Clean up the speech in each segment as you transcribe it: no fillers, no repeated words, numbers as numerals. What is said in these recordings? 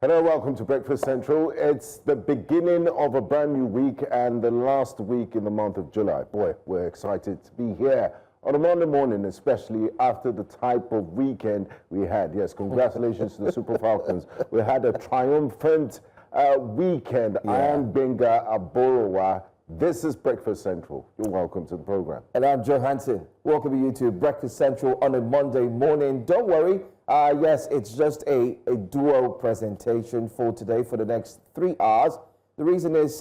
Hello, welcome to Breakfast Central. It's the beginning of a brand new week and the last week in the month of July. Boy, we're excited to be here on a Monday morning, especially after the type of weekend we had. Yes, congratulations to the Super Falcons. We had a triumphant weekend. I am Benga Aborowa. This is Breakfast Central. You're welcome to the program. And I'm Joe Hansen. Welcome you to Breakfast Central on a Monday morning. Don't worry. Yes, it's just a dual presentation for today for the next 3 hours. The reason is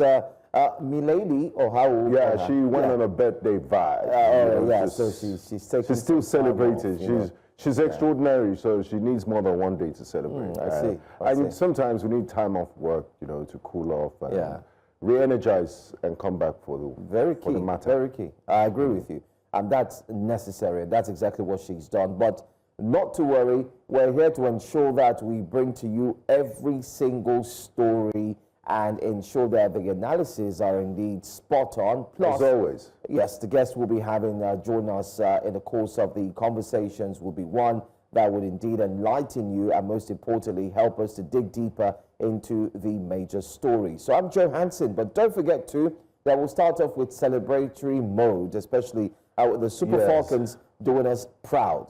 Milady, or how? Yeah, she went on a birthday vibe. So she's taking. She's still celebrating. She's extraordinary, so she needs more than one day to celebrate. I see. Sometimes we need time off work, to cool off and re-energize and come back for the matter. Very key. I agree with you, and that's necessary. That's exactly what she's done. But not to worry, we're here to ensure that we bring to you every single story and ensure that the analyses are indeed spot on. Plus, as always, yes, the guests will be having join us in the course of the conversations will be one that would indeed enlighten you and most importantly help us to dig deeper into the major story. So I'm Joe Hansen, but don't forget that we'll start off with celebratory mode, especially with the Super Falcons doing us proud.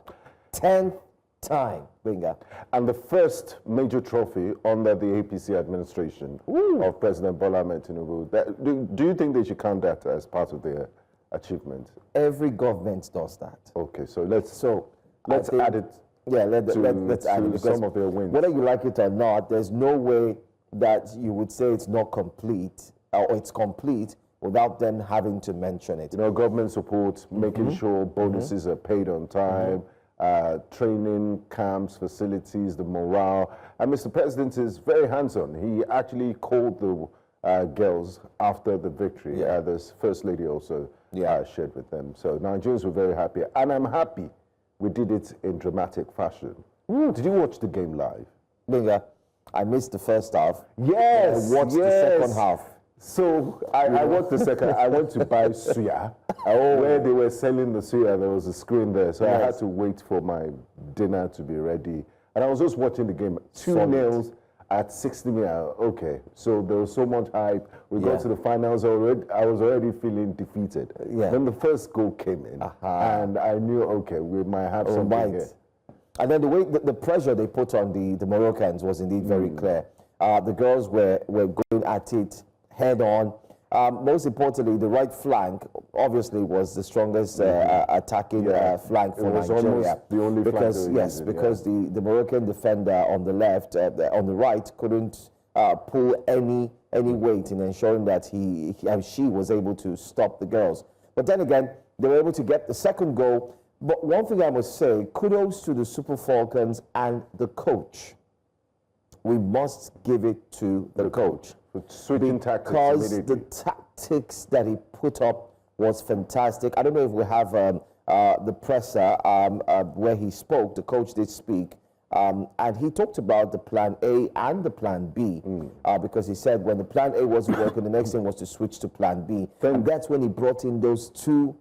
10th time, Binga. And the first major trophy under the APC administration of President Bola Ahmed Tinubu. Do you think they should count that as part of their achievement? Every government does that. Okay, so let's add it. Yeah, let's add it, because some of their wins. Whether you like it or not, there's no way that you would say it's not complete or it's complete without them having to mention it. Government support, making sure bonuses are paid on time, training camps, facilities, the morale. And Mr. President is very hands-on. He actually called the girls after the victory. The First Lady also shared with them. So Nigerians were very happy. And I'm happy we did it in dramatic fashion. Did you watch the game live? Binga, I missed the first half. Yes, I watched the second half. So I watched the second. I went to buy suya. Where they were selling the suya, there was a screen there. So I had to wait for my dinner to be ready. And I was just watching the game. 2-0 at 60 minutes. Okay, so there was so much hype. We got to the finals already. I was already feeling defeated. Then the first goal came in. And I knew, okay, we might have something here. And then the way the pressure they put on the Moroccans was indeed very clear. The girls were going at it head on. Most importantly, the right flank obviously was the strongest attacking flank for Nigeria. The only because because the Moroccan defender on the left, on the right, couldn't pull any weight in ensuring that she was able to stop the girls. But then again, they were able to get the second goal. But one thing I must say, kudos to the Super Falcons and the coach. We must give it to the coach. Because the tactics that he put up was fantastic. I don't know if we have the presser where he spoke. The coach did speak. And he talked about the plan A and the plan B because he said when the plan A wasn't working, the next thing was to switch to plan B. And that's when he brought in those two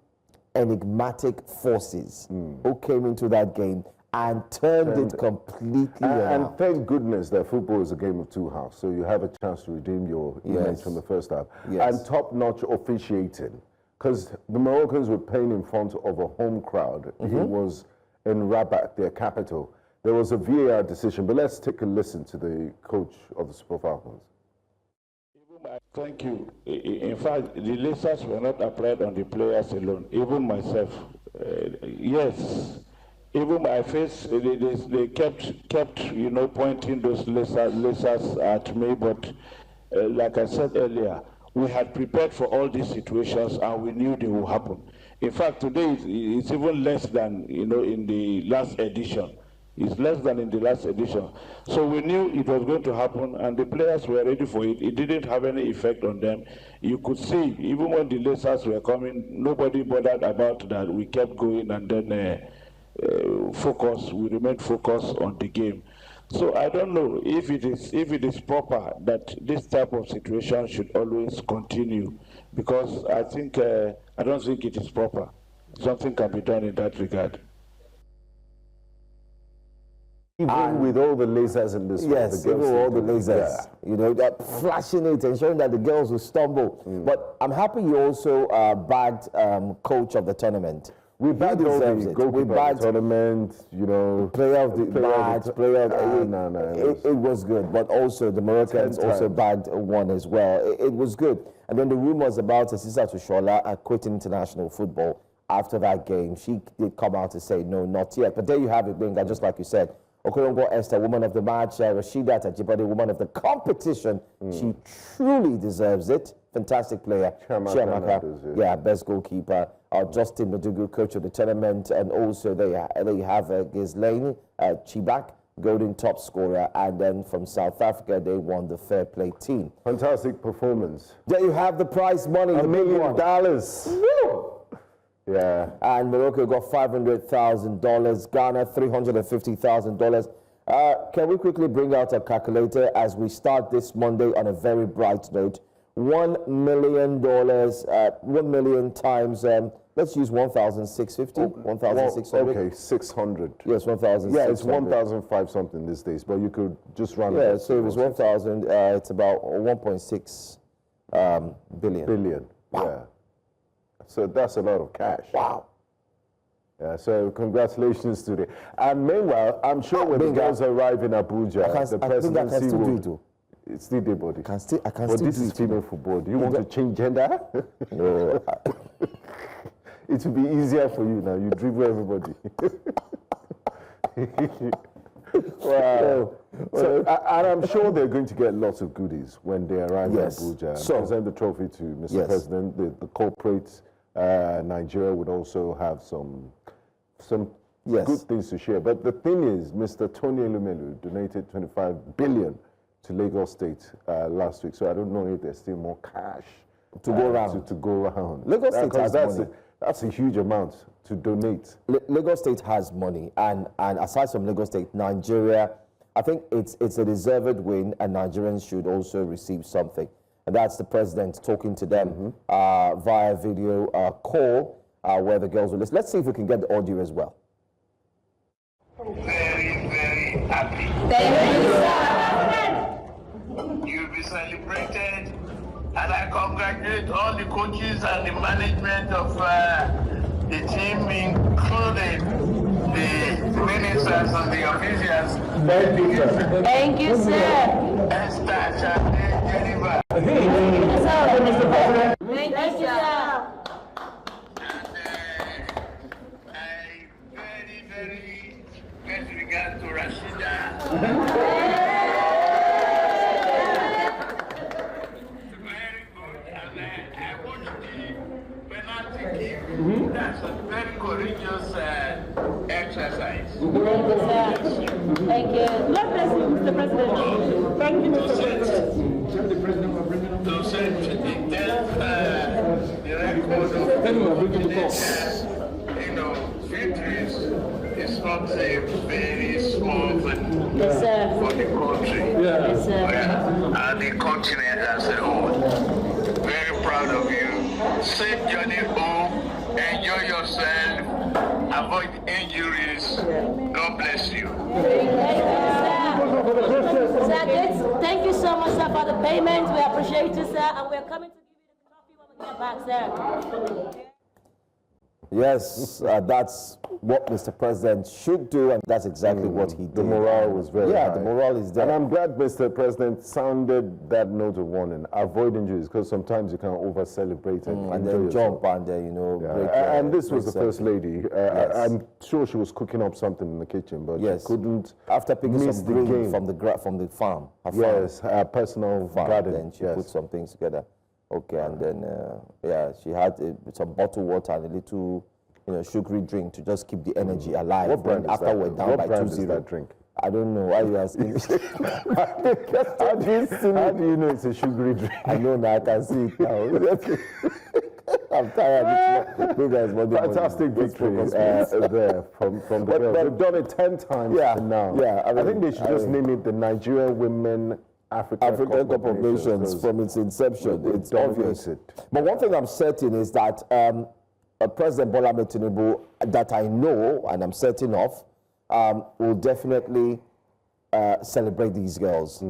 enigmatic forces who came into that game and turned it completely around. And thank goodness that football is a game of two halves, so you have a chance to redeem your image from the first half. And top-notch officiating, because the Moroccans were playing in front of a home crowd. It was in Rabat, their capital. There was a VAR decision, but let's take a listen to the coach of the Super Falcons. Thank you. In fact, the lasers were not applied on the players alone, even myself. Yes. Even my face, they kept pointing those lasers at me. But like I said earlier, we had prepared for all these situations and we knew they would happen. In fact, today it's even less than in the last edition. It's less than in the last edition. So we knew it was going to happen and the players were ready for it. It didn't have any effect on them. You could see, even when the lasers were coming, nobody bothered about that. We kept going and then we remained focused on the game. So I don't know if it is proper that this type of situation should always continue, because I don't think it is proper. Something can be done in that regard. Even with all the lasers in this yes, the even girls with all the still do. lasers, you know, that flashing it and showing that the girls will stumble. But I'm happy you also bagged coach of the tournament. We bagged all deserves the it. goalkeeper We of bagged the tournament, you know. player of the match, player of the it was good, but also the Moroccans 10 also times. bagged one as well. It was good. And then the rumors about Asisa Tushola quitting international football after that game, she did come out to say, no, not yet. But there you have it, Benga, just like you said. Okorongo Esther, woman of the match, Rashida Tajibade, woman of the competition. She truly deserves it. Fantastic player. Chiamaka, yeah, best goalkeeper. Justin Madugu, coach of the tournament. And also they have Ghislaine Chibak, golden top scorer. And then from South Africa, they won the fair play team. Fantastic performance. There you have the prize money. $1 the big million. one. Woo! Yeah. And Morocco got $500,000, Ghana $350,000. Can we quickly bring out a calculator as we start this Monday on a very bright note? $1 million, 1 million times, let's use 1,650, 1,600. Okay, 600. Yes, 1,600. Yeah, it's 1,005 something these days, but you could just run it. Yeah, so it was 1,000, it's about 1.6 billion. Billion. Wow. Yeah. So that's a lot of cash. Wow. Yeah, so congratulations to the... And meanwhile, I'm sure when the girls arrive in Abuja, the presidency will... It's still there, buddy. I can still But do this is it. female football. Do you want to change gender? No. It will be easier for you now. You dribble everybody. Wow. So, and I'm sure they're going to get lots of goodies when they arrive in Abuja. So, present the trophy to Mr. President. The corporate Nigeria would also have some good things to share. But the thing is, Mr. Tony Elumelu donated 25 billion to Lagos State last week. So I don't know if there's still more cash to go around. To go around. Lagos State has money. That's a huge amount to donate. Lagos State has money, and aside from Lagos State, Nigeria, I think it's a deserved win, and Nigerians should also receive something. And that's the president talking to them via video call where the girls will listen. Let's see if we can get the audio as well. Very, very happy. Thank you, sir. You'll be celebrated, and I congratulate all the coaches and the management of the team, including the ministers and the officials. Thank you, sir. Esther, Chande, Jennifer. Thank you, sir. Thank you, sir. And I very best regards to Rashida. That's a very courageous exercise. Thank you. God bless you, Mr. President. Thank you, Mr. President. To set the record of victories is not a very small thing for the country and the continent as a whole. Very proud of you. Safe journey home. Enjoy yourself. Avoid injuries. God bless you. Sir, thank you so much, sir, for the payment. We appreciate you, sir, and we're coming to give you the trophy when we get back, sir. Yes, that's what Mr. President should do, and that's exactly what he did. The morale was very high. Yeah, the morale is there. And I'm glad Mr. President sounded that note of warning. Avoid injuries, because sometimes you can over-celebrate and then jump and then, break. And this was the First Lady. I'm sure she was cooking up something in the kitchen, but she couldn't after picking miss some the green game. from the farm. Her personal garden. Then she put some things together. Okay, and then she had some bottled water and a little, sugary drink to just keep the energy alive. What brand after we're down by 2-0. Is that drink? I don't know. Why are you asking me? How do you know it's a sugary drink? I know now. I can see it now. I'm tired. Fantastic victory there from the girls. They've done it 10 times now. Yeah, I think they should just name it the Nigeria Women African Cup of Nations from its inception. It's obvious. It. But one thing I'm certain is that President Bola Ahmed Tinubu, that I know and I'm certain of, will definitely celebrate these girls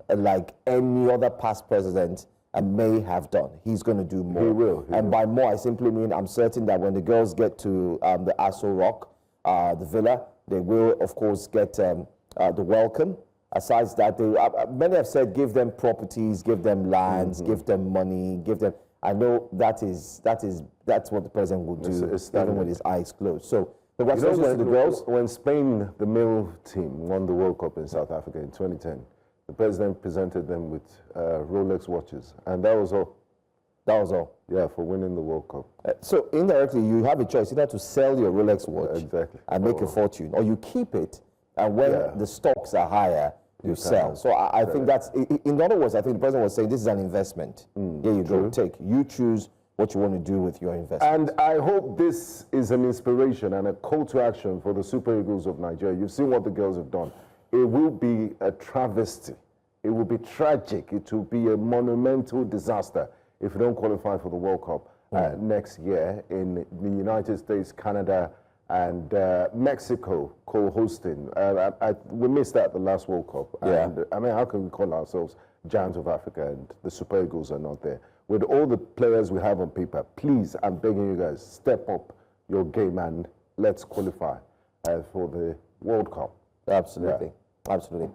like any other past president may have done. He's going to do more. He will. By more, I simply mean I'm certain that when the girls get to the Aso Rock, the villa, they will, of course, get the welcome. Aside that, many have said give them properties, give them lands, give them money, give them. I know that's what the president will do, even with his eyes closed. So congratulations to the girls. When Spain, the male team, won the World Cup in South Africa in 2010, the president presented them with Rolex watches, and that was all. That was all. Yeah, for winning the World Cup. So indirectly, you have a choice either to sell your Rolex watch and make a fortune, or you keep it, and when the stocks are higher, you sell. So I think that's, in other words, I think the president was saying this is an investment. Here you go, take. You choose what you want to do with your investment. And I hope this is an inspiration and a call to action for the Super Eagles of Nigeria. You've seen what the girls have done. It will be a travesty. It will be tragic. It will be a monumental disaster if we don't qualify for the World Cup next year in the United States, Canada, and Mexico co-hosting. We missed out the last World Cup. And, I mean, how can we call ourselves giants of Africa and the Super Eagles are not there? With all the players we have on paper, please, I'm begging you guys, step up your game and let's qualify for the World Cup. Absolutely. Absolutely.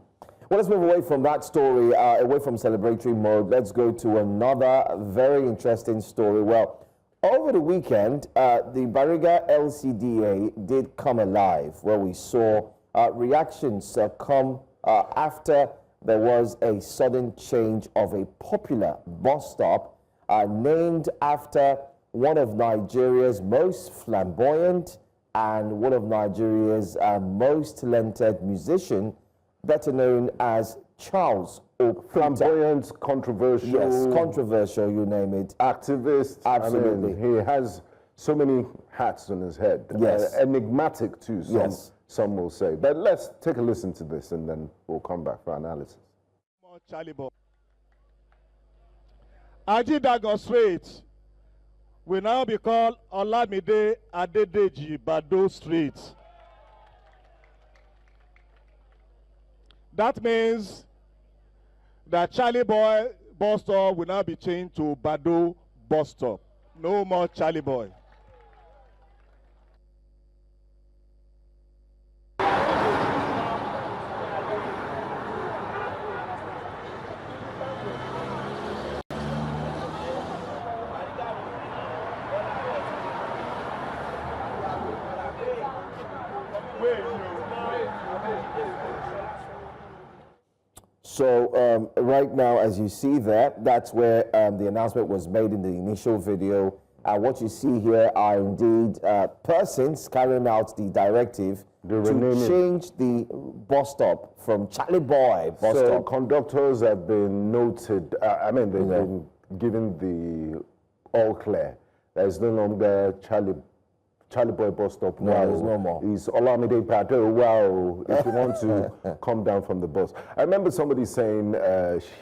Well, let's move away from that story, away from celebratory mode. Let's go to another very interesting story. Well, over the weekend, the Bariga LCDA did come alive, where we saw reactions come after there was a sudden change of a popular bus stop named after one of Nigeria's most flamboyant and one of Nigeria's most talented musician, better known as Charles Okuta. Flamboyant, controversial. Yes, controversial, you name it. Activist. Absolutely. I mean, he has so many hats on his head. Yes. Enigmatic too, some will say. But let's take a listen to this and then we'll come back for analysis. Charlie Boy. Ajidago Street will now be called Olamide Adedeji Bado Street. That means that Charlie Boy bus stop will now be changed to Bado bus stop. No more Charlie Boy. So right now, as you see there, that's where the announcement was made in the initial video. What you see here are indeed persons carrying out the directive to change the bus stop from Charlie Boy bus stop. Conductors have been noted, I mean, they've been given the all clear. There's no longer Charlie Boy bus stop. No, there's no more. It's Olamide Bado. Wow, if you want to come down from the bus. I remember somebody saying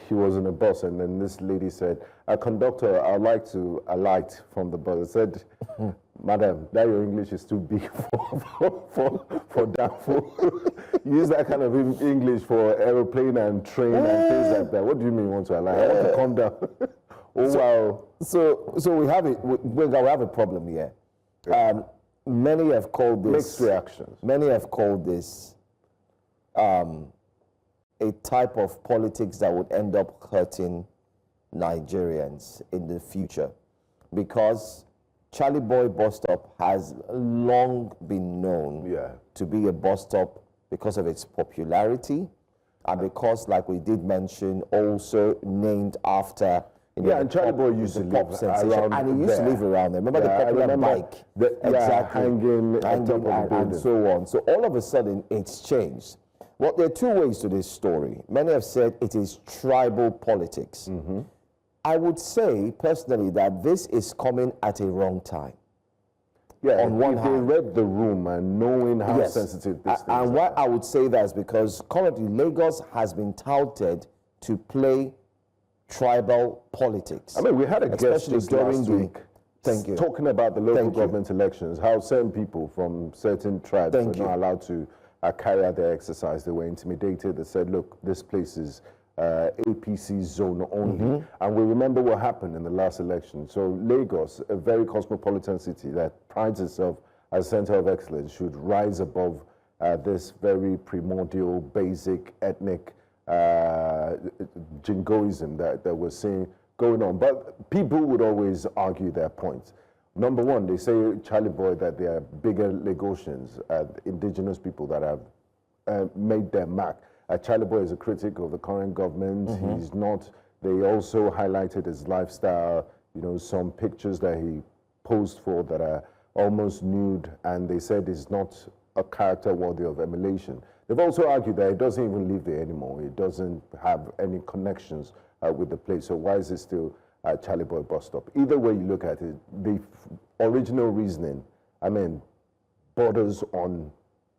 she was in a bus, and then this lady said, conductor, I'd like to alight from the bus. I said, madam, that your English is too big for downfall. Use that kind of English for aeroplane and train and things like that. What do you mean you want to alight? I want to come down. So we have a problem here. Many have called this mixed reactions. Many have called this a type of politics that would end up hurting Nigerians in the future, because Charlie Boy bus stop has long been known to be a bus stop because of its popularity and because, like we did mention, also named after. And Charlie Boy used to live around and he used to live around there. Remember the popular bike? Exactly. Hanging on top of the building. And so on. So all of a sudden, it's changed. Well, there are two ways to this story. Many have said it is tribal politics. I would say, personally, that this is coming at a wrong time. Yeah, on one hand, they read the room and knowing how sensitive this is. And why I would say that is because currently Lagos has been touted to play tribal politics. I mean, we had a guest just last week talking about the local government elections, how certain people from certain tribes are not allowed to carry out their exercise. They were intimidated. They said, look, this place is APC zone only. And we remember what happened in the last election. So Lagos, a very cosmopolitan city that prides itself as a center of excellence, should rise above this very primordial, basic, ethnic jingoism that we're seeing going on. But people would always argue their point. Number one, they say, Charlie Boy, that there are bigger Lagosians, indigenous people that have made their mark. Charlie Boy is a critic of the current government. He's not. They also highlighted his lifestyle, you know, some pictures that he posed for that are almost nude, and they said he's not a character worthy of emulation. They've also argued that he doesn't even live there anymore. He doesn't have any connections with the place. So why is it still Charlie Boy bus stop? Either way you look at it, the original reasoning, I mean, borders on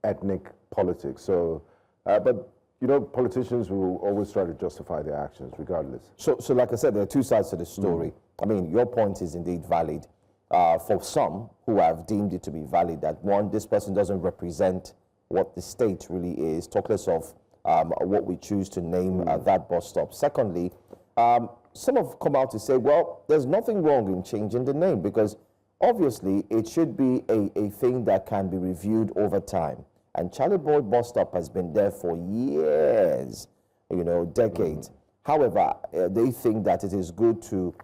ethnic politics. So, but you know, politicians will always try to justify their actions regardless. So like I said, there are two sides to the story. I mean, your point is indeed valid. For some who have deemed it to be valid, that one, this person doesn't represent what the state really is, talk less of what we choose to name that bus stop. Secondly, some have come out to say, well, there's nothing wrong in changing the name, because obviously it should be a thing that can be reviewed over time. And Charlie Boy bus stop has been there for years, you know, decades. However, they think that it is good to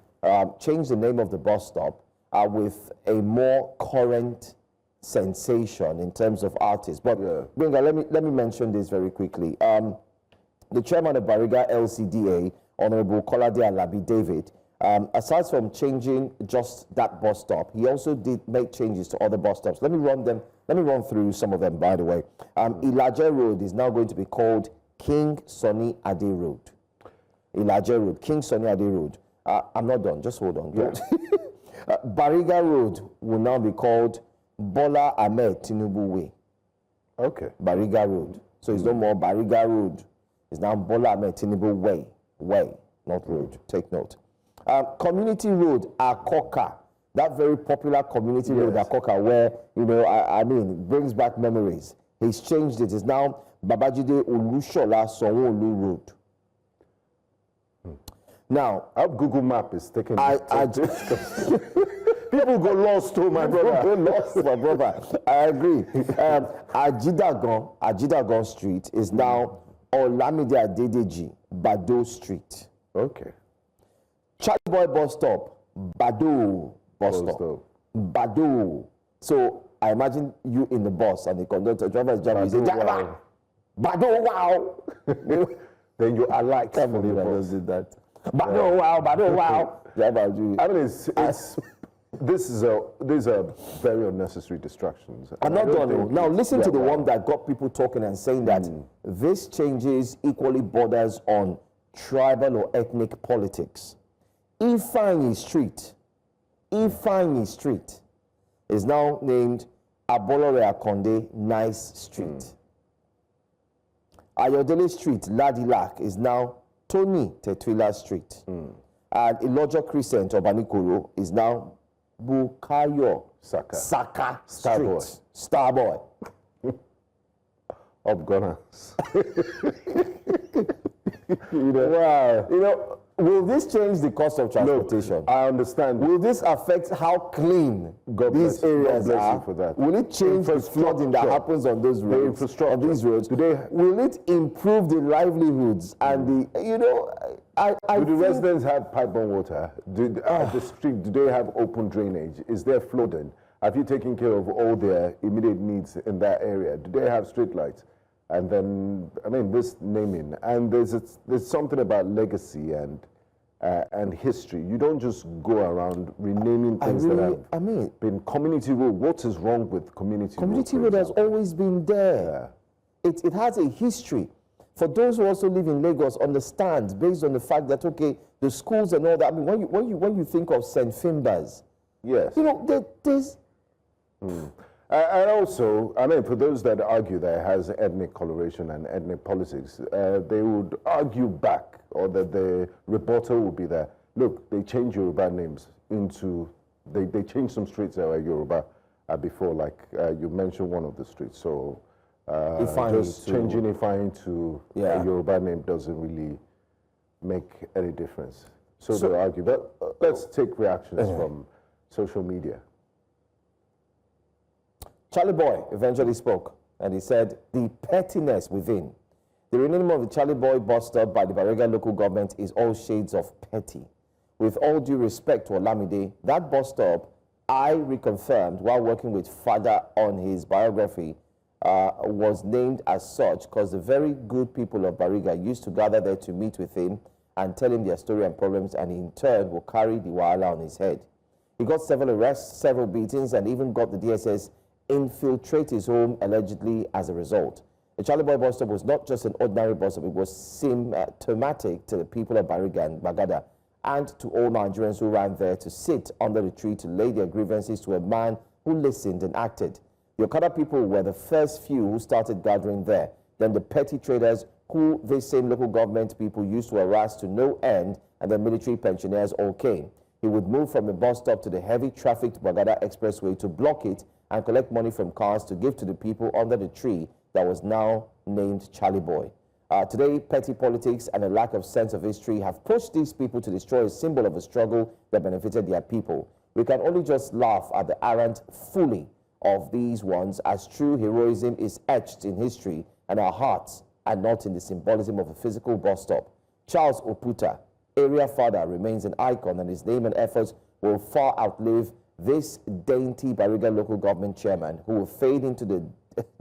change the name of the bus stop with a more current sensation in terms of artists. But Benga, let me mention this very quickly. The chairman of Bariga LCDA, Honorable Kolade Alabi David, aside from changing just that bus stop, he also did make changes to other bus stops. Let me run through some of them, by the way. Ilaje Road is now going to be called King Sunny Ade Road. Ilaje Road, King Sunny Ade Road. I'm not done, just hold on. Yeah. Bariga Road will now be called Bola Ahmed Tinubu Way. Okay. Bariga Road. So it's no more Bariga Road. It's now Bola Ahmed Tinubu Way. Way, not road. Take note. Community Road, Akoka. That very popular community road, Akoka, where, you know, I mean, brings back memories. He's changed it. It's now Babajide Olushola Sonwo-Olu Road. Now, our Google Map is taking people go lost too, my brother. Go lost, my brother. I agree. Ajidagon Street is now Olamide Adedeji Bado Street. Okay. Charlie Boy bus stop, Bado bus stop. Bado. So I imagine you in the bus and the conductor, driver's driver, is Bado, wow. Then you are like, can't believe I just did that. Bado, wow. I mean, this is a very unnecessary distractions. I'm not done. Now listen to the one that got people talking and saying that this changes equally borders on tribal or ethnic politics. Ifeanyi Street is now named Abolore Akonde Nice Street. Ayodele Street, Ladilak, is now Tony Tetwila Street. And Ilojo Crescent, Obanikoro, is now Bukayo Saka Street. Starboy. Up Gunners. Wow. You know, will this change the cost of transportation? Look, I understand. Will this affect how clean these areas are? For that. Will it change the flooding that happens on those roads? The infrastructure. On these roads? Will it improve the livelihoods and the, you know, do the residents have pipe-borne water? At the street, do they have open drainage? Is there flooding? Have you taken care of all their immediate needs in that area? Do they have street lights? And then, I mean, this naming, and there's something about legacy and history. You don't just go around renaming things that have been community road. What is wrong with community road? Community road has always been there. Yeah. It has a history. For those who also live in Lagos, understand based on the fact that the schools and all that. I mean, when you think of St. Finbar's, yes, you know, there's. And also, I mean, for those that argue that it has ethnic coloration and ethnic politics, they would argue back, or that the rebuttal would be that, look, they changed Yoruba names into, they changed some streets that were Yoruba before, like you mentioned one of the streets. So Just changing Ifeanyi to a Yoruba name doesn't really make any difference. So they argue. But let's take reactions from social media. Charlie Boy eventually spoke, and he said, the pettiness within. The renaming of the Charlie Boy bus stop by the Bariga local government is all shades of petty. With all due respect to Olamide, that bus stop, I reconfirmed while working with Father on his biography, was named as such because the very good people of Bariga used to gather there to meet with him and tell him their story and problems, and he in turn will carry the wahala on his head. He got several arrests, several beatings, and even got the DSS infiltrate his home allegedly as a result. The Charlie Boy bus stop was not just an ordinary bus stop, it was symptomatic to the people of Bariga and Bagada and to all Nigerians who ran there to sit under the tree to lay their grievances to a man who listened and acted. The Okada people were the first few who started gathering there. Then the petty traders who these same local government people used to harass to no end, and the military pensioners all came. He would move from the bus stop to the heavy trafficked Bagada Expressway to block it and collect money from cars to give to the people under the tree that was now named Charlie Boy. Today, petty politics and a lack of sense of history have pushed these people to destroy a symbol of a struggle that benefited their people. We can only just laugh at the arrant folly of these ones, as true heroism is etched in history and our hearts and not in the symbolism of a physical bus stop. Charles Oputa, area father, remains an icon, and his name and efforts will far outlive this dainty Bariga local government chairman who will fade into the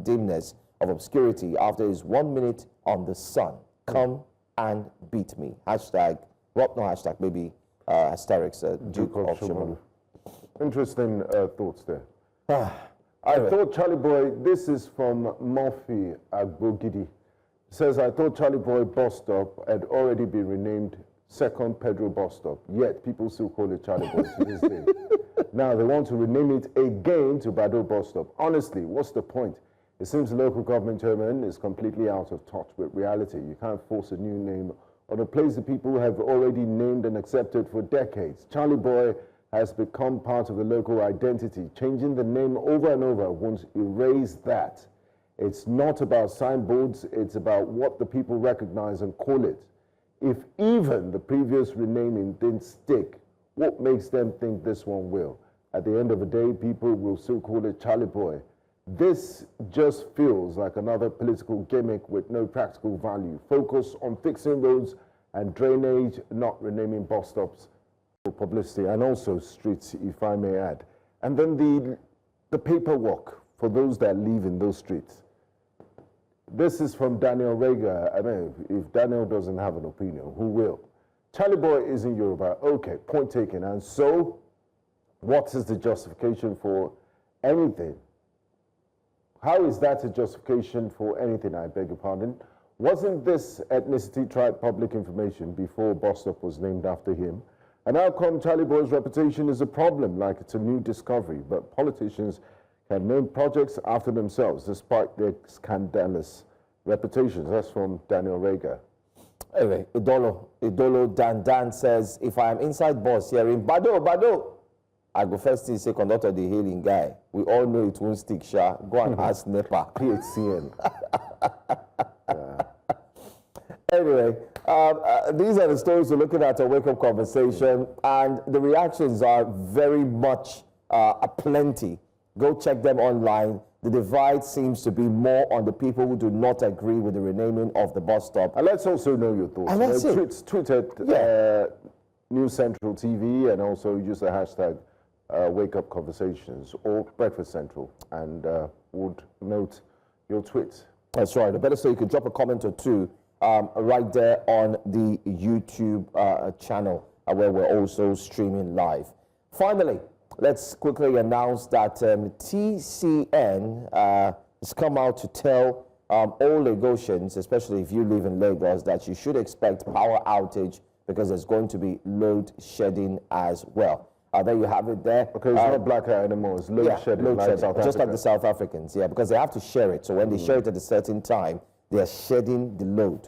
dimness of obscurity after his 1 minute on the sun. Come and beat me. Hashtag, well, no hashtag, maybe asterisks, Duke of Shimon. Interesting thoughts there. I thought Charlie Boy, this is from Murphy Agbogidi. Says, I thought Charlie Boy bus stop had already been renamed Second Pedro bus stop, yet people still call it Charlie Boy to this day. Now they want to rename it again to Bado bus stop. Honestly, what's the point? It seems the local government chairman is completely out of touch with reality. You can't force a new name on a place that people have already named and accepted for decades. Charlie Boy has become part of the local identity. Changing the name over and over won't erase that. It's not about signboards, it's about what the people recognize and call it. If even the previous renaming didn't stick, what makes them think this one will? At the end of the day, people will still call it Charlie Boy. This just feels like another political gimmick with no practical value. Focus on fixing roads and drainage, not renaming bus stops for publicity, and also streets, if I may add. And then the paperwork for those that live in those streets. This is from Daniel Rega. I mean, if Daniel doesn't have an opinion, who will? Charlie Boy isn't Yoruba. Okay, point taken. And so, what is the justification for anything? How is that a justification for anything, I beg your pardon? Wasn't this ethnicity tried public information before bus stop was named after him? And how come Charlie Boy's reputation is a problem, like it's a new discovery, but politicians can name projects after themselves despite their scandalous reputations? That's from Daniel Rega. Anyway, Idolo Dan says, if I am inside bus hearing Bado, I go first thing say conductor the hailing guy. We all know it won't stick, Sha. Go and ask NEPA. PHCN. Anyway, these are the stories we're looking at a wake-up conversation, and the reactions are very much aplenty. Go check them online. The divide seems to be more on the people who do not agree with the renaming of the bus stop. And let's also know your thoughts. And that's it. Tweet at News Central TV, and also use the hashtag Wake Up Conversations or Breakfast Central, and would note your tweets. That's right. The better so you could drop a comment or two right there on the YouTube channel where we're also streaming live. Finally, let's quickly announce that TCN has come out to tell all Lagosians, especially if you live in Lagos, that you should expect power outage because there's going to be load shedding as well. There you have it there. Okay, it's not blackout anymore, it's load shedding. Load like shedding, South just like Africa. the South Africans, because they have to share it. So when they share it at a certain time, they are shedding the load.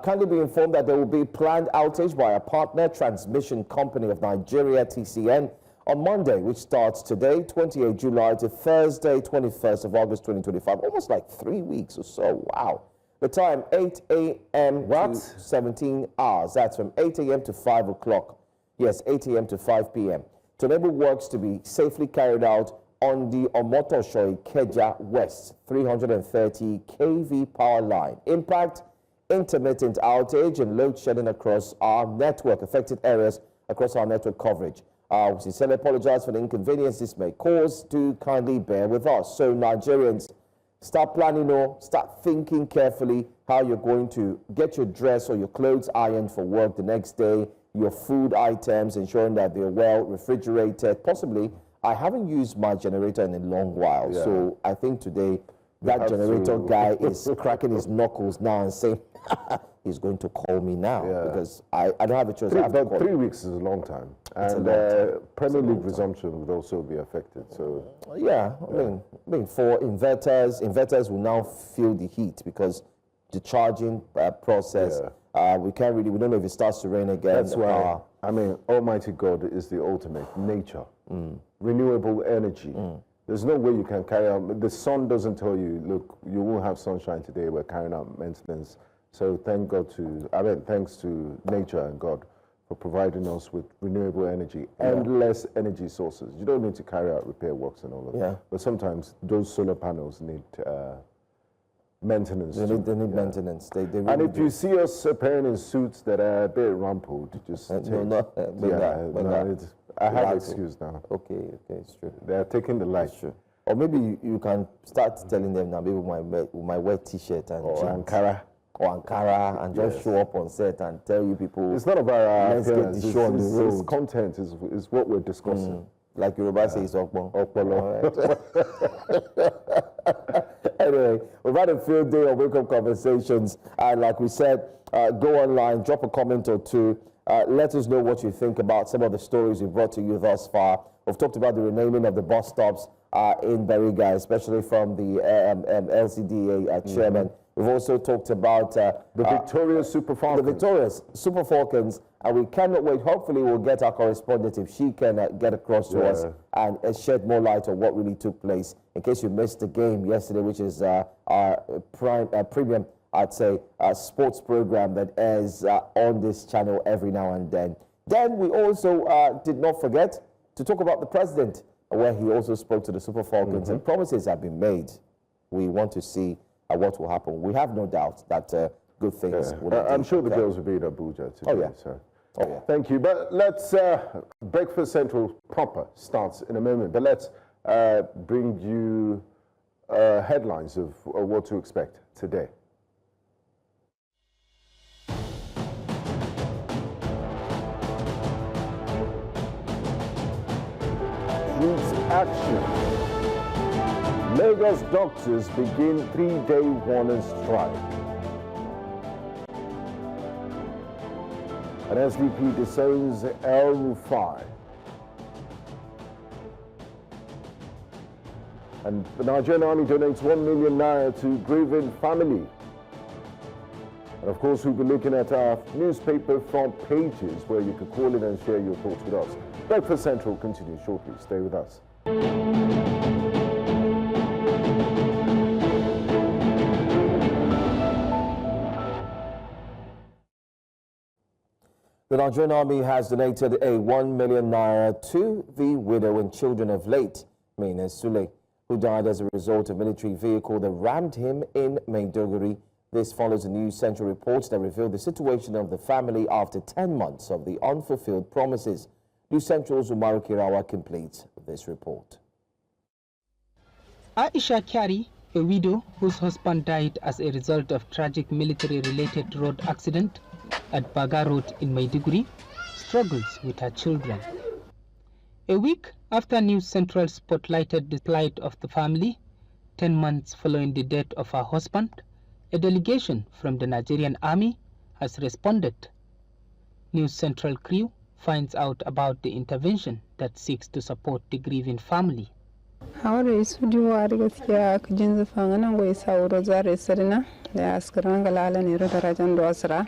Kindly be informed that there will be planned outage by a partner transmission company of Nigeria, TCN, on Monday, which starts today, 28 July, to Thursday, 21st of August, 2025. Almost like 3 weeks or so. Wow. The time, 8 a.m. to 17 hours. That's from 8 a.m. to 5 o'clock. Yes, 8 a.m. to 5 p.m. to enable works to be safely carried out on the Omotosho Ikeja West 330 kV power line. Impact, intermittent outage and load shedding across our network, affected areas across our network coverage. We sincerely apologize for the inconvenience this may cause. Do kindly bear with us. So Nigerians, start planning or start thinking carefully how you're going to get your dress or your clothes ironed for work the next day, your food items, ensuring that they're well refrigerated. Possibly, I haven't used my generator in a long while, so I think today that generator guy is cracking his knuckles now and saying, he's going to call me now because I don't have a choice. But 3 weeks is a long time. And Premier League resumption would also be affected. So I mean, for inverters will now feel the heat because the charging process, we don't know if it starts to rain again. That's why, I mean, Almighty God is the ultimate. Nature, renewable energy. There's no way you can carry out, the sun doesn't tell you, look, you won't have sunshine today, we're carrying out maintenance. So thanks to nature and God for providing us with renewable energy, endless energy sources. You don't need to carry out repair works and all of that. But sometimes those solar panels need maintenance. They need maintenance. They really and if you see us appearing in suits that are a bit rumpled, just I have an excuse now. Okay, it's true. They are taking the light. True. Or maybe you can start telling them now, maybe with my wet t-shirt and Ankara. Or Ankara, and just show up on set and tell you people. It's not about our let's get the show on the road. Content is what we're discussing. Like Yoruba says, Okpon. Anyway, we've had a field day of wake-up conversations, and like we said, go online, drop a comment or two. Let us know what you think about some of the stories we've brought to you thus far. We've talked about the renaming of the bus stops in Bariga, especially from the LCDA chairman. We've also talked about the victorious Super Falcons. The victorious Super Falcons, and we cannot wait. Hopefully, we'll get our correspondent if she can get across to us and shed more light on what really took place. In case you missed the game yesterday, which is our premium, I'd say, sports program that airs on this channel every now and then. Then we also did not forget to talk about the president, where he also spoke to the Super Falcons, and promises have been made. We want to see what will happen. We have no doubt that good things will happen. I'm sure the girls will be in Abuja today. So. Oh, Thank you. But let's, Breakfast Central proper starts in a moment. But let's bring you headlines of what to expect today. Action. Lagos doctors begin 3-day warning strike. And SDP disowns El-Rufai. And the Nigerian Army donates 1 million naira to Grieving family. And of course, we'll be looking at our newspaper front pages where you can call in and share your thoughts with us. Breakfast Central continues shortly. Stay with us. The Nigerian Army has donated a 1 million naira to the widow and children of late Maina Sule, who died as a result of military vehicle that rammed him in Maiduguri. This follows a News Central report that revealed the situation of the family after 10 months of the unfulfilled promises. News Central's Umaru Kirawa completes this report. Aisha Kyari, a widow whose husband died as a result of tragic military-related road accident at Baga Road in Maiduguri, struggles with her children. A week after News Central spotlighted the plight of the family, 10 months following the death of her husband, a delegation from the Nigerian Army has responded. News Central crew finds out about the intervention that seeks to support the grieving family. Hawara isudi wari gaskiya kujin zafan nan goyi sauro zare sirna da askaran galala ne da rajan do asra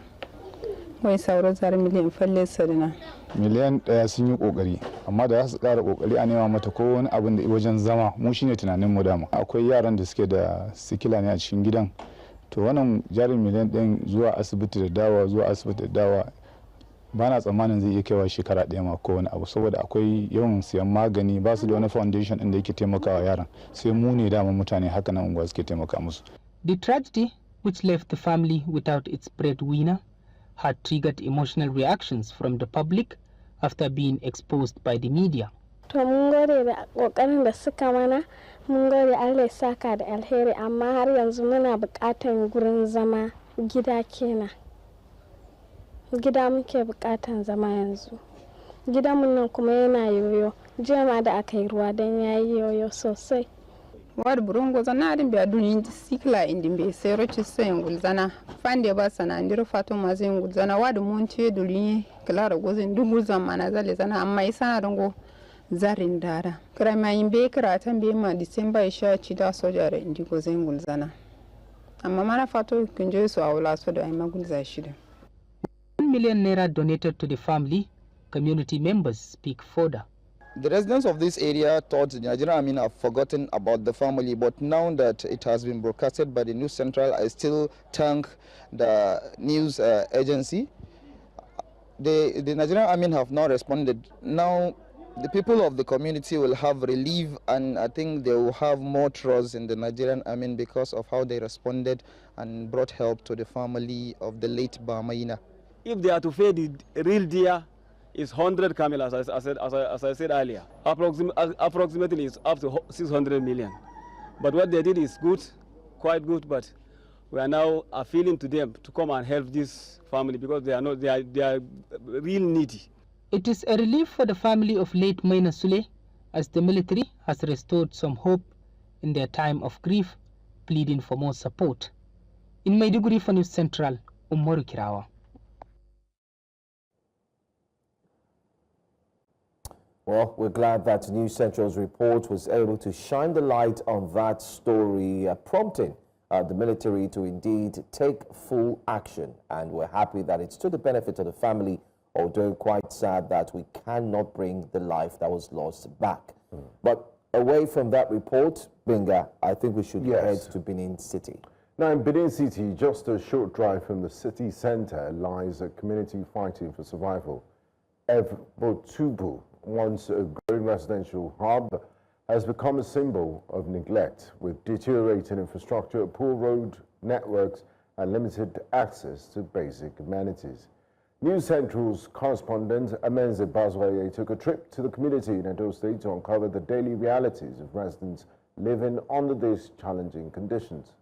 wai sauran zar miliyan falle sarina. Miliyan ɗaya sun yi ƙoƙari, amma da za su ƙara ƙoƙari a nema mata ko wani abin da wajen zama mu shine tunanin mu dama. Akwai yaran da suke da sikila ne a cikin gidan, to wannan jarin miliyan ɗin zuwa asibiti da dawa ba na tsammanin zai iya kaiwa shekara ɗaya ma ko wani abu, saboda akwai yawan siyan magani, ba su da wani foundation ɗin da yake taimakawa yaran, sai mu ne dama mutane haka nan unguwa suke taimaka musu. The tragedy, which left the family without its breadwinner, had triggered emotional reactions from the public after being exposed by the media. To mun gode da kokarin da suka mana, mun gode Allah ya saka da alheri, amma har yanzu muna buƙatar gurin zama, gida kenan. Gida muke buƙatar zama yanzu. Gidanmu nan kuma yana yoyo, jiya ma da aka yi ruwa don yayi yoyo sosai. Wad burungo zana din biya dunin sikla indin be sai roci sai ngulzana fande ba sana ndiro fatu maze ngulzana wad monte dulin klara gozin dungul zamana zale zana amma isa dango zarin dara krama imbe kratan be ma December isha ci da sojare indi gozin ngulzana amma mana fatu kunje su awla so da ai magulza shida. 1 million naira donated to the family. Community members speak further. The residents of this area thought the Nigerian Army have forgotten about the family, but now that it has been broadcasted by the News Central, I still thank the news agency. The Nigerian Army have now responded. Now the people of the community will have relief, and I think they will have more trust in the Nigerian Army because of how they responded and brought help to the family of the late Bamaina. If they are to pay the real deer, is 100 camel, as I said earlier. Approximately it's up to 600 million. But what they did is good, quite good, but we are now appealing to them to come and help this family because they are real needy. It is a relief for the family of late Maina Sule, as the military has restored some hope in their time of grief, pleading for more support. In Maiduguri for News Central, Umaru Kirawa. Well, we're glad that News Central's report was able to shine the light on that story, prompting the military to indeed take full action. And we're happy that it's to the benefit of the family, although quite sad that we cannot bring the life that was lost back. But away from that report, Binga, I think we should head to Benin City. Now, in Benin City, just a short drive from the city center, lies a community fighting for survival. El-Rufai, once a growing residential hub, has become a symbol of neglect, with deteriorating infrastructure, poor road networks, and limited access to basic amenities. News Central's correspondent Amenze Bazwaye took a trip to the community in Edo State to uncover the daily realities of residents living under these challenging conditions.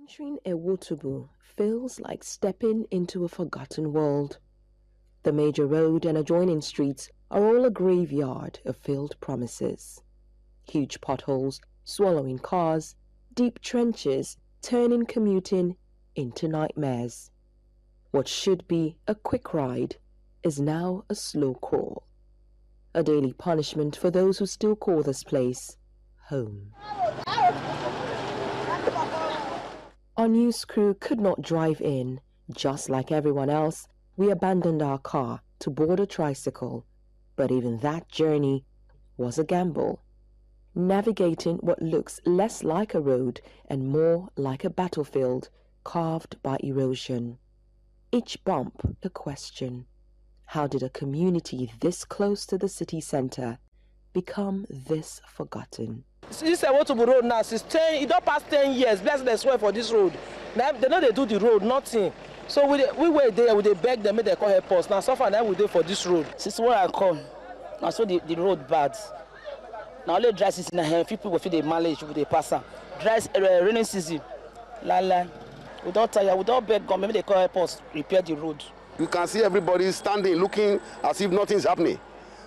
Entering El-Rufai feels like stepping into a forgotten world. The major road and adjoining streets are all a graveyard of failed promises. Huge potholes swallowing cars, deep trenches turning commuting into nightmares. What should be a quick ride is now a slow crawl. A daily punishment for those who still call this place home. Our news crew could not drive in. Just like everyone else, we abandoned our car to board a tricycle, but even that journey was a gamble. Navigating what looks less like a road and more like a battlefield carved by erosion. Each bump a question. How did a community this close to the city center become this forgotten? This El-Rufai road now, it don't pass 10 years, bless swear for this road. Now, they know they do the road, nothing. So we were there, we beg them, they call help us. Now so far now we there for this road. Since where I come, now so the road bad. Now only dry season now, people will feel the mileage with the passer. Dry rainy season, we don't tire, we don't beg government, they call help us repair the road. You can see everybody standing, looking as if nothing's happening.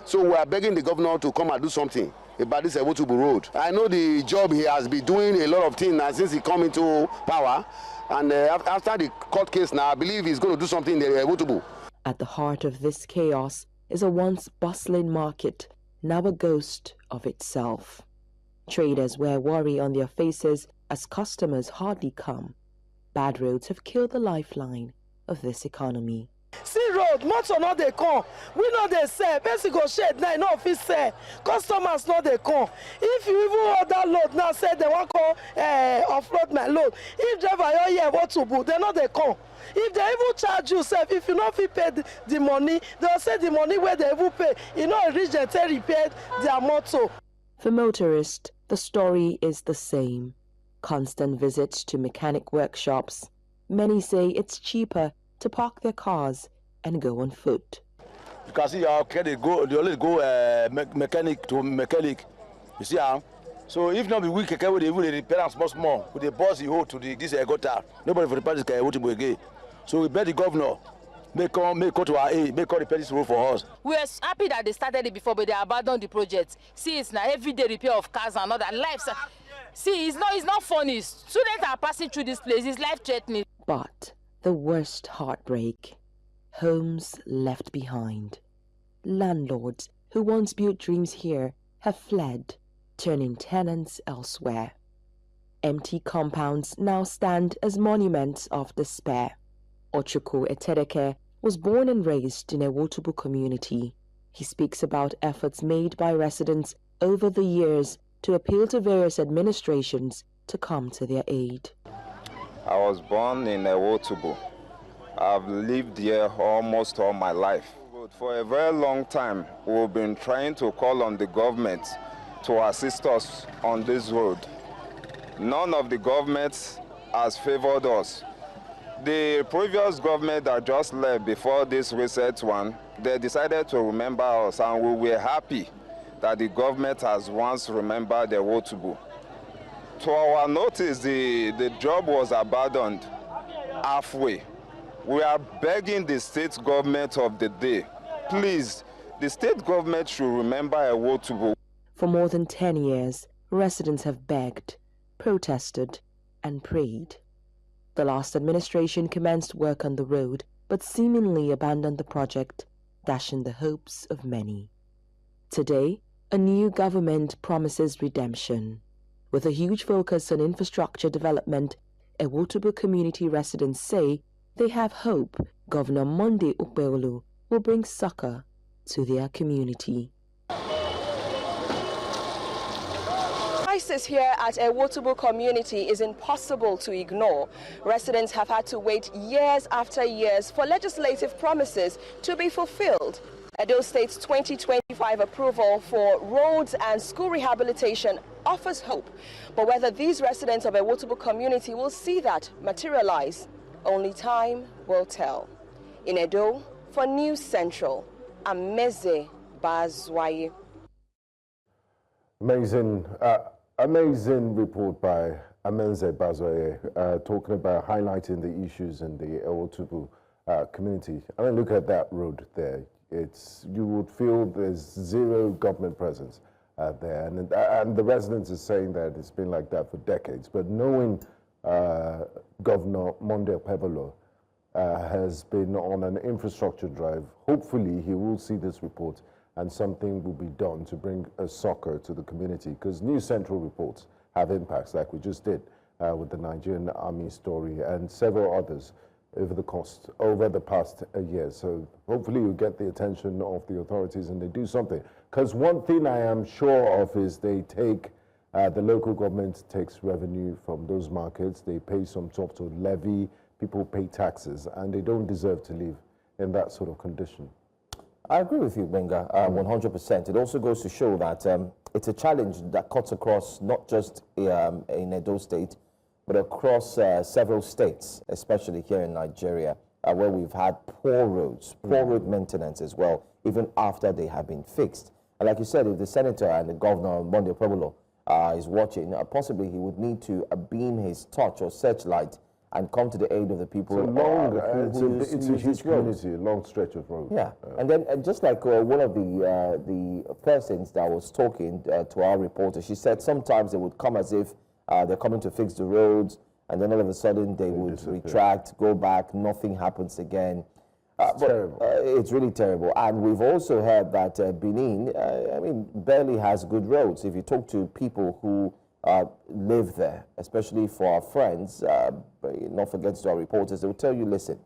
So we are begging the governor to come and do something about this El-Rufai road. I know the job he has been doing a lot of things now since he come into power. And after the court case now, I believe he's going to do something in the El-Rufai. At the heart of this chaos is a once bustling market, now a ghost of itself. Traders wear worry on their faces as customers hardly come. Bad roads have killed the lifeline of this economy. See road, motor no dey come. We no dey sell. Person go shed now, no fit sell. Customers no dey come. If you even order load now, say they wan come offload my load. If driver you hear what to do, they no dey come. If they even charge you sef, if you no fit pay the money, they'll say the money where they even pay, you know, reach them to repair their motor. For motorists, the story is the same. Constant visits to mechanic workshops. Many say it's cheaper to park their cars and go on foot. You can see how they always go mechanic to mechanic. You see how? So if not be weak, they will repair small with the boss you hold to this gutter. Nobody for the parties can hold him again. So we beg the governor, make go to our aid, make repair this road for us. We are happy that they started it before, but they abandoned the project. See, it's now everyday repair of cars and other lives. See, it's not funny. Students are passing through this place. It's life-threatening. But the worst heartbreak, homes left behind. Landlords who once built dreams here have fled, turning tenants elsewhere. Empty compounds now stand as monuments of despair. Ochukwu Etedeke was born and raised in a Wotubu community. He speaks about efforts made by residents over the years to appeal to various administrations to come to their aid. I was born in Wotubu. I've lived here almost all my life. For a very long time, we've been trying to call on the government to assist us on this road. None of the governments has favored us. The previous government that just left before this recent one, they decided to remember us, and we were happy that the government has once remembered the Wotubu. To our notice, the job was abandoned halfway. We are begging the state government of the day, please, the state government should remember Wotubu. For more than 10 years, residents have begged, protested, and prayed. The last administration commenced work on the road, but seemingly abandoned the project, dashing the hopes of many. Today, a new government promises redemption. With a huge focus on infrastructure development, Ewotubu community residents say they have hope Governor Monday Ukbeolu will bring succor to their community. Crisis here at Ewotubu community is impossible to ignore. Residents have had to wait years after years for legislative promises to be fulfilled. Edo State's 2025 approval for roads and school rehabilitation offers hope. But whether these residents of Ewotubu community will see that materialize, only time will tell. In Edo, for News Central, Ameze Bazwaye. Amazing report by Amenze Bazwaye, talking about highlighting the issues in the Ewotubu community. I mean, look at that road there. You would feel there's zero government presence there, and the residents are saying that it's been like that for decades. But knowing Governor Monday Ukbeolu has been on an infrastructure drive, hopefully he will see this report and something will be done to bring a succor to the community, because News Central reports have impacts like we just did with the Nigerian Army story and several others over the past year. So hopefully you get the attention of the authorities and they do something. Because one thing I am sure of is they take, the local government takes revenue from those markets, they pay some sort of levy, people pay taxes, and they don't deserve to live in that sort of condition. I agree with you, Benga, 100%. It also goes to show that it's a challenge that cuts across not just in Edo State, but across several states, especially here in Nigeria, where we've had poor roads, poor road maintenance as well, even after they have been fixed. And like you said, if the senator and the governor, Monday Ukbeolu, is watching, possibly he would need to beam his torch or searchlight and come to the aid of the people. It's a huge community, a long stretch of road. Yeah, and then just like one of the persons that was talking to our reporter, she said sometimes they would come as if they're coming to fix the roads, and then all of a sudden they would retract, go back, nothing happens again. It's really terrible. And we've also heard that Benin, barely has good roads. If you talk to people who live there, especially for our friends, not forget to our reporters, they will tell you, listen,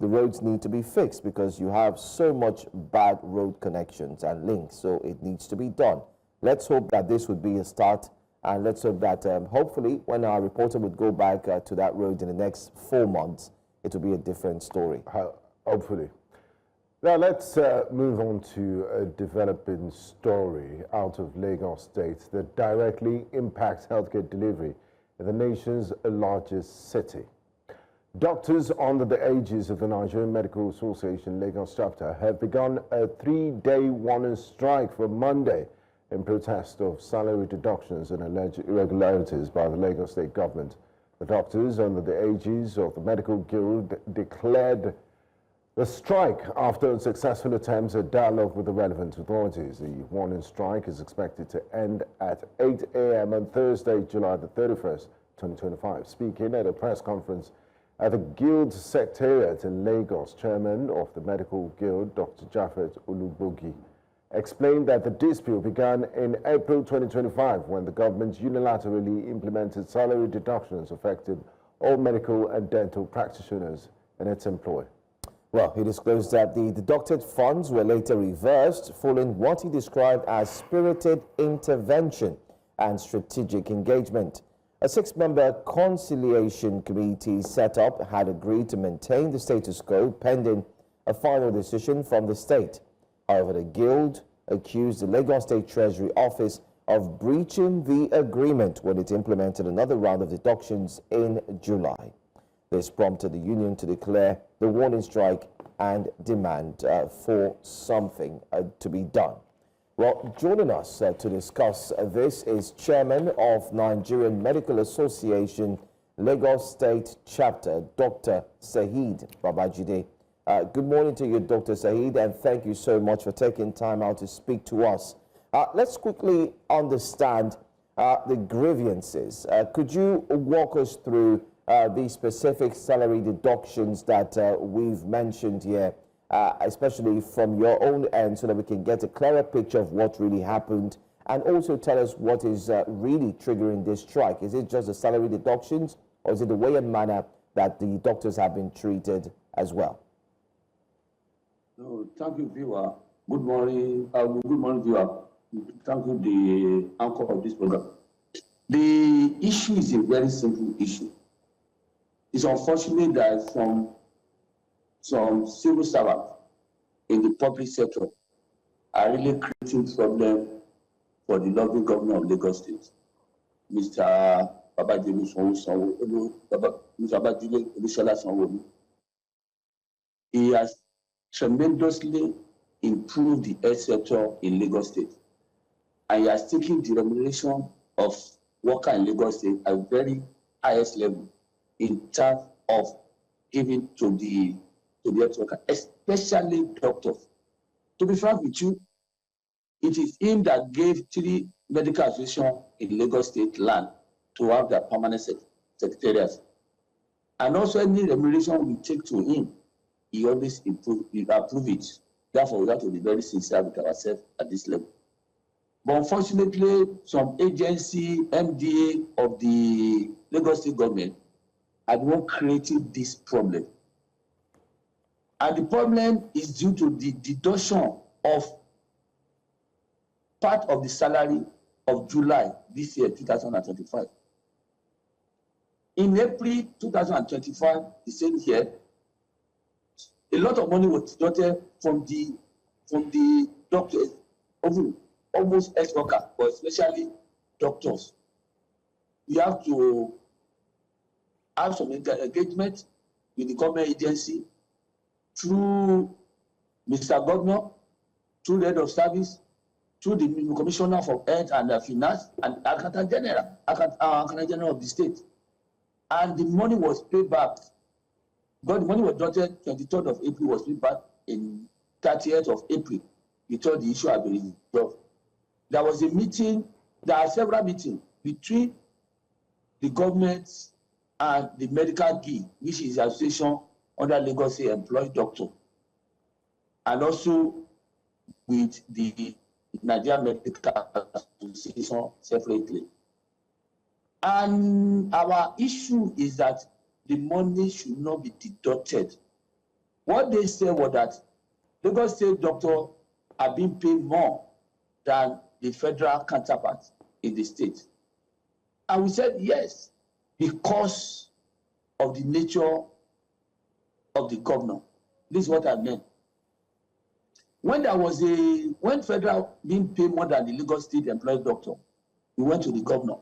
the roads need to be fixed because you have so much bad road connections and links, so it needs to be done. Let's hope that this would be a start, and let's hope that hopefully when our reporter would go back to that road in the next 4 months, it will be a different story. Hopefully. Now let's move on to a developing story out of Lagos State that directly impacts healthcare delivery in the nation's largest city. Doctors under the aegis of the Nigerian Medical Association Lagos chapter have begun a 3-day warning strike for Monday in protest of salary deductions and alleged irregularities by the Lagos State government. The doctors under the aegis of the Medical Guild declared the strike after unsuccessful attempts at dialogue with the relevant authorities. The warning strike is expected to end at 8 a.m. on Thursday, July the 31st, 2025. Speaking at a press conference at the Guild Secretariat in Lagos, Chairman of the Medical Guild, Dr. Japhet Olubogi, explained that the dispute began in April 2025 when the government unilaterally implemented salary deductions affecting all medical and dental practitioners in its employ. Well, he disclosed that the deducted funds were later reversed following what he described as spirited intervention and strategic engagement. A 6-member conciliation committee set up had agreed to maintain the status quo pending a final decision from the state. However, the Guild accused the Lagos State Treasury Office of breaching the agreement when it implemented another round of deductions in July. This prompted the union to declare the warning strike and demand for something to be done. Well, joining us to discuss this is Chairman of Nigerian Medical Association Lagos State Chapter, Dr. Saheed Babajide. Good morning to you, Dr. Saheed, and thank you so much for taking time out to speak to us. Let's quickly understand the grievances. Could you walk us through the specific salary deductions that we've mentioned here, especially from your own end, so that we can get a clearer picture of what really happened, and also tell us what is really triggering this strike? Is it just the salary deductions, or is it the way and manner that the doctors have been treated as well? No, thank you, viewer. Good morning, viewer. Thank you, the anchor of this program. The issue is a very simple issue. It's unfortunate that some civil servants in the public sector are really creating problem for the lovely governor of Lagos State, Mr. Babajide Sanwo-Olu. He has tremendously improved the health sector in Lagos State, and he has taken the remuneration of workers in Lagos State at a very highest level in terms of giving to the health worker, especially doctors. To be frank with you, it is him that gave 3 medical associations in Lagos State land to have their permanent secretariats. And also any remuneration we take to him, he always approve it. Therefore, we have to be very sincere with ourselves at this level. But unfortunately, some agency, MDA of the Lagos State government had not created this problem. And the problem is due to the deduction of part of the salary of July this year, 2025. In April 2025, the same year, a lot of money was deducted from the doctors, almost ex-workers, but especially doctors. We have to have some engagement with the government agency through Mr. Governor, through the head of service, through the Commissioner for Health and Finance, and Accountant General of the state. And the money was paid back. But the money was deducted 23rd of April, was paid back in 30th of April, before the issue had been resolved. There was a meeting, there are several meetings between the government and the medical guild, which is the association under Lagos State employed doctor, and also with the Nigerian Medical Association separately. And our issue is that the money should not be deducted What they said was that Lagos State doctors are being paid more than the federal counterpart in the state. And we said yes, because of the nature of the governor. This is what I meant. When federal being paid more than the Lagos State employed doctor, we went to the governor.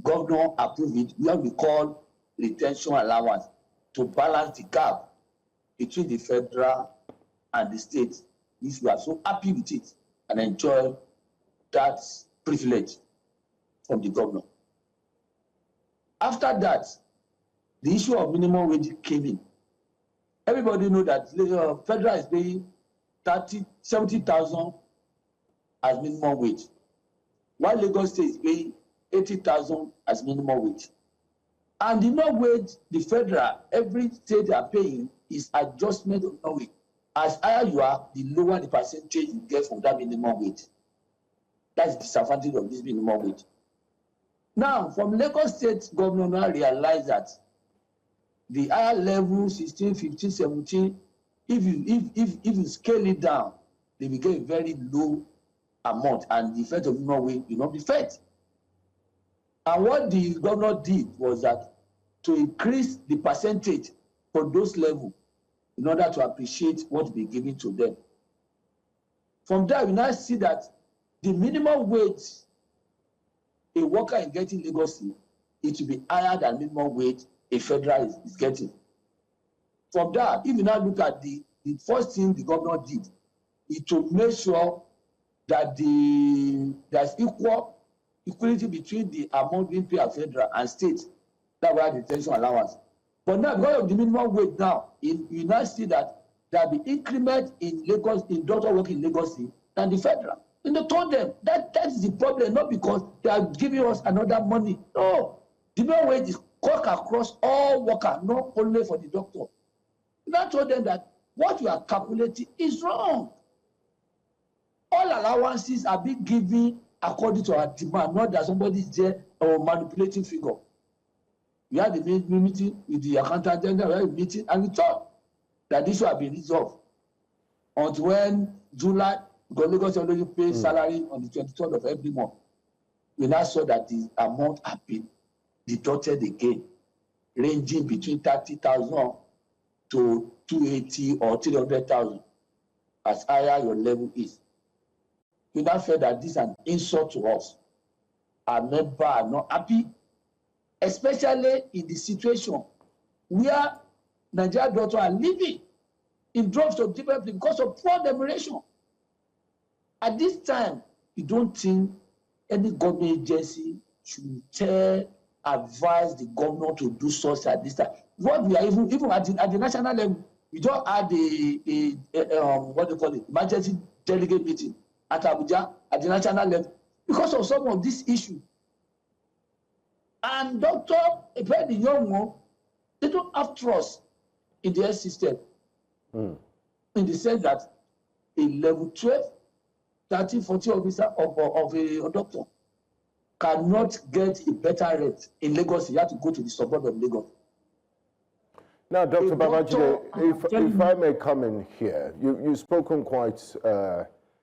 Governor approved it, what we call retention allowance, to balance the gap between the federal and the state. We are so happy with it and enjoy that privilege from the governor. After that, the issue of minimum wage came in. Everybody knows that federal is paying 70,000 as minimum wage, while Lagos State is paying 80,000 as minimum wage. And the minimum wage, the federal, every state are paying is adjustment of minimum wage. As higher you are, the lower the percentage you get from that minimum wage. That's the disadvantage of this minimum wage. Now, from Lagos State governor now realize that the higher level, 16, 15, 17, if you scale it down, they will get a very low amount, and the effect of minimum wage will not be felt. And what the governor did was that to increase the percentage for those levels in order to appreciate what we given to them. From there, we now see that the minimum wage a worker is getting in Lagos State, it will be higher than minimum wage a federal is getting. From that, if you now look at the first thing the governor did, is to make sure that there's equality between the amount being paid at federal and state. That was the retention allowance. But now, because of the minimum wage now, you now see that there will be increment in Lagos, in doctor work in Lagos State than the federal. And they told them that is the problem, not because they are giving us another money. No, the minimum wage is cut across all workers, not only for the doctor. And I told them that what you are calculating is wrong. All allowances are being given according to our demand, not that somebody is there or manipulating figure. We had the meeting with the accountant general, we had a meeting, and we thought that this should have been resolved. Until when July, because Lagos already pays salary on the 23rd of every month, we now saw that the amount had been deducted again, ranging between 30,000 to 280 or 300,000, as higher your level is. We now felt that this is an insult to us. Our members are not happy, especially in the situation where Nigerian doctors are living in droves of different places because of poor remuneration. At this time, we don't think any government agency should advise the governor to do such at this time. What we are even at the national level, we just had what they call it, emergency delegate meeting at Abuja at the national level because of some of these issues. And doctor, the young one, they don't have trust in the health system. In the sense that a level 12, 30, 40 officer of a doctor cannot get a better rate in Lagos. You have to go to the suburb of Lagos. Now, Dr. Babajide, if I may come in here, you've spoken quite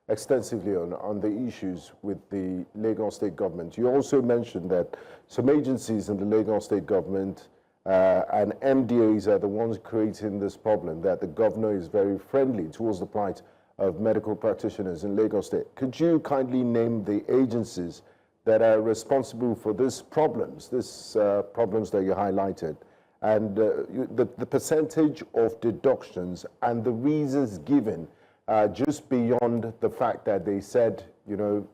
extensively on the issues with the Lagos State government. You also mentioned that some agencies in the Lagos State government and MDAs are the ones creating this problem, that the governor is very friendly towards the plight of medical practitioners in Lagos State. Could you kindly name the agencies that are responsible for these problems that you highlighted, and the percentage of deductions and the reasons given, just beyond the fact that they said, you know,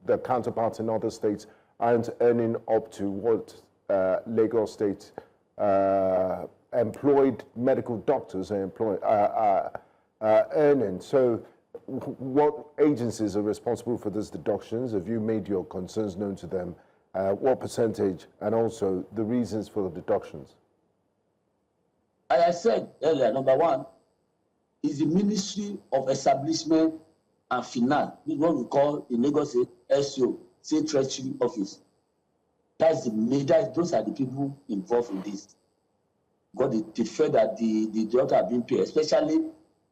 the counterparts in other states aren't earning up to what Lagos State employed medical doctors are earning. So what agencies are responsible for these deductions? Have you made your concerns known to them? What percentage, and also the reasons for the deductions? As I said earlier, number one is the Ministry of Establishment and Finance. This is what we call in Lagos SO, State Treasury Office. That's the major, those are the people involved in this. Because they felt that the doctor had been paid, especially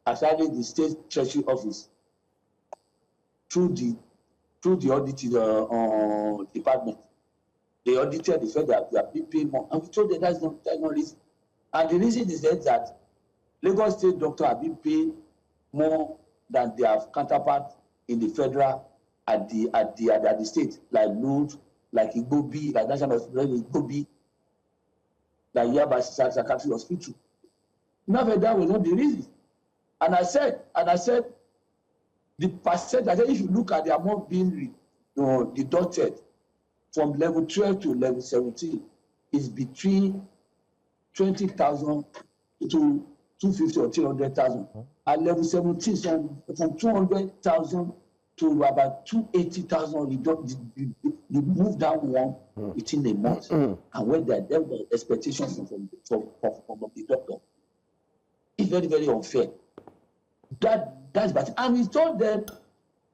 the state treasury office through the auditing department. They audited the fact that they have been paid more, and we told them that's not reason. And the reason is that Lagos State doctors have been paid more than their counterpart in the federal at the state, like Lund, like Igbobi, like National Hospital, Igbobi, like Yaba Psychiatric Hospital. Now that was not the reason. And I said, the percent, if you look at the amount being deducted from level 12 to level 17, is between 20,000 to 250 or 300,000. At level 17, from 200,000 to about 280,000, you move down one within a month. And when there were expectations from the doctor, it's very, very unfair. That's bad. And we told them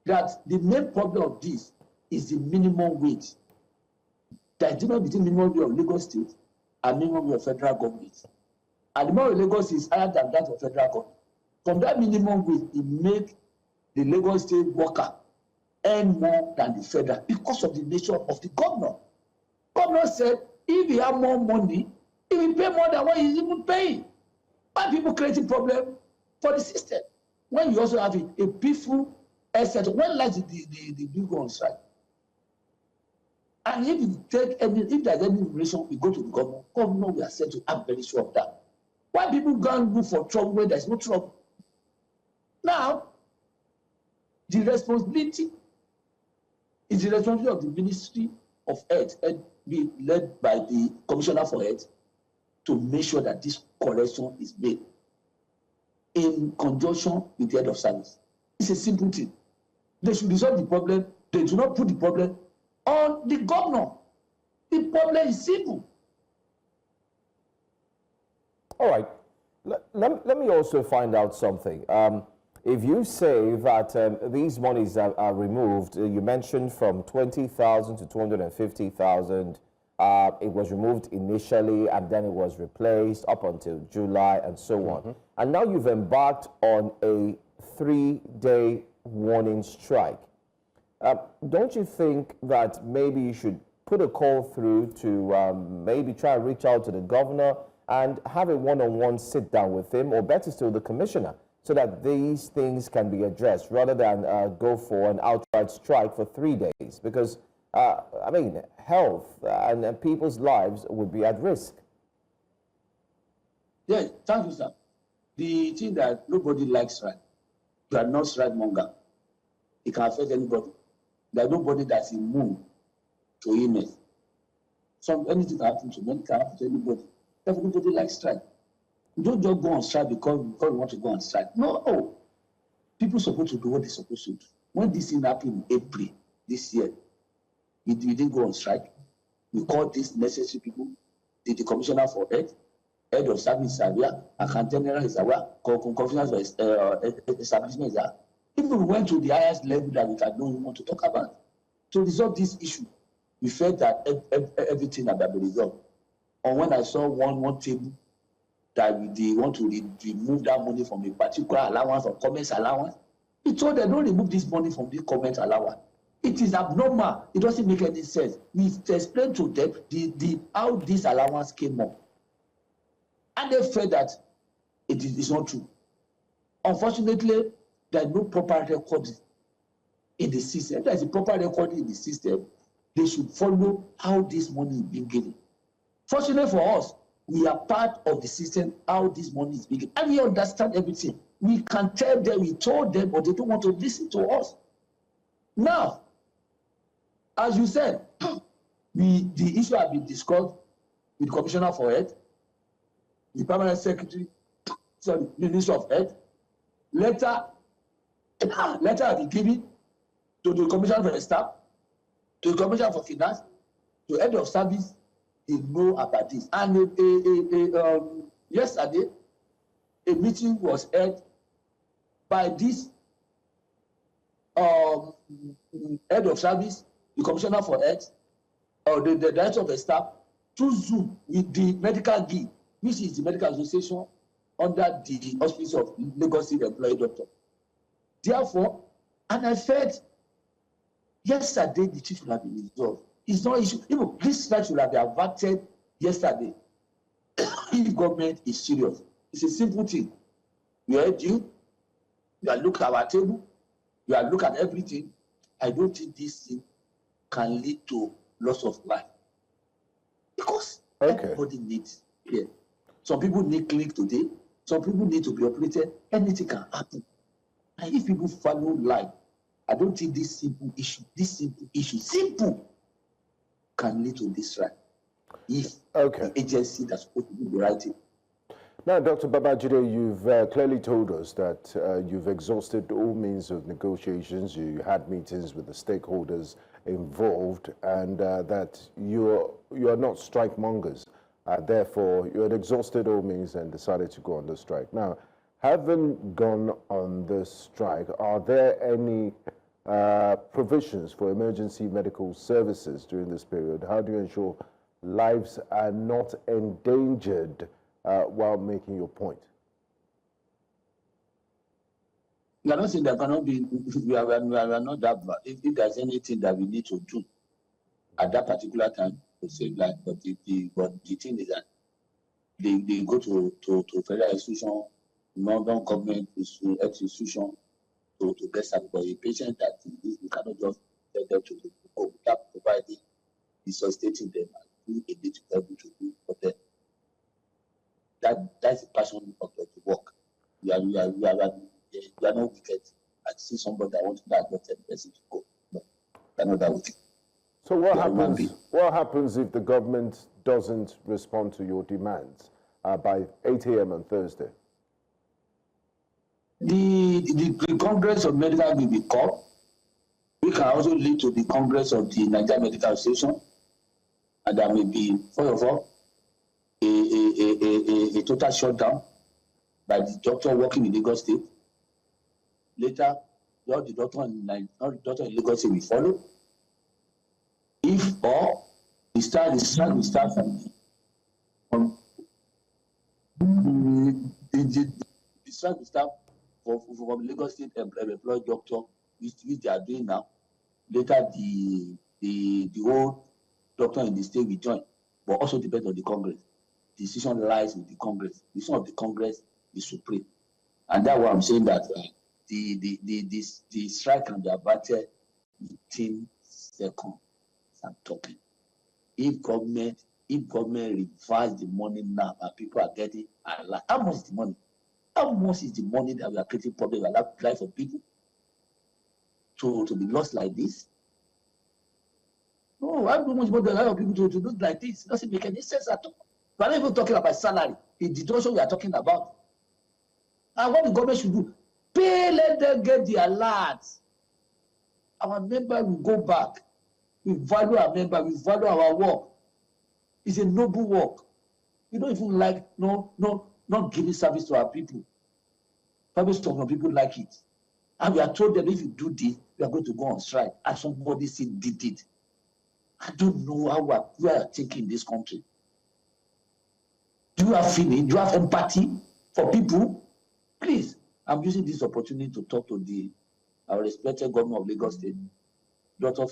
that the main problem of this is the minimum wage. There is difference between minimum wage of Lagos State and minimum wage of federal government. And the minimum of Lagos is higher than that of federal government. From that minimum wage, it makes the Lagos State worker earn more than the federal because of the nature of the governor. Governor said if he have more money, he will pay more than what he's even paying. Why people creating problem for the system? When you also have a peaceful asset, when last the bill go on strike? And if you take if there's any relation, we go to the governor. Governor, we are said to have very sure of that. Why people go and look for trouble when there's no trouble? Now, the responsibility is the responsibility of the Ministry of Health, be led by the Commissioner for Health, to make sure that this correction is made in conjunction with the head of service. It's a simple thing. They should resolve the problem. They do not put the problem on the governor. The problem is simple. All right. Let me also find out something. If you say that these monies are removed, you mentioned from 20,000 to 250,000. It was removed initially and then it was replaced up until July and so on. And now you've embarked on a 3-day warning strike. Don't you think that maybe you should put a call through to maybe try and reach out to the governor and have a one-on-one sit down with him, or better still the commissioner, so that these things can be addressed rather than go for an outright strike for 3 days? Because I mean, health and people's lives would be at risk. Yes, thank you, sir. The thing that nobody likes strike. You are not strike monger. It can affect anybody. There is nobody that's immune to illness. Anything can happen to me, can happen to anybody. Everybody likes strike. You don't just go on strike because you want to go on strike. No. People are supposed to do what they're supposed to do. When this thing happened in April this year, we didn't go on strike. We called these necessary people, the Commissioner for Health, Head of Service is aware, Account General is aware, Commissioner for Establishment is aware. Even we went to the highest level that we can know we want to talk about. To resolve this issue, we felt that everything had been resolved. And when I saw one table that they want to remove that money from a particular allowance or comments allowance, we told them, don't remove this money from the comment allowance. It is abnormal. It doesn't make any sense. We explained to them how this allowance came up. And they felt that it is not true. Unfortunately, there is no proper record in the system. If there is a proper record in the system, they should follow how this money is being given. Fortunately for us, we are part of the system, how this money is being given. And we understand everything. We can tell them, we told them, but they don't want to listen to us. Now, as you said, the issue has been discussed with the Commissioner for Health, the Permanent Secretary, the Minister of Health. Letter has been given to the Commissioner for Staff, to the Commissioner for Finance, to Head of Service. They know about this. And yesterday, a meeting was held by this Head of Service, the Commissioner for Health, or the Director of the Staff, through Zoom with the medical guild. which is the medical association under the auspices of Lagos State Employee Doctor. Therefore, and I felt yesterday the chief should have been resolved. It's not issue. Even this strike should have been averted yesterday. If government is serious, it's a simple thing. We heard you. You are look at our table. You are look at everything. I don't think this thing can lead to loss of life because everybody needs care. Some people need clinic today. Some people need to be operated. Anything can happen. And if people follow life, I don't think this simple issue, can lead to this strike. If the agency that's supposed to do the right thing. Now, Dr. Babajide, you've clearly told us that you've exhausted all means of negotiations. You had meetings with the stakeholders involved, and that you are not strike mongers. Therefore, you had exhausted all means and decided to go on the strike. Now, having gone on the strike, are there any provisions for emergency medical services during this period? How do you ensure lives are not endangered while making your point? We are not saying there cannot be, we are not that bad. If there's anything that we need to do at that particular time to save life, but the thing is that they go to federal institution, non-government institution to get service. But a patient that you cannot just tell them to go without providing, resuscitating them and do a bit to help you to do for them. That's the passion of the work. You are not wicked. I see somebody that wants to die, but tell the person to go. No, they're not that wicked. So what happens? What happens if the government doesn't respond to your demands by 8 a.m. on Thursday? The Congress of Medical will be called. We can also lead to the Congress of the Nigerian Medical Association, and there may be, first of all, a total shutdown by the doctor working in Lagos State. Later, all the doctor in Lagos State will follow. If or the strike will start from the strike will start from Lagos State employed doctor, which they are doing now. Later, the whole doctor in the state will join, but also depends on the Congress. The decision lies with the Congress. The decision of the Congress is supreme, and that's why I'm saying that the strike can be averted within seconds. I'm talking. If government reverse the money now, and people are getting a lot. How much is the money? How much is the money that we are creating problem in life of people to be lost like this? No, how much money do of people to lose like this? It doesn't make any sense at all. We are not even talking about salary. It's the deduction we are talking about. And what the government should do, pay, let them get the alert. Our member will go back. We value our member, we value our work. It's a noble work. We don't even like not giving service to our people. Probably some of people like it. And we are told them if you do this, we are going to go on strike. And somebody said did it. I don't know how we are thinking in this country. Do you have feeling? Do you have empathy for people? Please, I'm using this opportunity to talk to our respected governor of Lagos State, Dr.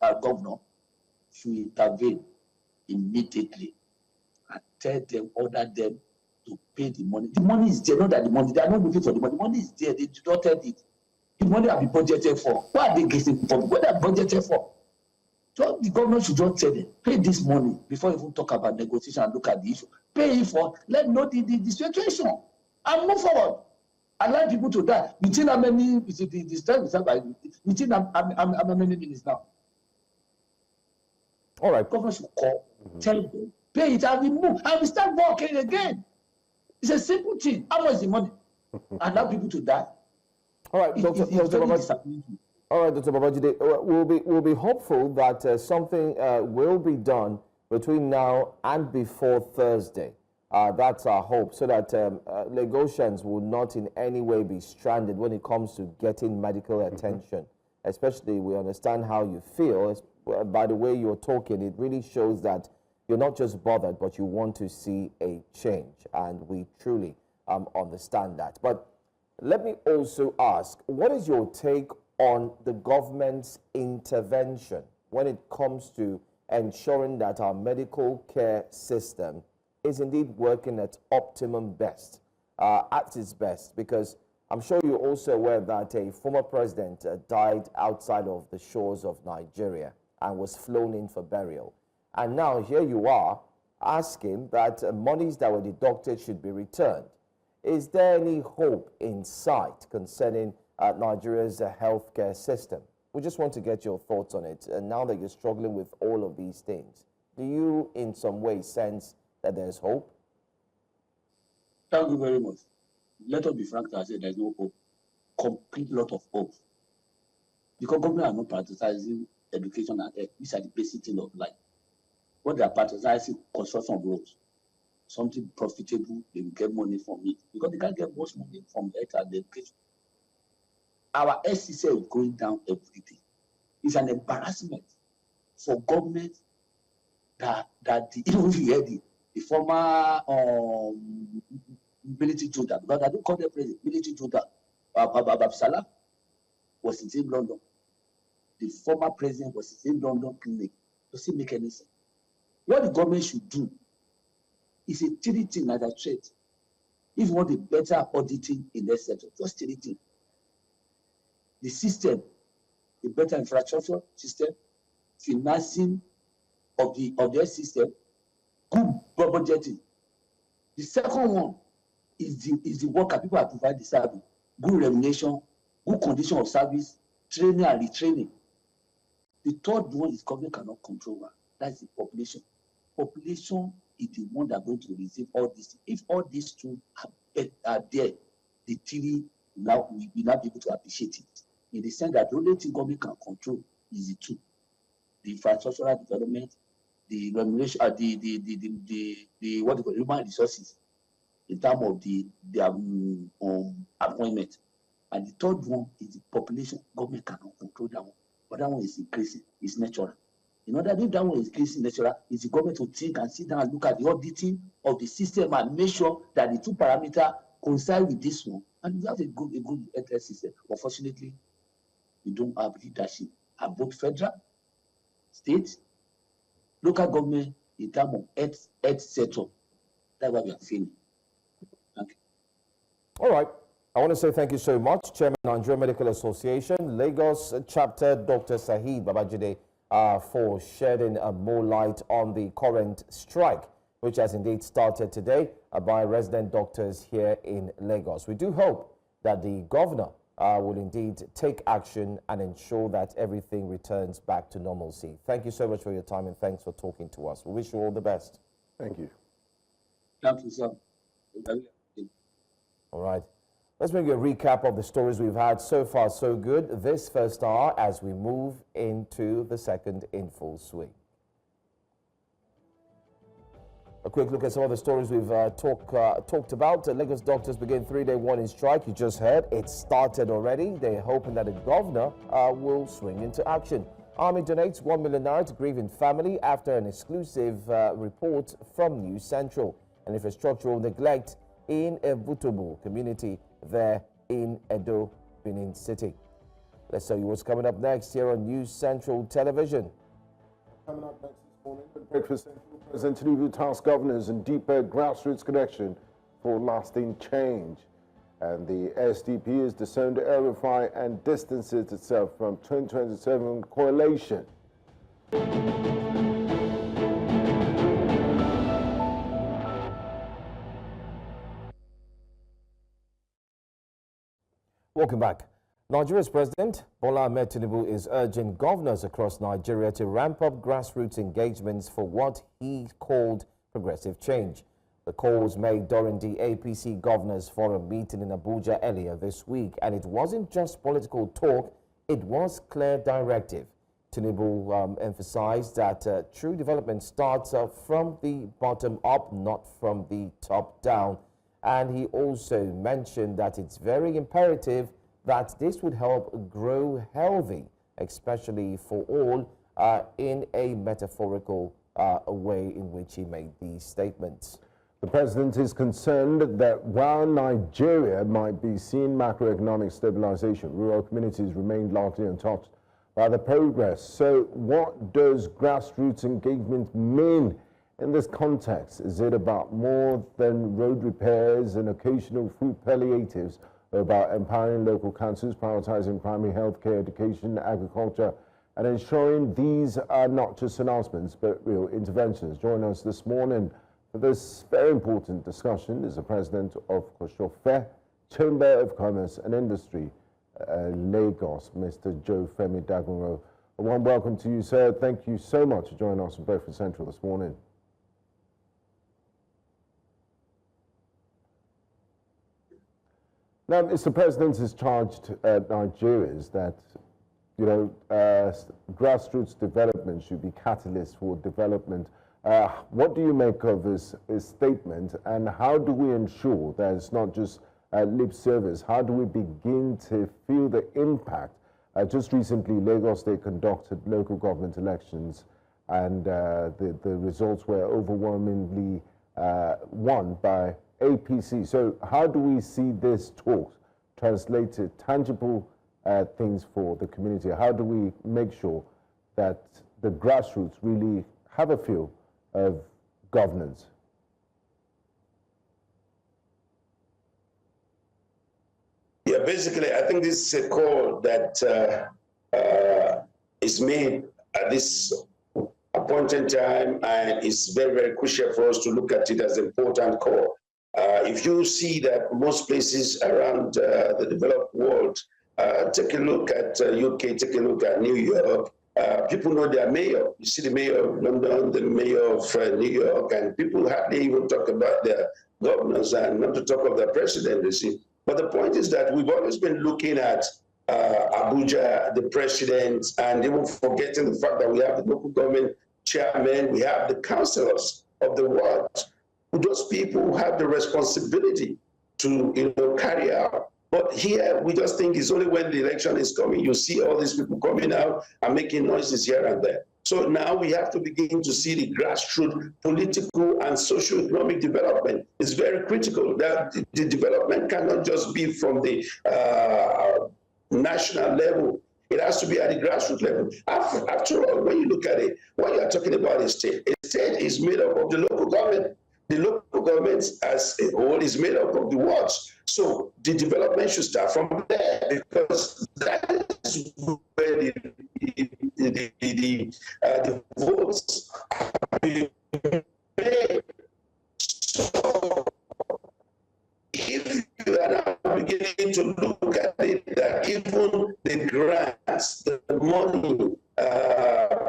Governor, should intervene immediately and tell them, order them to pay the money. The money is there, not that the money, they are not looking for the money. The money is there, they do not tell it. The money have been budgeted for. What are they getting for? What are they budgeted for? So the government should just tell them, pay this money before you even talk about negotiation and look at the issue. Pay it for, let know the situation and move forward. Allow people to die. Between how many, the strike will start by, between how many minutes now? All right. Government should call, tell them, pay it, and we move, and we start working again. It's a simple thing. How much is the money? Allow people to die. All right, Dr. Babajide, we'll be hopeful that something will be done between now and before Thursday. That's our hope, so that Lagosians will not in any way be stranded when it comes to getting medical attention. Especially, we understand how you feel, by the way you're talking, it really shows that you're not just bothered, but you want to see a change. And we truly understand that. But let me also ask, what is your take on the government's intervention when it comes to ensuring that our medical care system is indeed working at optimum best, at its best? Because I'm sure you're also aware that a former president died outside of the shores of Nigeria and was flown in for burial. And now here you are asking that monies that were deducted should be returned. Is there any hope in sight concerning Nigeria's healthcare system? We just want to get your thoughts on it. And now that you're struggling with all of these things, do you in some way sense that there's hope? Thank you very much. Let us be frank and say there's no hope. Complete lot of hope. Because government are not prioritizing education and health. These are the basic things of life. What they are prioritizing, construction of roads. Something profitable, they will get money from it. Because they can't get much money from health and education. Our SCC is going down every day. It's an embarrassment for government that even if you hear the former military junta, because I don't call them president, military junta, Salah was in same London. The former president was in same London clinic. Doesn't make any sense. What the government should do is a three thing as I said. If you want a better auditing in that sector, just three things. The system, the better infrastructure system, financing of their system, good budgeting. The second one is the worker people are providing the service, good remuneration, good condition of service, training and retraining. The third one is government cannot control one. That's the population. Population is the one that is going to receive all this. If all these two are there, the three now we will not be able to appreciate it. In the sense that the only thing government can control is the two: the infrastructural development, the remuneration, the what they call human resources, in terms of the appointment. And the third one is the population. Government cannot control that one, but that one is increasing. It's natural. In order if that one is increasing natural, it's the government to think and sit down and look at the auditing of the system and make sure that the two parameters coincide with this one, and you have a good health system. Unfortunately, we don't have leadership at both federal, state, local government in terms of health setup. That's what we are feeling. Thank you. All right. I want to say thank you so much, Chairman of Nigeria Medical Association, Lagos Chapter, Dr. Saheed Babajide, for shedding more light on the current strike, which has indeed started today by resident doctors here in Lagos. We do hope that the governor will indeed take action and ensure that everything returns back to normalcy. Thank you so much for your time and thanks for talking to us. We wish you all the best. Thank you. Thank you, sir. All right. Let's make a recap of the stories we've had. So far, so good this first hour as we move into the second in full swing. A quick look at some of the stories we've talked about. Lagos doctors begin three-day warning strike. You just heard it started already. They're hoping that the governor will swing into action. Army donates 1 million naira to grieving family after an exclusive report from News Central. And infrastructural neglect in El-Rufai community there in Edo, Benin City. Let's tell you what's coming up next here on News Central Television. Coming up next this morning, Breakfast Central, President Tinubu tasked governors in deeper grassroots connection for lasting change. And the SDP has disowned El-Rufai and distances itself from 2027 coalition. Welcome back. Nigeria's President Bola Ahmed Tinubu is urging governors across Nigeria to ramp up grassroots engagements for what he called progressive change. The call was made during the APC Governors Forum meeting in Abuja earlier this week, and it wasn't just political talk, it was clear directive. Tinubu emphasized that true development starts from the bottom up, not from the top down. And he also mentioned that it's very imperative that this would help grow healthy, especially for all in a metaphorical way in which he made these statements. The president is concerned that while Nigeria might be seeing macroeconomic stabilization, rural communities remain largely untouched by the progress. So what does grassroots engagement mean in this context? Is it about more than road repairs and occasional food palliatives, or about empowering local councils, prioritizing primary health care, education, agriculture, and ensuring these are not just announcements but real interventions? Join us this morning for this very important discussion is the president of Koshofe Chamber of Commerce and Industry, Lagos, Mr. Joe Femi Dagunro. A warm welcome to you, sir. Thank you so much for joining us on Breakfast Central this morning. Now, Mr. President has charged Nigerians that, you know, grassroots development should be catalyst for development. What do you make of this statement, and how do we ensure that it's not just lip service? How do we begin to feel the impact? Just recently, Lagos State conducted local government elections, and the results were overwhelmingly won by APC. So how do we see this talk translate to tangible things for the community? How do we make sure that the grassroots really have a feel of governance? Yeah, basically, I think this is a call that is made at this appointed time, and it's very, very crucial for us to look at it as an important call. If you see that most places around the developed world, take a look at UK, take a look at New York, people know their mayor. You see the mayor of London, the mayor of New York, and people hardly even talk about their governors, and not to talk of their president, you see. But the point is that we've always been looking at Abuja, the president, and even forgetting the fact that we have the local government chairman, we have the councillors of the ward. Those people have the responsibility to, you know, carry out. But here, we just think it's only when the election is coming, you see all these people coming out and making noises here and there. So now we have to begin to see the grassroots political and socio-economic development. It's very critical that the development cannot just be from the national level. It has to be at the grassroots level. After all, when you look at it, when you are talking about a state is made up of the local government. The local government as a whole is made up of the wards. So the development should start from there, because that is where the votes are being made. So if you are now beginning to look at it, that even the grants, the money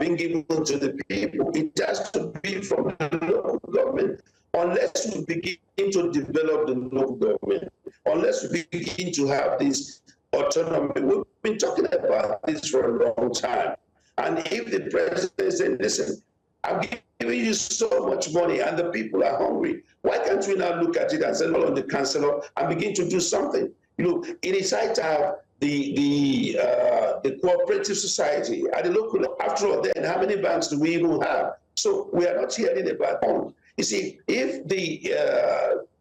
being given to the people, it has to be from the local government. Unless we begin to develop the local government, unless we begin to have this autonomy, we've been talking about this for a long time. And if the president said, listen, I'm giving you so much money and the people are hungry, why can't we now look at it and send all on the councillor and begin to do something? You know, it is time to have the cooperative society at the local level. After all, then how many banks do we even have? So we are not hearing about bonds. You see, if the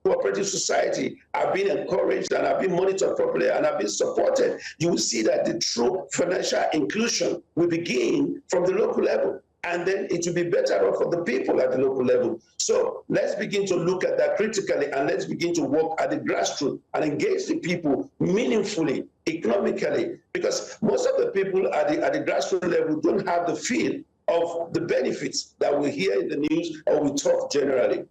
cooperative society are being encouraged and are being monitored properly and are being supported, you will see that the true financial inclusion will begin from the local level. And then it will be better off for the people at the local level. So let's begin to look at that critically, and let's begin to work at the grassroots and engage the people meaningfully, economically, because most of the people at the grassroots level don't have the feel of the benefits that we hear in the news or we talk generally.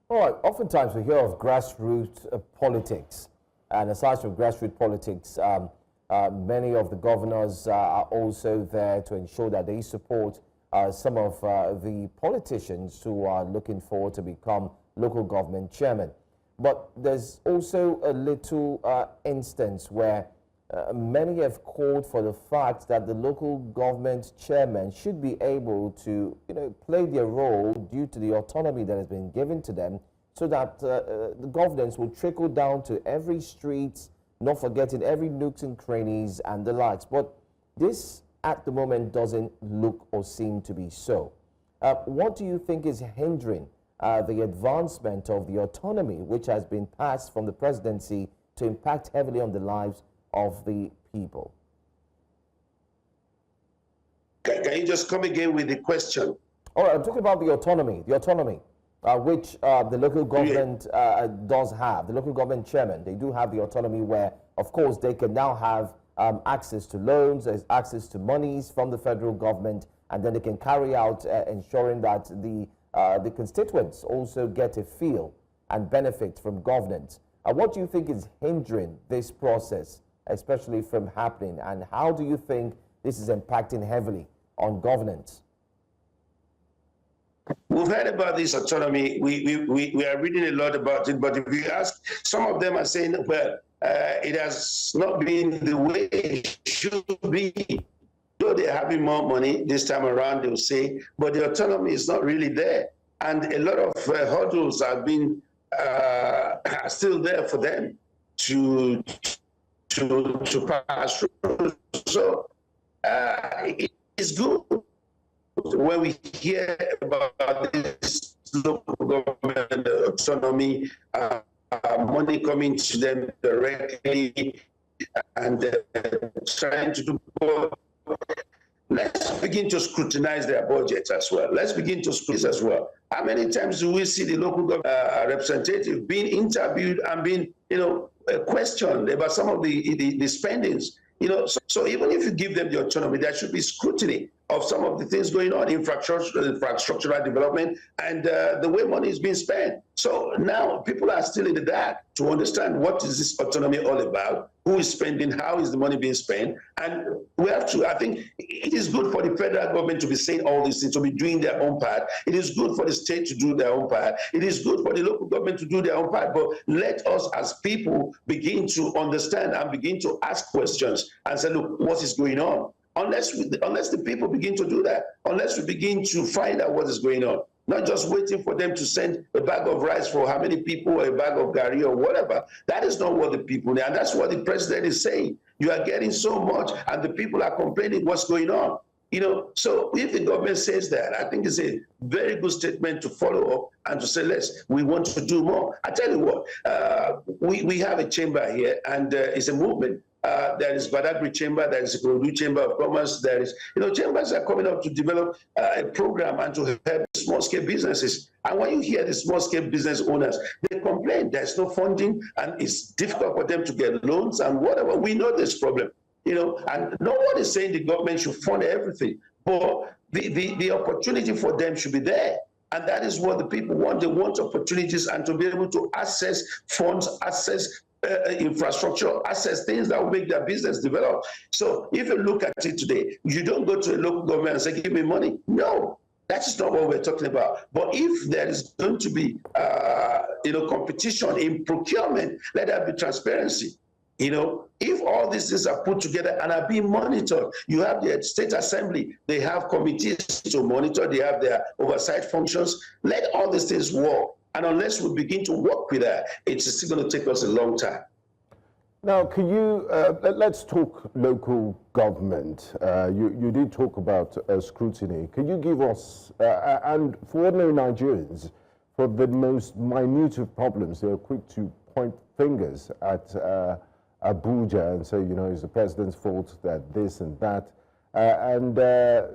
All right, oftentimes we hear of grassroots politics, and aside from grassroots politics, many of the governors are also there to ensure that they support some of the politicians who are looking forward to become local government chairmen. But there's also a little instance where many have called for the fact that the local government chairmen should be able to, play their role due to the autonomy that has been given to them, so that the governance will trickle down to every street, not forgetting every nooks and crannies and the likes. But this at the moment doesn't look or seem to be so. What do you think is hindering the advancement of the autonomy which has been passed from the presidency to impact heavily on the lives of the people? Can you just come again with the question? All right, I'm talking about the autonomy which the local government does have. The local government chairman, they do have the autonomy where, of course, they can now have access to loans, access to monies from the federal government, and then they can carry out ensuring that the constituents also get a feel and benefit from governance. What do you think is hindering this process, especially from happening, and how do you think this is impacting heavily on governance? We've heard about this autonomy. We are reading a lot about it, but if you ask, some of them are saying, well, it has not been the way it should be. Though they're having more money this time around, they'll say, but the autonomy is not really there. And a lot of hurdles have been are still there for them to pass through. So it is good when we hear about this local government autonomy, money coming to them directly, and trying to do both. Let's begin to scrutinize their budgets as well. Let's begin to scrutinize as well. How many times do we see the local government representative being interviewed and being, questioned about some of the spendings? So even if you give them the autonomy, there should be scrutiny of some of the things going on, infrastructural development, and the way money is being spent. So now people are still in the dark to understand what is this autonomy all about, who is spending, how is the money being spent, and we have to, I think it is good for the federal government to be saying all these things, to be doing their own part. It is good for the state to do their own part. It is good for the local government to do their own part, but let us as people begin to understand and begin to ask questions and say, look, what is going on? Unless the people begin to do that, unless we begin to find out what is going on, not just waiting for them to send a bag of rice for how many people, or a bag of gari or whatever. That is not what the people need, and that's what the president is saying. You are getting so much, and the people are complaining what's going on. So if the government says that, I think it's a very good statement to follow up and to say, we want to do more. I tell you what, we have a chamber here, and it's a movement. There is Badagry Chamber, there is the Ikorodu Chamber of Commerce, there is, chambers are coming up to develop a program and to help small-scale businesses. And when you hear the small-scale business owners, they complain there's no funding and it's difficult for them to get loans and whatever. We know this problem, and no one is saying the government should fund everything, but the opportunity for them should be there. And that is what the people want. They want opportunities and to be able to access funds, access infrastructure, access things that will make their business develop. So if you look at it today, you don't go to a local government and say, give me money. No, that is not what we're talking about. But if there is going to be, competition in procurement, let there be transparency. If all these things are put together and are being monitored, you have the state assembly, they have committees to monitor, they have their oversight functions. Let all these things work. And unless we begin to work with that, it's still going to take us a long time. Now, can you, let's talk local government. You did talk about scrutiny. Can you give us, and for ordinary Nigerians, for the most minute of problems, they're quick to point fingers at Abuja and say, it's the president's fault that this and that. And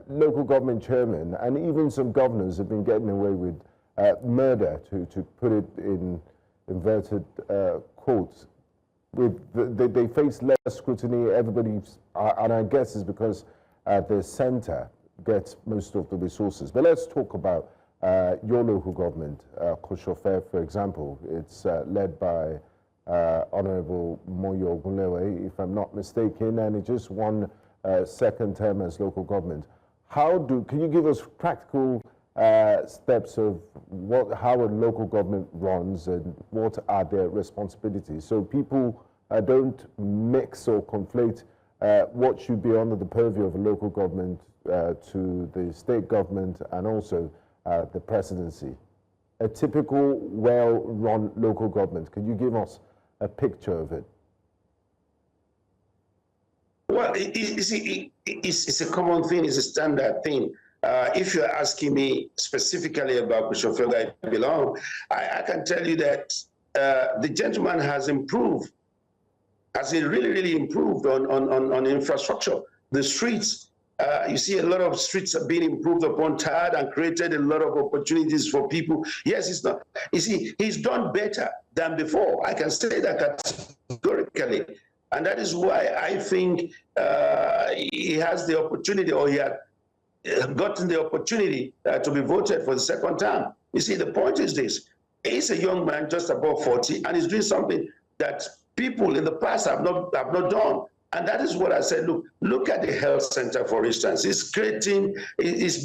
local government chairmen and even some governors have been getting away with murder, to put it in inverted quotes. They face less scrutiny. Everybody's, and I guess it's because the center gets most of the resources. But let's talk about your local government, Koshofe, for example. It's led by Honorable Moyo Ogunlewe, if I'm not mistaken, and it just won second term as local government. Can you give us practical steps of how a local government runs and what are their responsibilities, so people don't mix or conflate what should be under the purview of a local government to the state government and also the presidency. A typical well-run local government, can you give us a picture of it? Well, it's a common thing, it's a standard thing. If you're asking me specifically about Bishop Felga Belong, I can tell you that the gentleman has improved, has really improved on infrastructure. The streets, you see a lot of streets are being improved upon, tarred, and created a lot of opportunities for people. Yes, it's not. You see, he's done better than before. I can say that categorically. And that is why I think he has the opportunity, or he had gotten the opportunity to be voted for the second term. You see, the point is this. He's a young man just above 40, and he's doing something that people in the past have not done. And that is what I said, look at the health center, for instance. It's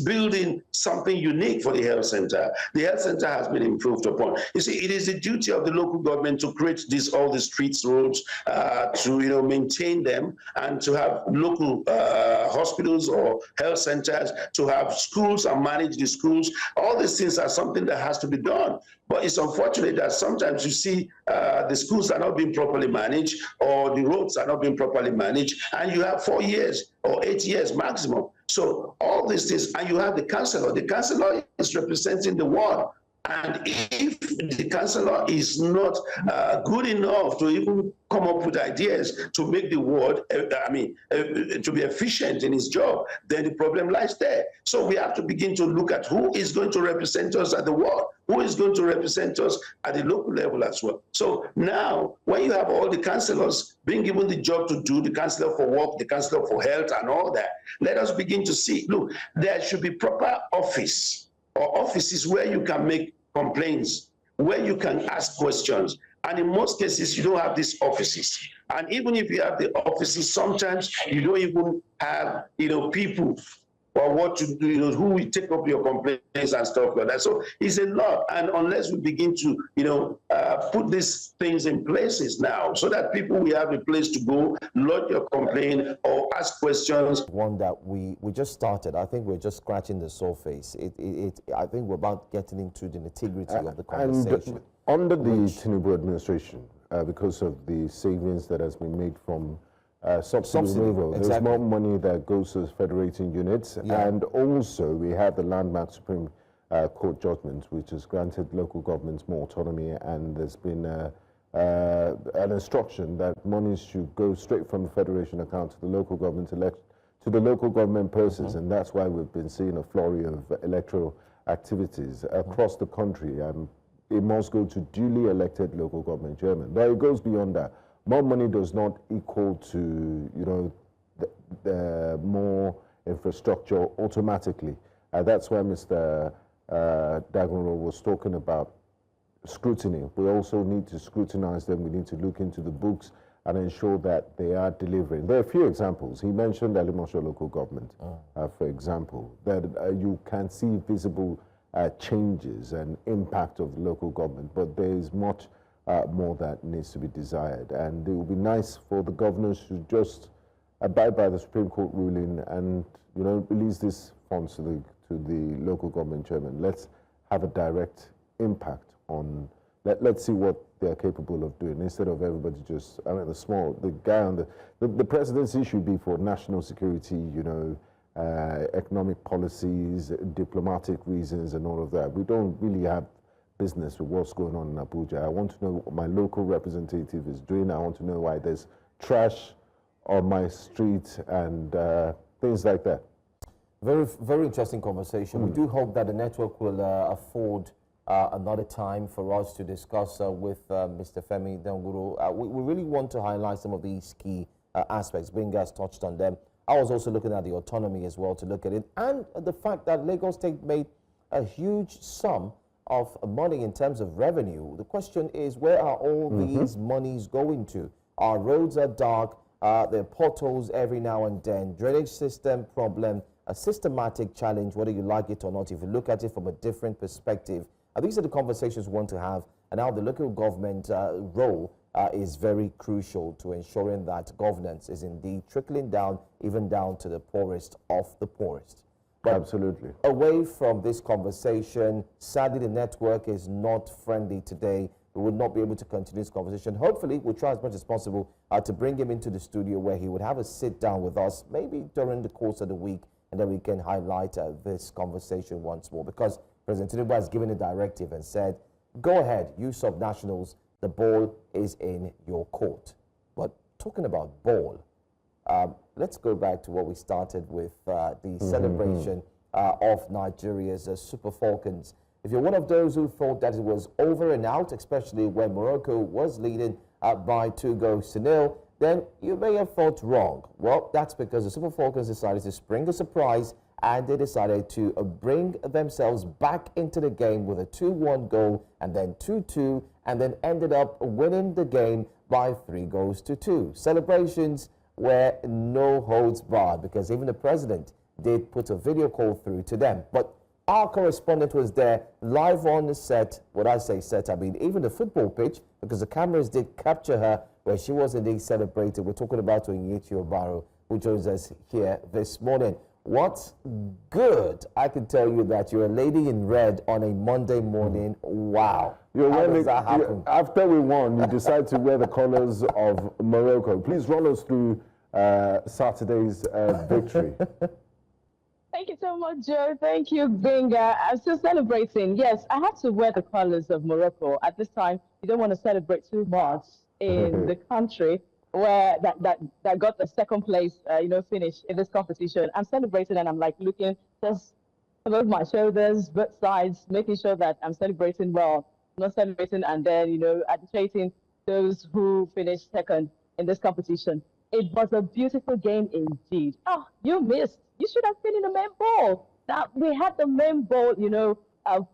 building something unique for the health center. The health center has been improved upon. You see, it is the duty of the local government to create all the streets, roads, to maintain them, and to have local hospitals or health centers, to have schools and manage the schools. All these things are something that has to be done. But it's unfortunate that sometimes you see the schools are not being properly managed, or the roads are not being properly managed, and you have 4 years or 8 years maximum. So all these things, and you have the councillor is representing the ward. And if the councillor is not good enough to even come up with ideas to make the ward, to be efficient in his job, then the problem lies there. So we have to begin to look at who is going to represent us at the ward, who is going to represent us at the local level as well. So now, when you have all the councillors being given the job to do, the councillor for work, the councillor for health, and all that, let us begin to see, look, there should be proper office or offices where you can make complaints, where you can ask questions. And in most cases, you don't have these offices. And even if you have the offices, sometimes you don't even have, people or what to do, who will take up your complaints and stuff like that. So it's a lot. And unless we begin to, put these things in places now, so that people will have a place to go, lodge your complaint or ask questions. One that we just started. I think we're just scratching the surface. I think we're about getting into the nitty-gritty of the conversation. And under the Tinubu administration, because of the savings that has been made from subsidy removal, there's more money that goes to federating units, and also we have the landmark Supreme Court judgment, which has granted local governments more autonomy, and there's been an instruction that money should go straight from the federation account to the local government to the local government purses, and that's why we've been seeing a flurry of electoral activities across the country. It must go to duly elected local government chairman. But it goes beyond that. More money does not equal to, the more infrastructure automatically. That's why Mr. Dagunro was talking about scrutiny. We also need to scrutinize them. We need to look into the books and ensure that they are delivering. There are a few examples. He mentioned Alimosho local government, for example, that you can see visible changes and impact of the local government, but there is much more that needs to be desired. And it would be nice for the governors to just abide by the Supreme Court ruling and, release these funds to the local government chairman. Let's have a direct impact on, let's see what they're capable of doing, instead of everybody just, the guy on the presidency should be for national security, economic policies, diplomatic reasons, and all of that. We don't really have business with what's going on in Abuja. I want to know what my local representative is doing. I want to know why there's trash on my street and things like that. Very, very interesting conversation. We do hope that the network will afford another time for us to discuss with Mr. Femi Danguro. We really want to highlight some of these key aspects. Benga's touched on them. I was also looking at the autonomy as well to look at it, and the fact that Lagos State made a huge sum of money in terms of revenue. The question is, where are all these monies going to? Our roads are dark, there are potholes every now and then, drainage system problem, a systematic challenge, whether you like it or not, if you look at it from a different perspective. These are the conversations we want to have, and how the local government role is very crucial to ensuring that governance is indeed trickling down, even down to the poorest of the poorest. But absolutely. Away from this conversation, sadly the network is not friendly today. we would not be able to continue this conversation. Hopefully, we'll try as much as possible to bring him into the studio where he would have a sit down with us, maybe during the course of the week, and then we can highlight this conversation once more, because President Tinubu has given a directive and said, go ahead, you sub-nationals, the ball is in your court. But talking about ball, let's go back to what we started with, the celebration of Nigeria's Super Falcons. If you're one of those who thought that it was over and out, especially when Morocco was leading by 2-0, then you may have thought wrong. Well, that's because the Super Falcons decided to spring a surprise, and they decided to bring themselves back into the game with a 2-1 goal, and then 2-2, and then ended up winning the game by 3-2. Celebrations were no holds barred, because even the president did put a video call through to them. But our correspondent was there live on the set. When I say set, I mean even the football pitch, because the cameras did capture her where she was indeed celebrated. We're talking about Onyinyechi Obaro, who joins us here this morning. What's good? I can tell you that you're a lady in red on a Monday morning. Wow. How does that happen? After we won, you decide to wear the colors of Morocco. Please run us through Saturday's victory. Thank you so much, Joe. Thank you, Benga. I'm still celebrating. Yes, I had to wear the colors of Morocco. At this time, you don't want to celebrate too much in the country where that got the second place, finish in this competition. I'm celebrating, and I'm like looking just above my shoulders, both sides, making sure that I'm celebrating well, not celebrating and then, agitating those who finished second in this competition. It was a beautiful game indeed. Oh, you missed. You should have been in the main bowl. Now, we had the main bowl,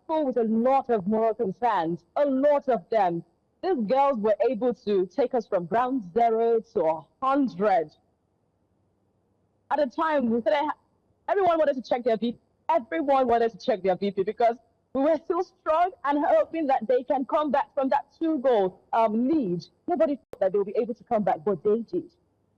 full with a lot of Moroccan fans, a lot of them. These girls were able to take us from ground zero to 100. At the time, we said everyone wanted to check their BP. Everyone wanted to check their BP because we were still strong and hoping that they can come back from that 2-goal lead. Nobody thought that they would be able to come back, but they did.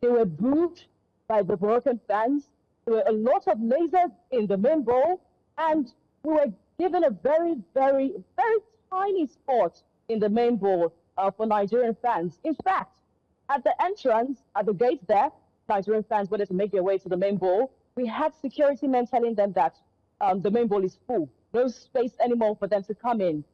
They were booed by the Moroccan fans. There were a lot of lasers in the main bowl, and we were given a very, very, very tiny spot in the main bowl for Nigerian fans. In fact, at the entrance, at the gate there, Nigerian fans wanted to make their way to the main bowl. We had security men telling them that the main bowl is full, no space anymore for them to come in.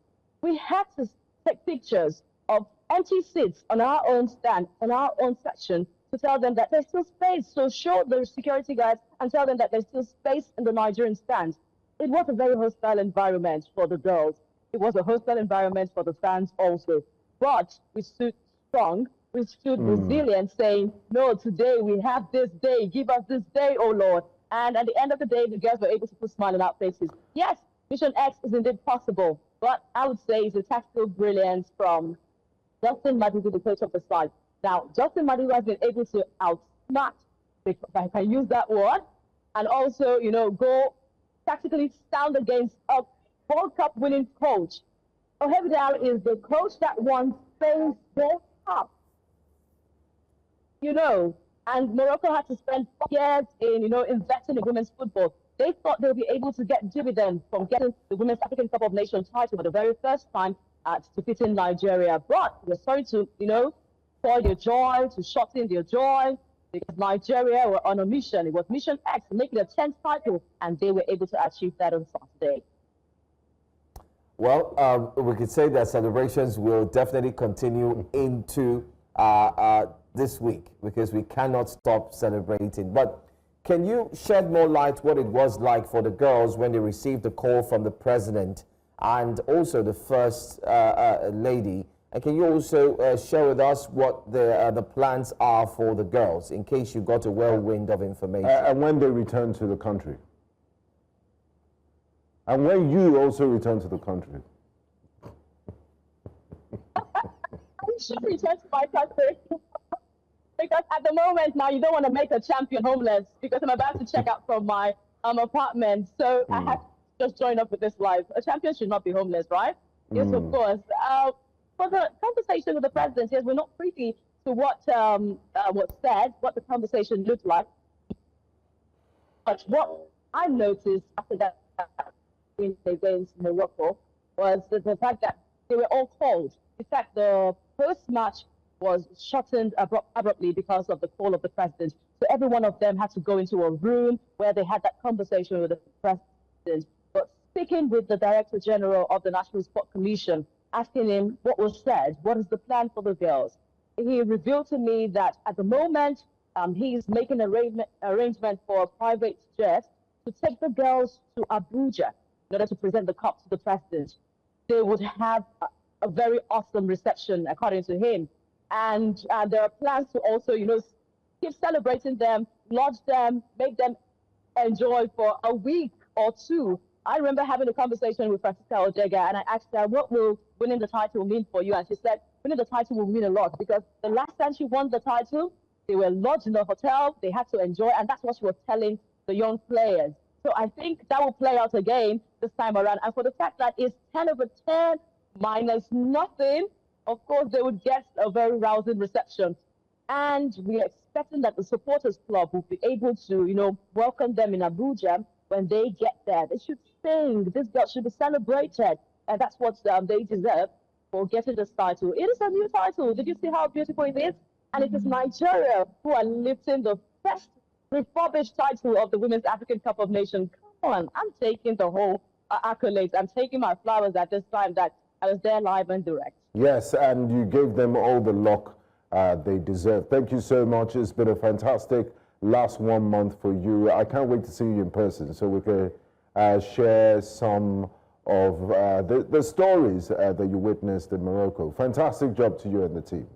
We had to take pictures of empty seats on our own stand, on our own section, to tell them that there's still space. So show the security guards and tell them that there's still space in the Nigerian stand. It was a very hostile environment for the girls. It was a hostile environment for the fans also. But we stood strong, we stood resilient, saying, no, today we have this day, give us this day, oh Lord. And at the end of the day, the girls were able to put smile on our faces. Yes, Mission X is indeed possible, but I would say it's a tactical brilliance from Justin Madibu, the coach of the side. Now, Justin Madibu has been able to outsmart, if I can use that word, and also, go tactically sound against a World Cup winning coach. Ohebidal is the coach that won Spain's World Cup. And Morocco had to spend 4 years in, investing in women's football. They thought they'll be able to get dividends from getting the Women's African Cup of Nations title for the very first time to defeating Nigeria. But we're sorry to, spoil their joy, to shorten their joy, because Nigeria were on a mission. It was Mission X, making a 10th title, and they were able to achieve that on Saturday. Well, we could say that celebrations will definitely continue into this week, because we cannot stop celebrating. But can you shed more light what it was like for the girls when they received the call from the president and also the first lady? And can you also share with us what the plans are for the girls, in case you got a whirlwind of information? And when they return to the country? And when you also return to the country? I should return to my country. Because at the moment now, you don't want to make a champion homeless, because I'm about to check out from my apartment. So I have to just join up with this life. A champion should not be homeless, right? Yes, of course. For the conversation with the president, yes, we're not privy to what was said, what the conversation looked like. But what I noticed after that win against Morocco was the fact that they were all called. In fact, the post-match was shortened abruptly because of the call of the president. So every one of them had to go into a room where they had that conversation with the president. But speaking with the Director General of the National Sport Commission, asking him what was said, what is the plan for the girls, he revealed to me that at the moment, he's making arrangement for a private jet to take the girls to Abuja in order to present the cup to the president. They would have a very awesome reception, according to him. And there are plans to also, keep celebrating them, lodge them, make them enjoy for a week or two. I remember having a conversation with Francisca Odega, and I asked her, what will winning the title mean for you? And she said, winning the title will mean a lot, because the last time she won the title, they were lodged in a hotel, they had to enjoy, and that's what she was telling the young players. So I think that will play out again this time around. And for the fact that it's 10/10 minus nothing, of course, they would get a very rousing reception. And we are expecting that the supporters club will be able to, welcome them in Abuja when they get there. They should sing. This girl should be celebrated. And that's what they deserve for getting this title. It is a new title. Did you see how beautiful it is? And it is Nigeria who are lifting the first refurbished title of the Women's African Cup of Nations. Come on, I'm taking the whole accolades. I'm taking my flowers at this time that I was there live and direct. Yes, and you gave them all the luck they deserve. Thank you so much. It's been a fantastic last 1 month for you. I can't wait to see you in person so we can share some of the stories that you witnessed in Morocco. Fantastic job to you and the team.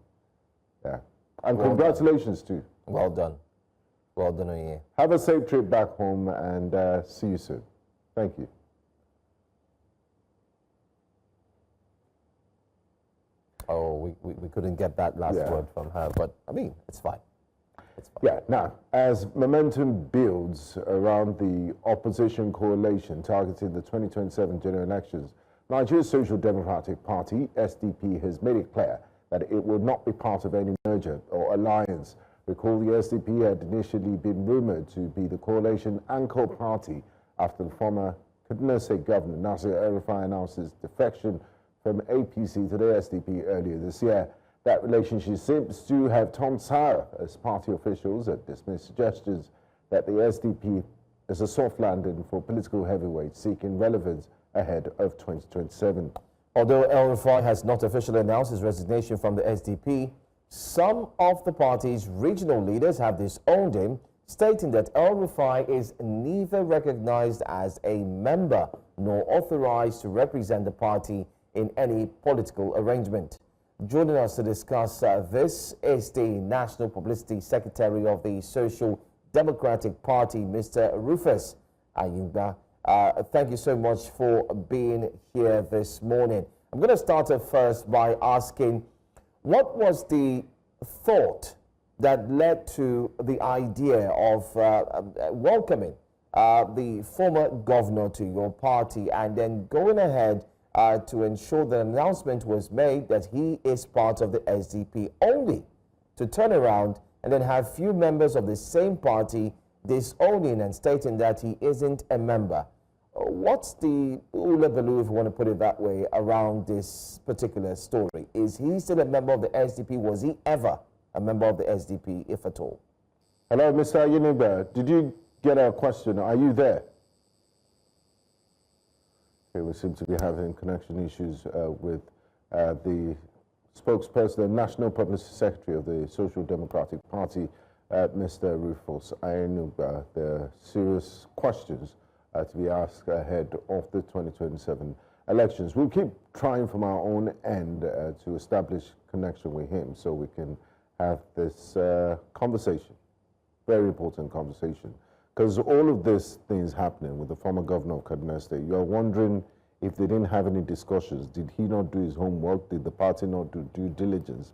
Yeah. And well congratulations done. too. Well done. Well done on you. Have a safe trip back home and see you soon. Thank you. Oh, we couldn't get that last word from her, but I mean, it's fine. It's fine. Yeah, now, as momentum builds around the opposition coalition targeting the 2027 general elections, Nigeria's Social Democratic Party, SDP, has made it clear that it will not be part of any merger or alliance. Recall the SDP had initially been rumored to be the coalition anchor party after the former Kaduna State Governor Nasir El-Rufai announced his defection from APC to the SDP earlier this year. That relationship seems to have turned sour as party officials have dismissed suggestions that the SDP is a soft landing for political heavyweights seeking relevance ahead of 2027. Although El-Rufai has not officially announced his resignation from the SDP, some of the party's regional leaders have disowned him, stating that El-Rufai is neither recognized as a member nor authorized to represent the party in any political arrangement. Joining us to discuss this is the National Publicity Secretary of the Social Democratic Party, Mr. Rufus Ayuba. Thank you so much for being here this morning. I'm going to start off first by asking, what was the thought that led to the idea of welcoming the former governor to your party and then going ahead to ensure the announcement was made that he is part of the SDP, only to turn around and then have few members of the same party disowning and stating that he isn't a member? What's the ulabalu, if you want to put it that way, around this particular story? Is he still a member of the SDP? Was he ever a member of the SDP, if at all? Hello, Mr. Ayuba. Did you get a question? Are you there? Okay, we seem to be having connection issues with the spokesperson and National Publicity Secretary of the Social Democratic Party, Mr. Rufus Ayuba. There are serious questions to be asked ahead of the 2027 elections. We'll keep trying from our own end to establish connection with him so we can have this conversation, very important conversation, because all of these things happening with the former governor of Kaduna State, you're wondering if they didn't have any discussions. Did he not do his homework? Did the party not do due diligence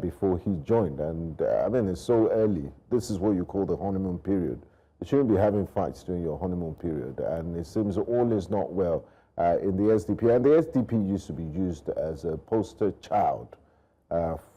before he joined? And I mean, it's so early. This is what you call the honeymoon period. You shouldn't be having fights during your honeymoon period, and it seems all is not well in the SDP. And the SDP used to be used as a poster child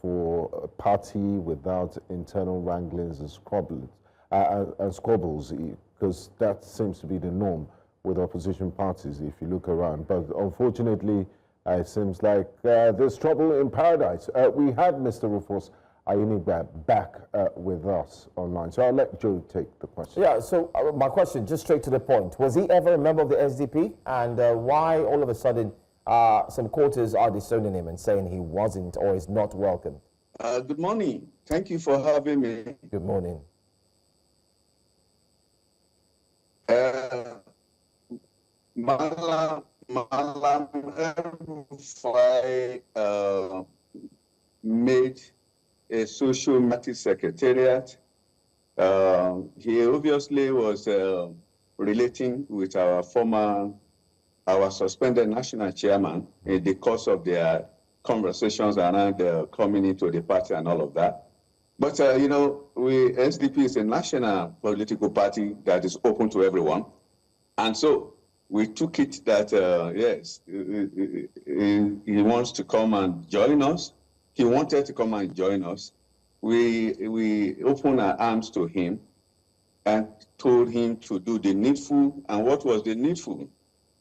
for a party without internal wranglings and squabbles, because that seems to be the norm with opposition parties if you look around. But unfortunately, It seems like there's trouble in paradise. We have Mr. Rufus Ayinigba back with us online. So I'll let Joe take the question. Yeah, so my question, just straight to the point. Was he ever a member of the SDP? And why all of a sudden some quarters are disowning him and saying he wasn't or is not welcome? Good morning. Thank you for having me. Good morning. Malam El-Rufai made a social matters secretariat. He obviously was relating with our suspended national chairman in the course of their conversations around coming into the party and all of that. But, you know, SDP is a national political party that is open to everyone. And so we took it that, yes, he wants to come and join us. He wanted to come and join us. We opened our arms to him and told him to do the needful. And what was the needful?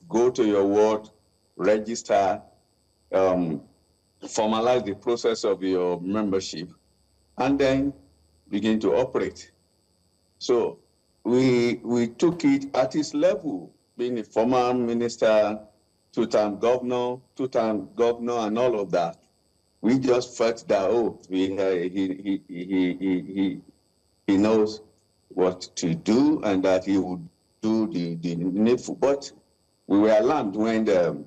Go to your ward, register, formalize the process of your membership, and then begin to operate. So we took it at his level, being a former minister, two-time governor, and all of that. We just felt that, oh, he knows what to do and that he would do the needful. But we were alarmed when the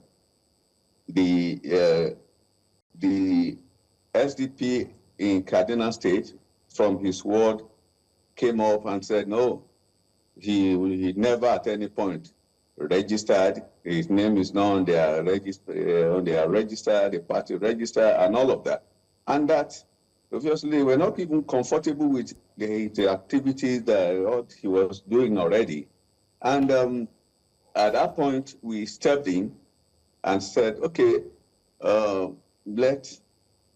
SDP in Kaduna State from his ward came up and said, no, he never at any point registered. His name is not on their register, the party register, and all of that. And that, obviously, we're not even comfortable with the activities that he was doing already. And at that point, we stepped in and said, okay, let's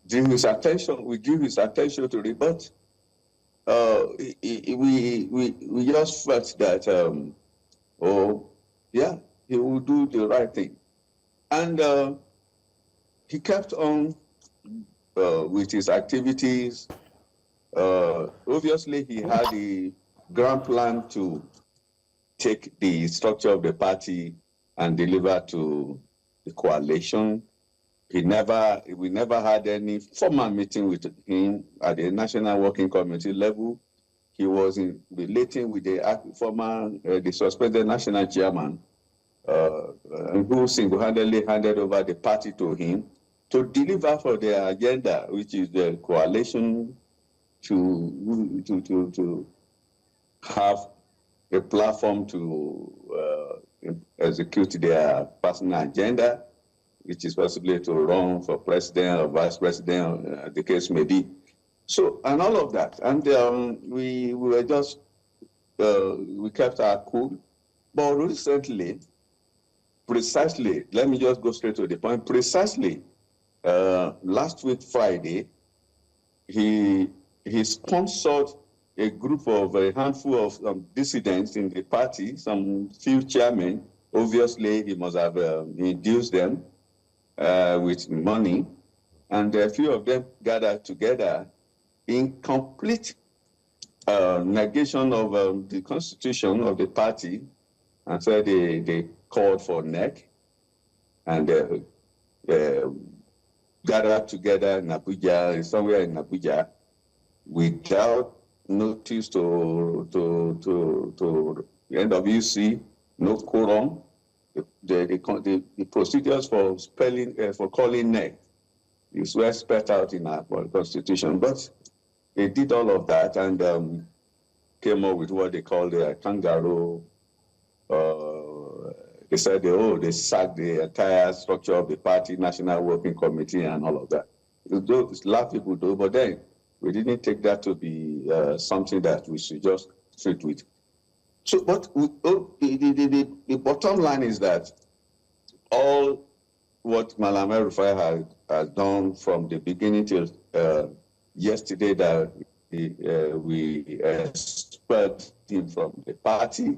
give his attention. We give his attention to it, but we just felt that, oh, yeah, he will do the right thing. And he kept on with his activities. Obviously, he had the grand plan to take the structure of the party and deliver to the coalition. We never had any formal meeting with him at the National Working Committee level. He was relating with the the suspended national chairman, who single-handedly handed over the party to him to deliver for their agenda, which is the coalition to have a platform to execute their personal agenda, which is possibly to run for president or vice president, the case may be. So, and all of that. And we were just, we kept our cool. But recently, precisely, let me just go straight to the point, precisely last week, Friday, he sponsored a group of a handful of dissidents in the party, some few chairmen. Obviously, he must have induced them with money, and a few of them gathered together in complete negation of the constitution of the party, and said they called for NEC, and gathered together in Abuja, somewhere in Abuja, without notice to NWC, no quorum. The procedures for calling NEC is well spelled out in our constitution, but they did all of that and came up with what they call the kangaroo. They said, they sacked the entire structure of the party, National Working Committee, and all of that. It's laughable though, but then we didn't take that to be something that we should just treat with. So, but the bottom line is that all what Malam El-Rufai has done from the beginning till yesterday, that we expelled him from the party,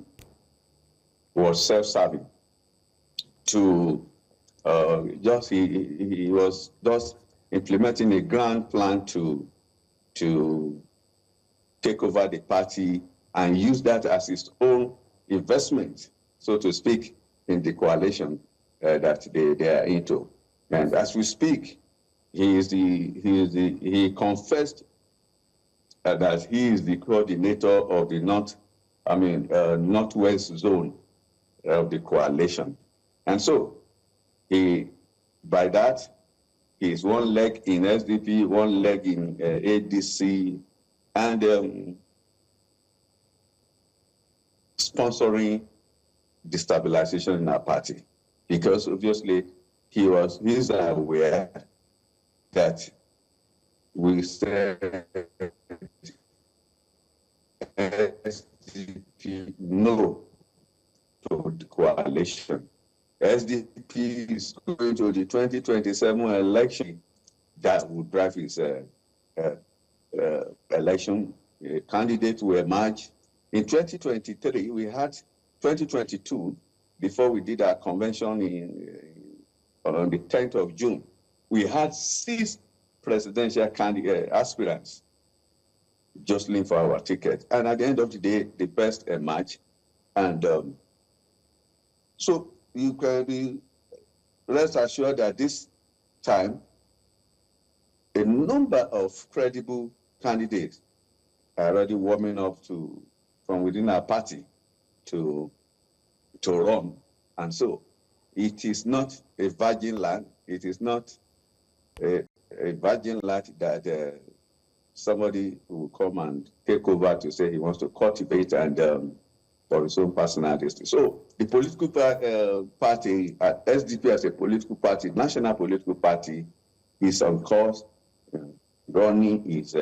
was self-serving to he was just implementing a grand plan to take over the party and use that as his own investment, so to speak, in the coalition that they are into. And as we speak, he confessed that he is the coordinator of the Northwest zone of the coalition. And so by that, he is one leg in SDP, one leg in ADC, and sponsoring destabilization in our party. Because obviously he's aware that we said SDP no to the coalition. SDP is going to the 2027 election that will drive his election. Candidates will emerge. In 2023, we had 2022, before we did our convention on the 10th of June, we had 6 presidential candidate aspirants jostling for our ticket. And at the end of the day, the best emerged. And so you can be rest assured that this time, a number of credible candidates are already warming up from within our party to run. And so it is not a virgin land. It is not a virgin land that somebody will come and take over to say he wants to cultivate and for his own personality. So the political party, SDP as a political party, national political party, is on course, running its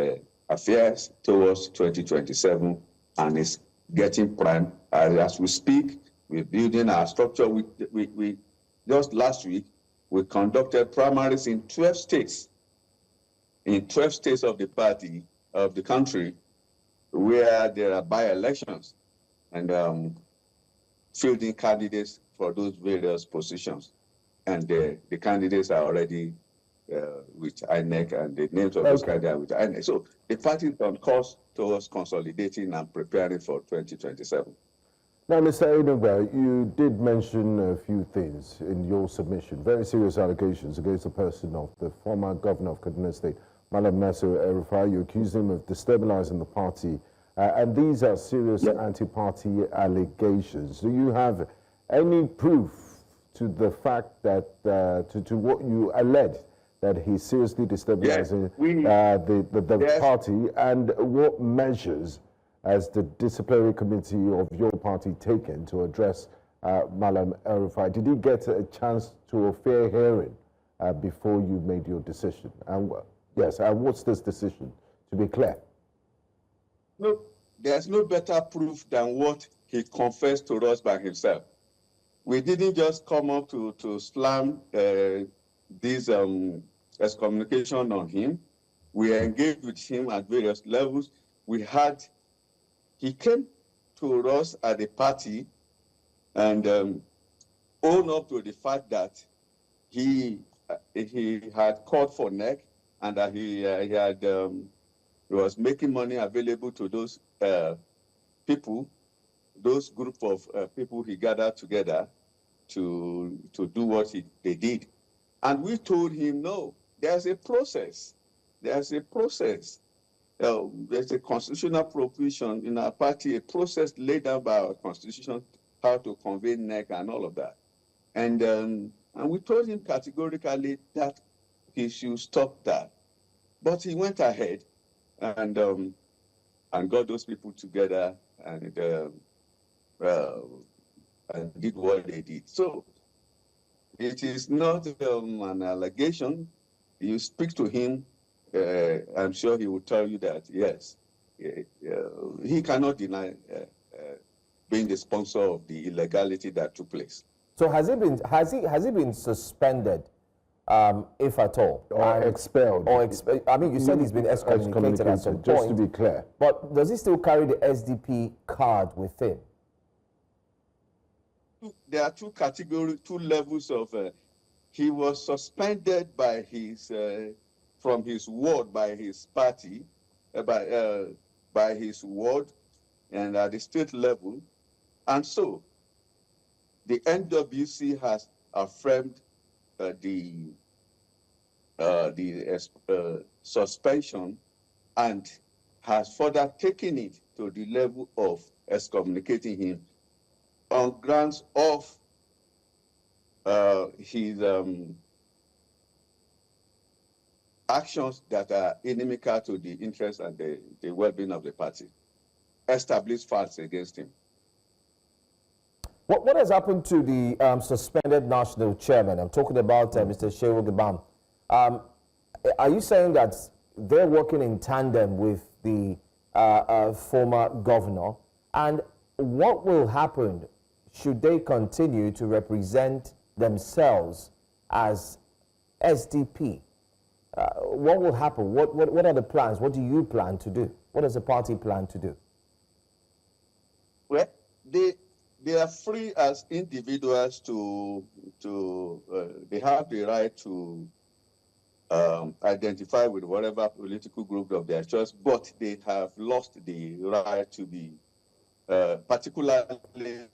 affairs towards 2027 and is getting prime. As we speak, we're building our structure. We just last week, we conducted primaries in 12 states. In 12 states of the party, of the country, where there are by-elections and fielding candidates for those various positions. And the candidates are already with INEC, and the names of those candidates are with INEC. So the party is on course towards consolidating and preparing for 2027. Now, Mr. Enugba, you did mention a few things in your submission, very serious allegations against the person of the former governor of Kaduna State, Malam Nasir El-Rufai. You accused him of destabilizing the party, and these are serious anti-party allegations. Do you have any proof to the fact that, to what you allege, that he's seriously destabilizing the party, and what measures has the disciplinary committee of your party taken to address Malam El-Rufai? Did he get a chance to a fair hearing before you made your decision? And yes, and what's this decision, to be clear? Look, there's no better proof than what he confessed to us by himself. We didn't just come up to slam this excommunication on him. We engaged with him at various levels. He came to us at the party and owned up to the fact that he had called for NEC and that he was making money available to those people, those group of people he gathered together to do what they did. And we told him, no, there's a process. There's a process. There's a constitutional provision in our party, a process laid down by our constitution, how to convey NEC and all of that. And we told him categorically that he should stop that. But he went ahead and got those people together and did what they did. So it is not an allegation. You speak to him, I'm sure he will tell you that, yes, he cannot deny being the sponsor of the illegality that took place. So has he been suspended, if at all? Or expelled? I mean, you said he's been excommunicated at some point. Just to be clear. But does he still carry the SDP card with him? There are two levels of he was suspended by his from his ward by his party, by his ward, and at the state level, and so the NWC has affirmed the suspension and has further taken it to the level of excommunicating him on grounds of his actions that are inimical to the interests and the well-being of the party. Established facts against him. What has happened to the suspended national chairman? I'm talking about Mr. Shehu Gabam. Are you saying that they're working in tandem with the former governor? And what will happen should they continue to represent themselves as SDP? What will happen? What are the plans? What do you plan to do? What does the party plan to do? Well, they are free as individuals to they have the right to identify with whatever political group of their choice, but they have lost the right to be, particularly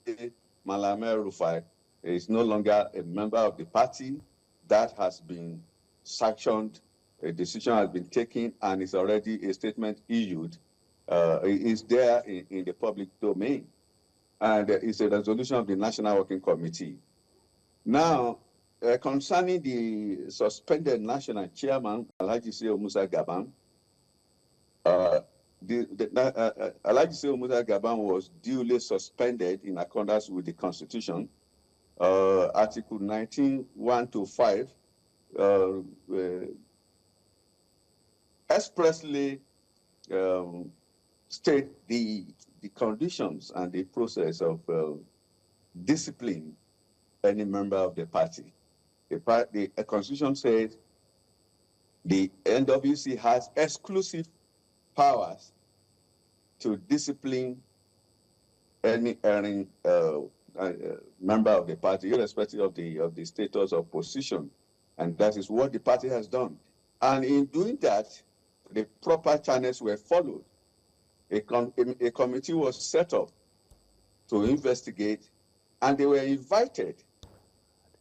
Malam El-Rufai is no longer a member of the party. That has been sanctioned, a decision has been taken, and it's already a statement issued. Is there in the public domain. And it's a resolution of the National Working Committee. Now, concerning the suspended national chairman, Alhaji Shehu Musa Gabam, Alhaji Shehu Musa Gabam was duly suspended in accordance with the Constitution. Article 19(1)-(5) expressly state the conditions and the process of discipline any member of the party. The Constitution says the NWC has exclusive powers to discipline any erring member of the party, irrespective of the status or position, and that is what the party has done. And in doing that, the proper channels were followed. A committee was set up to investigate, and they were invited.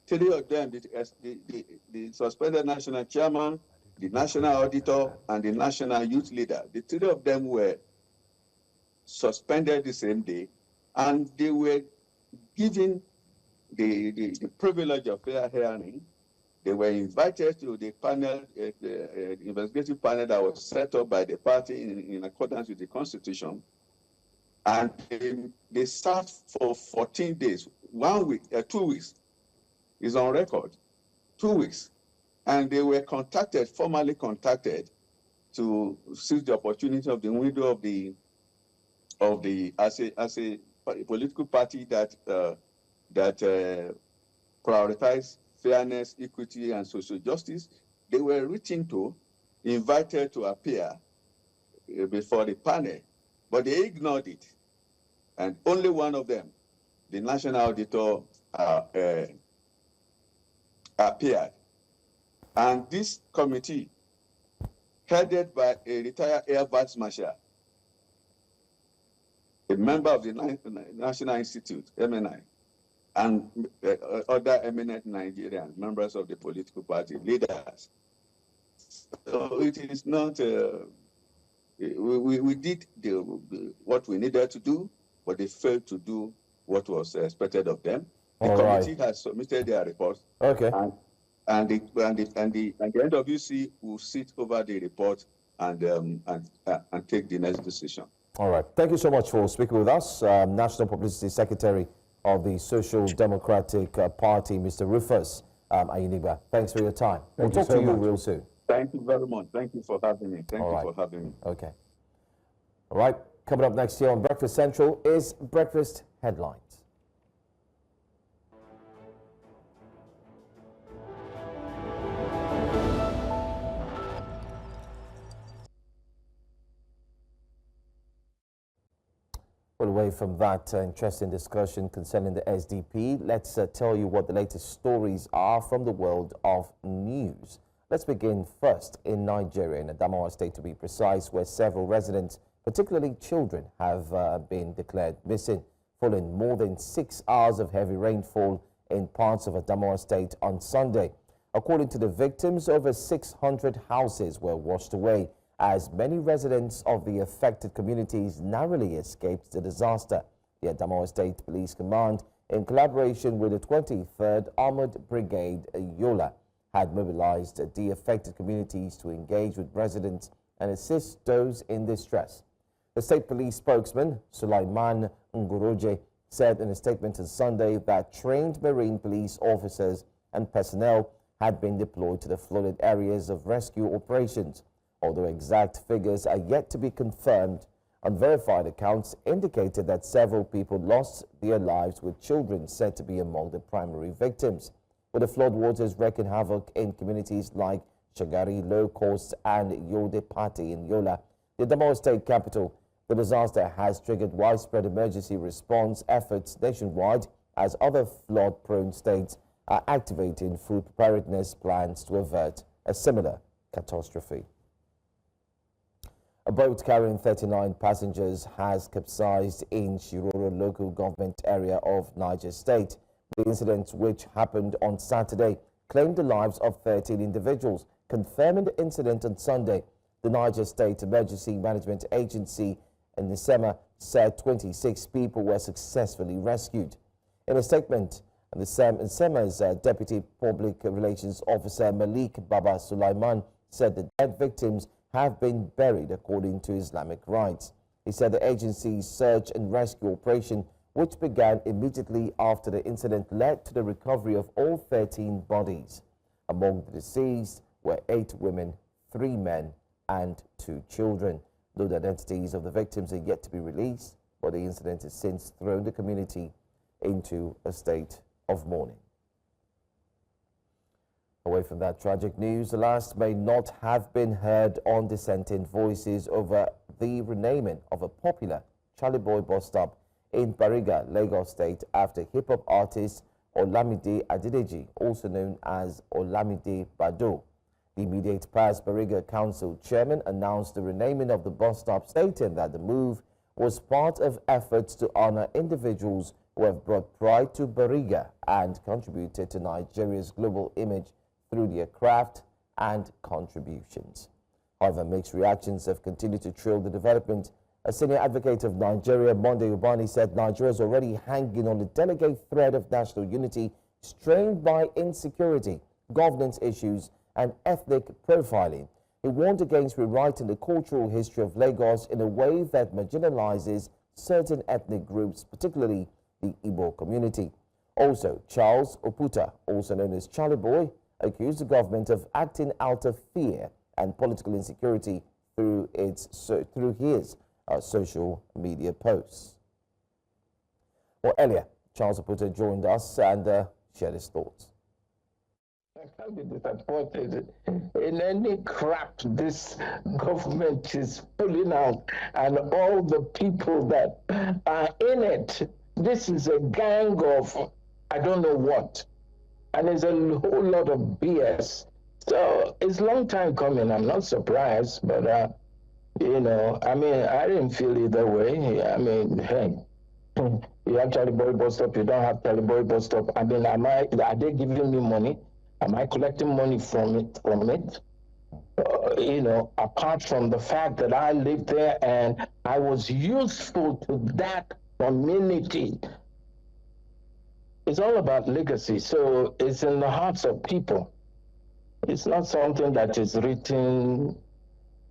3 of them, the suspended national chairman, the national auditor, and the national youth leader. The 3 of them were suspended the same day, and they were given the privilege of fair hearing. They were invited to the panel, the investigative panel that was set up by the party in accordance with the Constitution. And they sat for 14 days, 1 week, 2 weeks, is on record, 2 weeks. And they were contacted, formally contacted, to seize the opportunity of the window of the as a political party that prioritize fairness, equity, and social justice. They were written to, invited to appear before the panel, but they ignored it. And only one of them, the national auditor, appeared. And this committee, headed by a retired Air Vice Marshal, a member of the National Institute, MNI, and other eminent Nigerians, members of the political party, leaders. So it is not, we did what we needed to do, but they failed to do what was expected of them. The committee has submitted their report. Okay. And the NWC will sit over the report and take the next decision. All right. Thank you so much for speaking with us. National Publicity Secretary of the Social Democratic Party, Mr. Rufus Ayiniba. Thanks for your time. We'll talk to you real soon. Thank you very much. Thank you for having me. Thank you for having me. Okay. All right. Coming up next here on Breakfast Central is Breakfast Headlines. Well, away from that interesting discussion concerning the SDP, let's tell you what the latest stories are from the world of news. Let's begin first in Nigeria, in Adamawa State to be precise, where several residents, particularly children, have been declared missing, following more than 6 hours of heavy rainfall in parts of Adamawa State on Sunday. According to the victims, over 600 houses were washed away, as many residents of the affected communities narrowly escaped the disaster. The Adamawa State Police Command, in collaboration with the 23rd Armored Brigade, Yola, had mobilized the affected communities to engage with residents and assist those in distress. The state police spokesman, Sulaiman Ngoroje, said in a statement on Sunday that trained marine police officers and personnel had been deployed to the flooded areas of rescue operations. Although exact figures are yet to be confirmed, unverified accounts indicated that several people lost their lives, with children said to be among the primary victims. With the floodwaters wreaking havoc in communities like Shagari, Low Coast and Yode Pati in Yola, the Adamawa State capital, the disaster has triggered widespread emergency response efforts nationwide, as other flood-prone states are activating food preparedness plans to avert a similar catastrophe. A boat carrying 39 passengers has capsized in Shiroro local government area of Niger State. The incident, which happened on Saturday, claimed the lives of 13 individuals. Confirming the incident on Sunday, the Niger State Emergency Management Agency in NISEMA said 26 people were successfully rescued. In a statement, NISEMA's Deputy Public Relations Officer Malik Baba Sulaiman said the dead victims have been buried according to Islamic rites. He said the agency's search and rescue operation, which began immediately after the incident, led to the recovery of all 13 bodies. Among the deceased were 8 women, 3 men, and 2 children. Though the identities of the victims are yet to be released, but the incident has since thrown the community into a state of mourning. Away from that tragic news, the last may not have been heard on dissenting voices over the renaming of a popular Charlie Boy bus stop in Bariga, Lagos State, after hip-hop artist Olamide Adedeji, also known as Olamide Bado. The immediate past Bariga Council chairman announced the renaming of the bus stop, stating that the move was part of efforts to honor individuals who have brought pride to Bariga and contributed to Nigeria's global image through their craft and contributions. However, mixed reactions have continued to trail the development. A senior advocate of Nigeria, Monday Ubani, said Nigeria is already hanging on the delicate thread of national unity, strained by insecurity, governance issues, and ethnic profiling. He warned against rewriting the cultural history of Lagos in a way that marginalizes certain ethnic groups, particularly the Igbo community. Also, Charles Oputa, also known as Charlie Boy, accused the government of acting out of fear and political insecurity through his social media posts. Well, earlier, Charles Oputa joined us and shared his thoughts. I can't be disappointed in any crap this government is pulling out and all the people that are in it. This is a gang of I don't know what. And there's a whole lot of BS. So it's a long time coming. I'm not surprised, but, you know, I mean, I didn't feel either way. I mean, hey, you have Charlie Boy bus stop, you don't have Charlie Boy bus stop. I mean, are they giving me money? Am I collecting money from it? You know, apart from the fact that I lived there and I was useful to that community. It's all about legacy, so it's in the hearts of people. It's not something that is written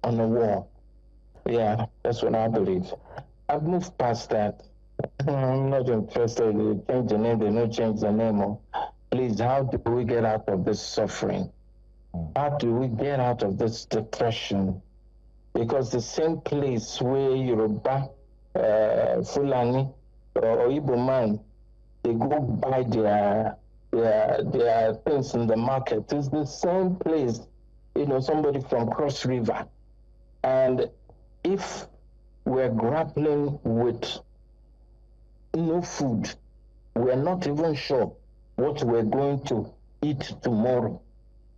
on a wall. Yeah, that's what I believe. I've moved past that. I'm not interested. They change the name, they don't change the name. Please, how do we get out of this suffering? How do we get out of this depression? Because the same place where Yoruba, Fulani, or Igbo man, they go buy their things in the market. It's the same place, you know, somebody from Cross River. And if we're grappling with no food. We're not even sure what we're going to eat tomorrow.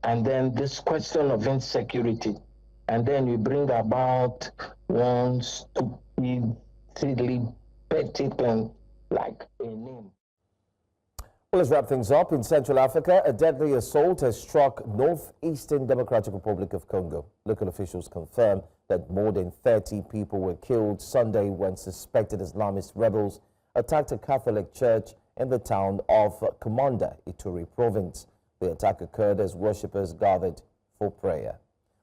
And then this question of insecurity. And then you bring about one stupid, silly, petty thing like a name. Well, let's wrap things up. In Central Africa, a deadly assault has struck northeastern Democratic Republic of Congo. Local officials confirm that more than 30 people were killed Sunday when suspected Islamist rebels attacked a Catholic church in the town of Commander, Ituri province. The attack occurred as worshippers gathered for prayer.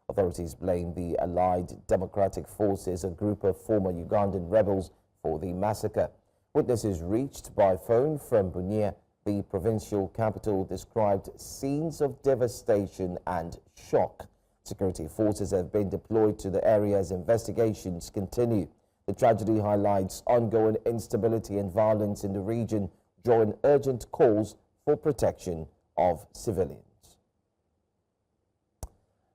Authorities blame the Allied Democratic Forces, a group of former Ugandan rebels, for the massacre. Witnesses reached by phone from Bunia, the provincial capital, described scenes of devastation and shock. Security forces have been deployed to the area as investigations continue. The tragedy highlights ongoing instability and violence in the region, drawing urgent calls for protection of civilians.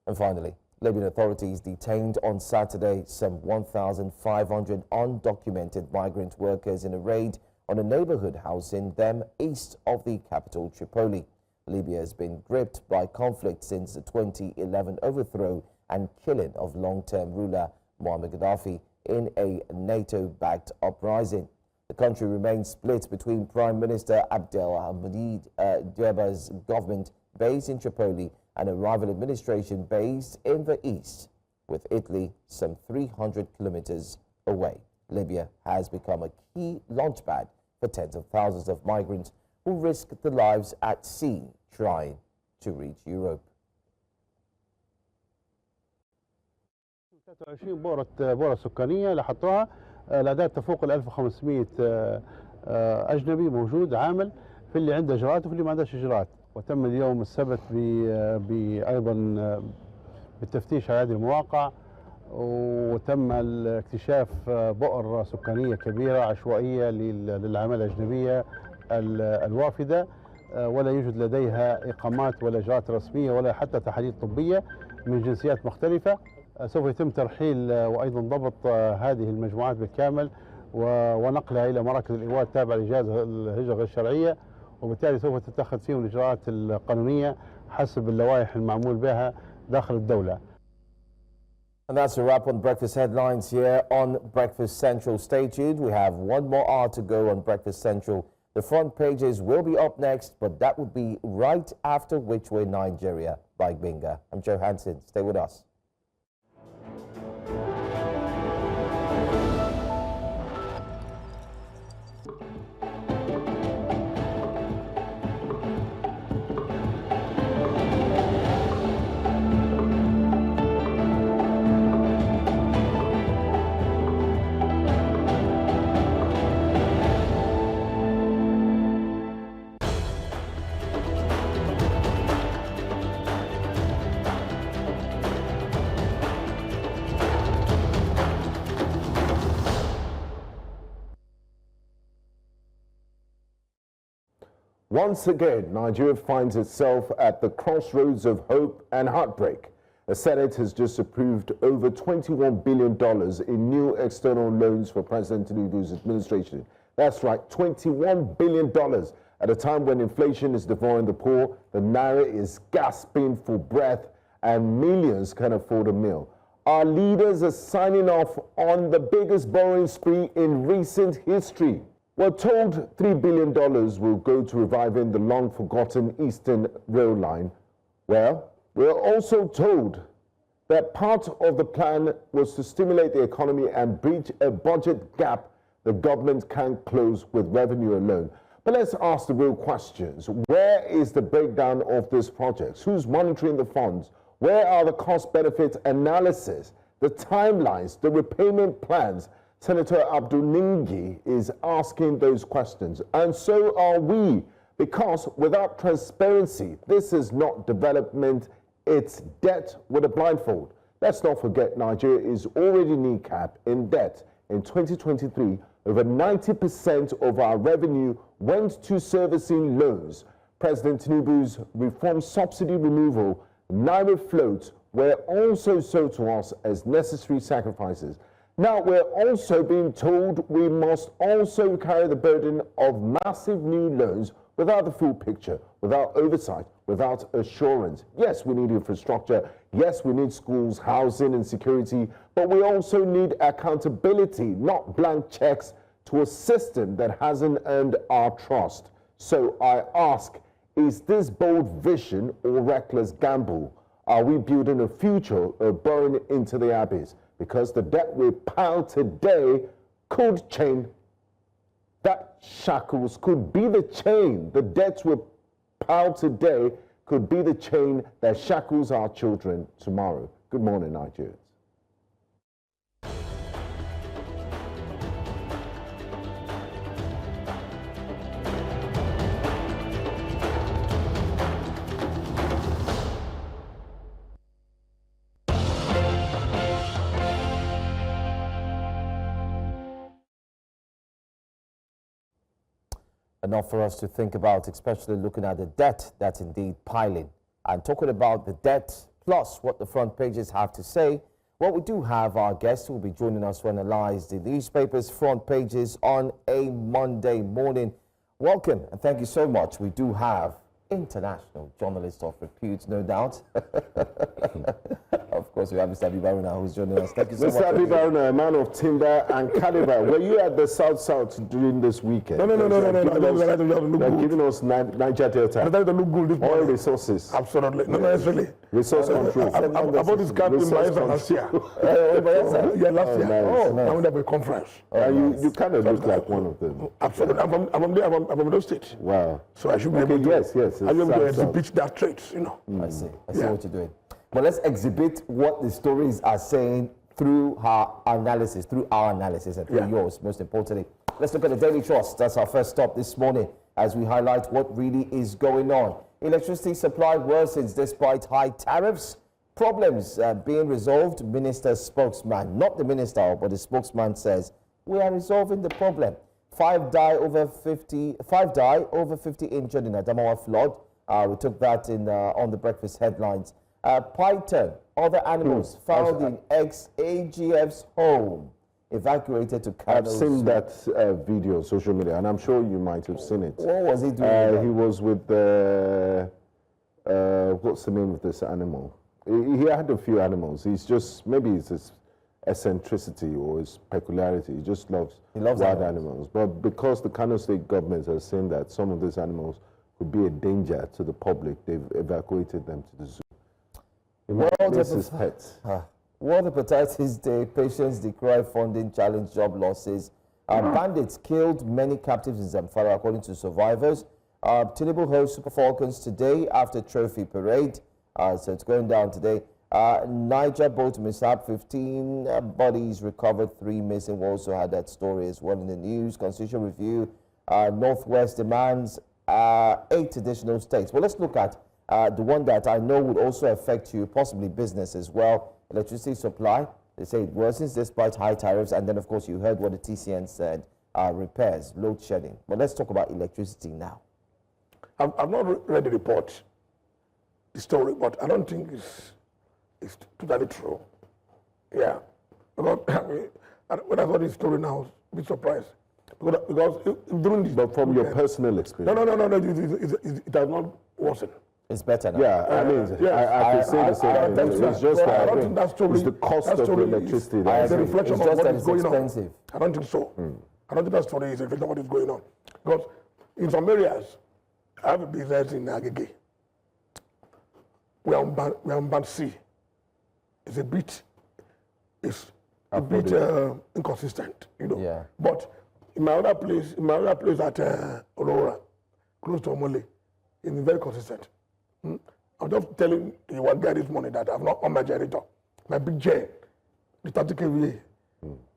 And finally, Libyan authorities detained on Saturday some 1,500 undocumented migrant workers in a raid on a neighborhood housing them east of the capital, Tripoli. Libya has been gripped by conflict since the 2011 overthrow and killing of long-term ruler Muammar Gaddafi in a NATO-backed uprising. The country remains split between Prime Minister Abdelhamid Dbeibah's government based in Tripoli and a rival administration based in the east, with Italy some 300 kilometers away. Libya has become a key launchpad for tens of thousands of migrants who risk their lives at sea trying to reach Europe. 23 بورة سكانية اللي حطوها الأعداد تفوق ال 1500 أجنبي موجود عامل في اللي عنده إجراءات وفي اللي ما عندهش إجراءات. وتم اليوم السبت أيضا بالتفتيش على هذه المواقع، وتم اكتشاف بؤر سكانية كبيرة عشوائية للعمالة الأجنبية الوافدة، ولا يوجد لديها إقامات ولا إجراءات رسمية ولا حتى تحاليل طبية من جنسيات مختلفة. سوف يتم ترحيل وأيضا ضبط هذه المجموعات بالكامل ونقلها إلى مراكز الإيواء التابعة لجهاز الهجرة غير الشرعية، وبالتالي سوف تتخذ فيهم الإجراءات القانونية حسب اللوائح المعمول بها داخل الدولة. And that's a wrap on Breakfast Headlines here on Breakfast Central. Stay tuned. We have one more hour to go on Breakfast Central. The front pages will be up next, but that would be right after Which Way Nigeria by Binga. I'm Joe Hansen. Stay with us. Once again, Nigeria finds itself at the crossroads of hope and heartbreak. The Senate has just approved over $21 billion in new external loans for President Tinubu's administration. That's right, $21 billion. At a time when inflation is devouring the poor, the Naira is gasping for breath, and millions can afford a meal. Our leaders are signing off on the biggest borrowing spree in recent history. We're told $3 billion will go to reviving the long-forgotten Eastern Rail Line. Well, we're also told that part of the plan was to stimulate the economy and bridge a budget gap the government can't close with revenue alone. But let's ask the real questions. Where is the breakdown of these projects? Who's monitoring the funds? Where are the cost-benefit analysis, the timelines, the repayment plans? Senator Abdul Ningi is asking those questions, and so are we, because without transparency, this is not development, it's debt with a blindfold. Let's not forget Nigeria is already knee-cap in debt. In 2023, over 90% of our revenue went to servicing loans. President Tinubu's reform subsidy removal, Naira float were also sold to us as necessary sacrifices. Now, we're also being told we must also carry the burden of massive new loans without the full picture, without oversight, without assurance. Yes, we need infrastructure. Yes, we need schools, housing and security, but we also need accountability, not blank checks to a system that hasn't earned our trust. So I ask, is this bold vision or reckless gamble? Are we building a future or burrowing into the abyss? Because the debt we pile today could chain, that shackles could be the chain. The debts we pile today could be the chain that shackles our children tomorrow. Good morning, Nigerians. Enough for us to think about, especially looking at the debt that's indeed piling. And talking about the debt plus what the front pages have to say, well, we do have our guest who will be joining us to analyze the newspaper's front pages on a Monday morning. Welcome and thank you so much. We do have international journalist of repute, no doubt. Of course, we have Mr. Abibaruna who's joining us. Thank you so much. Mr. Abibaruna, a man of timber and caliber. Were you at the South during this weekend? No. They're giving us Niger Delta. Oil resources. Absolutely. No, necessarily. Resource control. I bought this cap in Malaysia last year. Yeah, last year. Oh, I went to a conference. You kind of look like one of them. Absolutely. I'm from those states. Wow. So I should be able to. Yes. I should be able to exhibit that traits, you know. I see what you're doing. But let's exhibit what the stories are saying through our analysis, and through yours, most importantly. Let's look at the Daily Trust. That's our first stop this morning as we highlight what really is going on. Electricity supply worsens despite high tariffs. Problems being resolved. Minister's spokesman, not the minister, but the spokesman says, we are resolving the problem. 5 die over 50 injured in Adamawa flood. We took that in on the breakfast headlines. Python, other animals found in ex-AGF's home, evacuated to Kano. I've seen that video on social media, and I'm sure you might have seen it. What was he doing? He was with the, what's the name of this animal? He had a few animals. He's just, maybe it's his eccentricity or his peculiarity. He just loves wild animals. But because the Kano state government has seen that some of these animals could be a danger to the public, they've evacuated them to the zoo. World Hepatitis Day, patients decry funding challenge job losses. Bandits killed many captives in Zamfara, according to survivors. Tinubu hosts Super Falcons today after trophy parade. So it's going down today. Niger boat mishap, 15 bodies recovered, 3 missing. We also had that story as well in the news. Constitutional review. Northwest demands 8 additional states. Well, let's look at the one that I know would also affect you, possibly business as well. Electricity supply, they say it worsens despite high tariffs. And then, of course, you heard what the TCN said, repairs, load shedding. But let's talk about electricity now. I've not read the report, the story, but I don't think it's totally true. Yeah. Because when I saw this story now, I was a bit surprised. Because during this... But from your personal experience? No, it has not worsened. It's better now. Yeah, I mean, I can say the same thing. It's just that I think it's the cost of electricity. It's a reflection of what is going expensive. on. I don't think so. I don't think that story is a reflection of what is going on. Because in some areas, I have a business in Agege. We are on band C. It's a bit inconsistent, you know. Yeah. But in my other place at Aurora, close to Omole, it's very consistent. I'm just telling the one guy this morning that I've not on my generator. My big gen, the 30 kVA,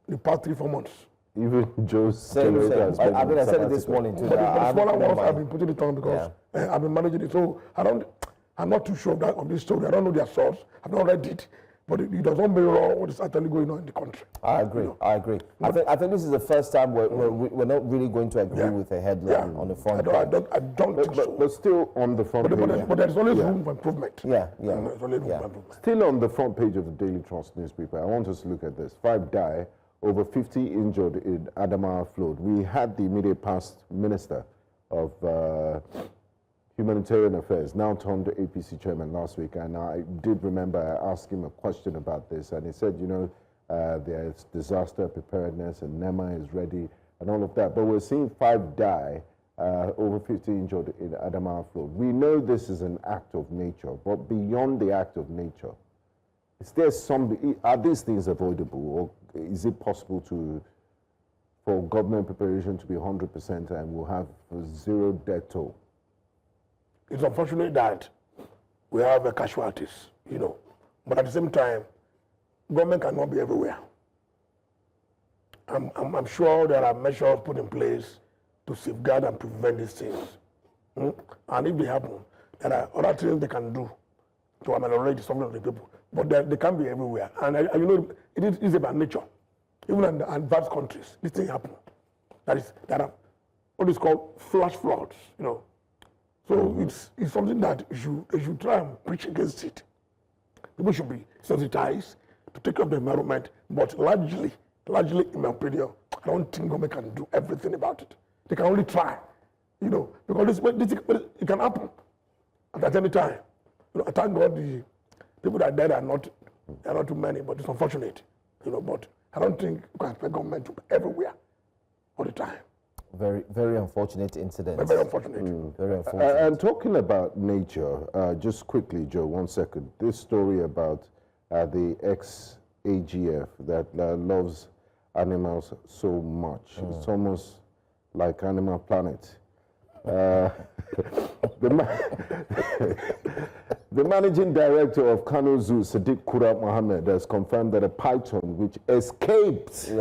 the past 3-4 months. Even Joe's generator has been. I said it this morning too. But the smaller ones, I've been putting it on because I've been managing it. So I'm not too sure of this story. I don't know their source. I've not read it. But it doesn't mirror what is actually going on in the country. I agree. You know? I think this is the first time we're not really going to agree with a headline on the front page. I don't think so. But still on the front page. But there's always room for improvement. Yeah. There's always room for improvement. Still on the front page of the Daily Trust newspaper, I want us to look at this. 5 die over 50 injured in Adamawa flood. We had the immediate past Minister of Humanitarian Affairs, now turned APC chairman last week, and I did remember I asked him a question about this, and he said, you know, there's disaster preparedness and NEMA is ready and all of that, but we're seeing 5 die, over 50 injured in Adamawa flood. We know this is an act of nature, but beyond the act of nature, is there are these things avoidable, or is it possible for government preparation to be 100% and we'll have 0 death toll? It's unfortunate that we have casualties, you know, but at the same time, government cannot be everywhere. I'm sure there are measures put in place to safeguard and prevent these things. And if they happen, there are other things they can do to ameliorate some of the people. But they can't be everywhere. And you know, it is about nature. Even in the advanced countries, this thing happens. There are what is called flash floods, you know. So it's something that you should try and preach against it. People should be sensitized to take up the environment, but largely, in my opinion, I don't think government can do everything about it. They can only try, you know, because it can happen at any time. You know, I thank God the people that died are not too many, but it's unfortunate, you know. But I don't think you can expect government to be everywhere all the time. Very, very unfortunate incident. Very unfortunate. Very unfortunate. And talking about nature, just quickly, Joe, 1 second. This story about the ex-AGF that loves animals so much. It's almost like Animal Planet. The managing director of Kano Zoo, Sadiq Kurab Mohammed, has confirmed that a python which escaped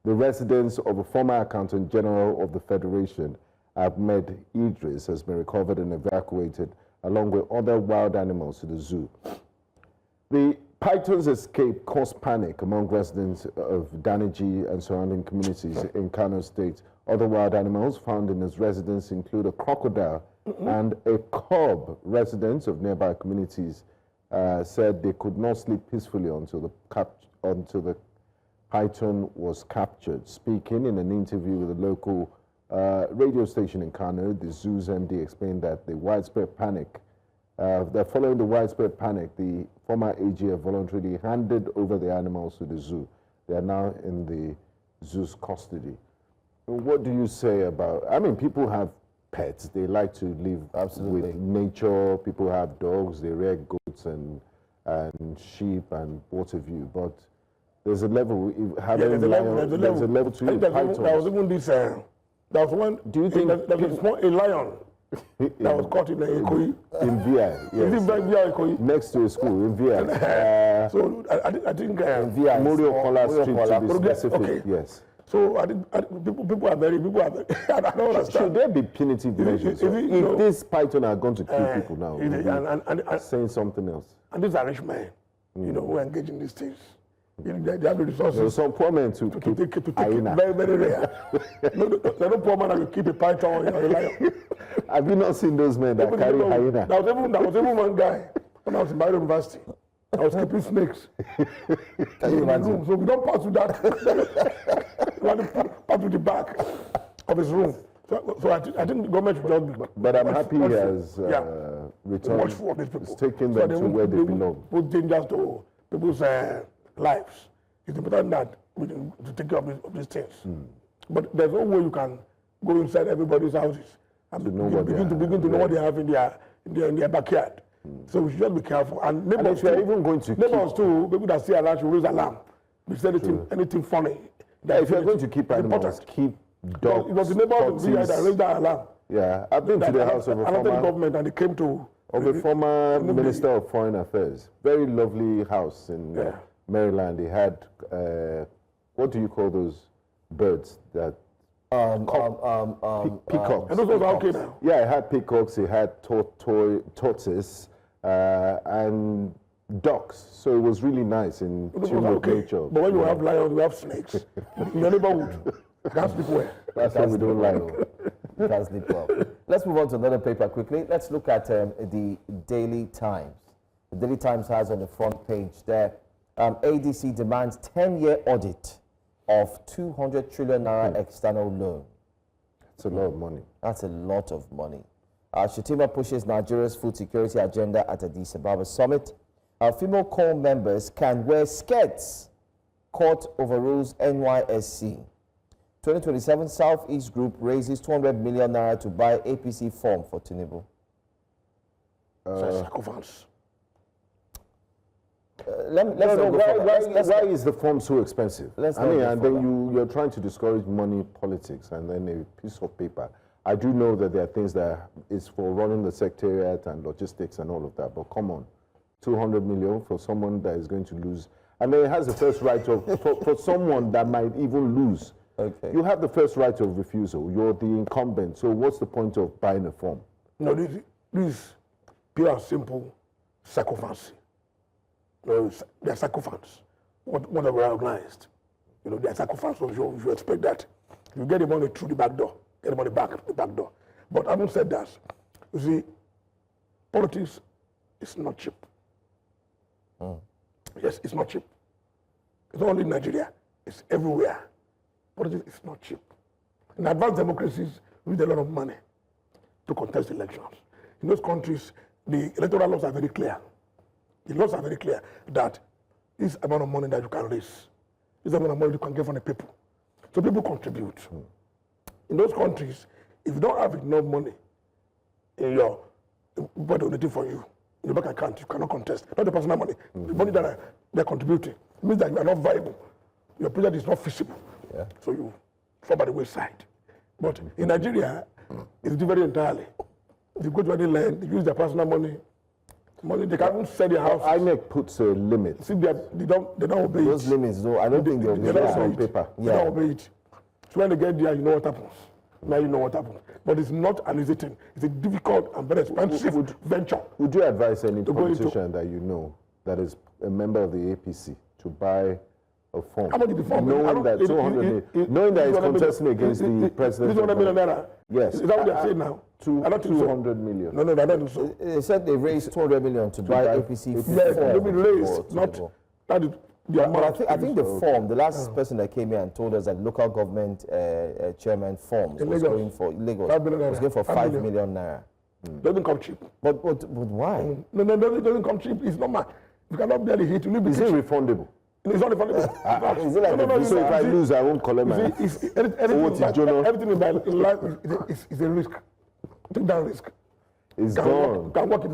the residence of a former accountant general of the Federation, Ahmed Idris, has been recovered and evacuated along with other wild animals to the zoo. The python's escape caused panic among residents of Daniji and surrounding communities in Kano State. Other wild animals found in his residence include a crocodile and a cub. Residents of nearby communities said they could not sleep peacefully until the python was captured. Speaking in an interview with a local radio station in Kano, the zoo's MD explained that following the widespread panic, the former AGF voluntarily handed over the animals to the zoo. They are now in the zoo's custody. What do you say about, I mean, people have pets. They like to live with nature. People have dogs. They rear goats and sheep and what have you. But there's a level. There's a level to it. There was even this. There was one. Do you think there was a lion that was caught in Ikoyi? In VI, yes. Is it VI Ikoyi? Next to a school in VI. So I think Morio Kola Street to be specific. Okay. Yes. So I people are very. I don't understand. Should there be punitive measures? If this python are going to kill people now, and saying something else. And these are rich men, you know, who engage in these things. They have the resources. There's some poor men to take it very, very rare. There's no poor man that will keep a python or a lion. Have you not seen those men that carry hyena? There was even one guy when I was in Bayero University. I was keeping snakes. Can you imagine? So we don't pass through that. We want to pass through the back of his room. So I think the government should just be. But I'm happy he has returned. It's taking them to where they belong. Put dangers to people's lives. It's important that we to take care of these things. But there's no way you can go inside everybody's houses and begin to know what they have in their backyard. So we should just be careful. And neighbors too, even going to neighbors too, people that see around should raise alarm. If there's anything funny. If you're going to keep animals, keep dogs. It was the neighbors that raised that alarm. Yeah, I've been to the house of a former government, and they came to a former Minister of Foreign Affairs. Very lovely house in Maryland. They had what do you call those birds that? Peacocks. And those are okay now. Yeah, it had peacocks. It had tortoise and ducks. So it was really nice in tune with nature. But when you have lions, you have snakes. In your neighborhood, you can't sleep well. That's what we don't like. You can't sleep well. Let's move on to another paper quickly. Let's look at the Daily Times. The Daily Times has on the front page there, ADC demands 10-year audit of 200 trillion naira external loan. It's a lot of money. That's a lot of money. Shetima pushes Nigeria's food security agenda at Addis Ababa summit. Female corps members can wear skirts. Court overrules NYSC. 2027 Southeast Group raises 200 million naira to buy APC form for Tinubu. Why is the form so expensive? And then you're trying to discourage money politics, and then a piece of paper. I do know that there are things that is for running the secretariat and logistics and all of that, but come on, 200 million for someone that is going to lose. And then it has the first right of, for someone that might even lose. Okay. You have the first right of refusal. You're the incumbent. So what's the point of buying a form? No, this is pure and simple sycophancy. They're sycophants. What are organized? They're sycophants, so you expect that. You get the money through the back door, get the money back the back door. But having said that, you see, politics is not cheap. Yes, it's not cheap. It's not only in Nigeria, it's everywhere. Politics is not cheap. In advanced democracies, we need a lot of money to contest elections. In those countries, the electoral laws are very clear. The laws are very clear that this amount of money that you can raise, this amount of money you can get from the people. So people contribute. In those countries, if you don't have enough money in your people donating for you, in your bank account, you cannot contest. Not the personal money. The money that they're contributing. It means that you are not viable. Your project is not feasible. Yeah. So you fall by the wayside. But in Nigeria, it's different entirely. If you go to any land, they use their personal money, they can't sell their house. INEC puts a limit. See, they don't obey Those limits, though, I don't think they'll be there on paper. They don't obey it. So when they get there, you know what happens. Now you know what happens. But it's not an easy thing. It's a difficult and very expensive venture. Would you advise any politician that you know that is a member of the APC to buy a form? How much is the form? Knowing that 200 knowing that he's contesting against the president. This 100 million naira. Yes. Is that what they're saying now? 200 million. No, I don't think so. They said they raised 200 million to buy APC form. Yes, they've been raised, not that is the amount. But I think the form, the last person that came here and told us that local government chairman forms was going for Lagos was going for 5 million naira. Doesn't come cheap. But why? No, it doesn't come cheap. It's not much. You cannot barely hit. Is it refundable? It's not refundable. Is it like so if I lose, I won't collect my. Everything in life is a risk. Take that risk. It's gone. You can work, it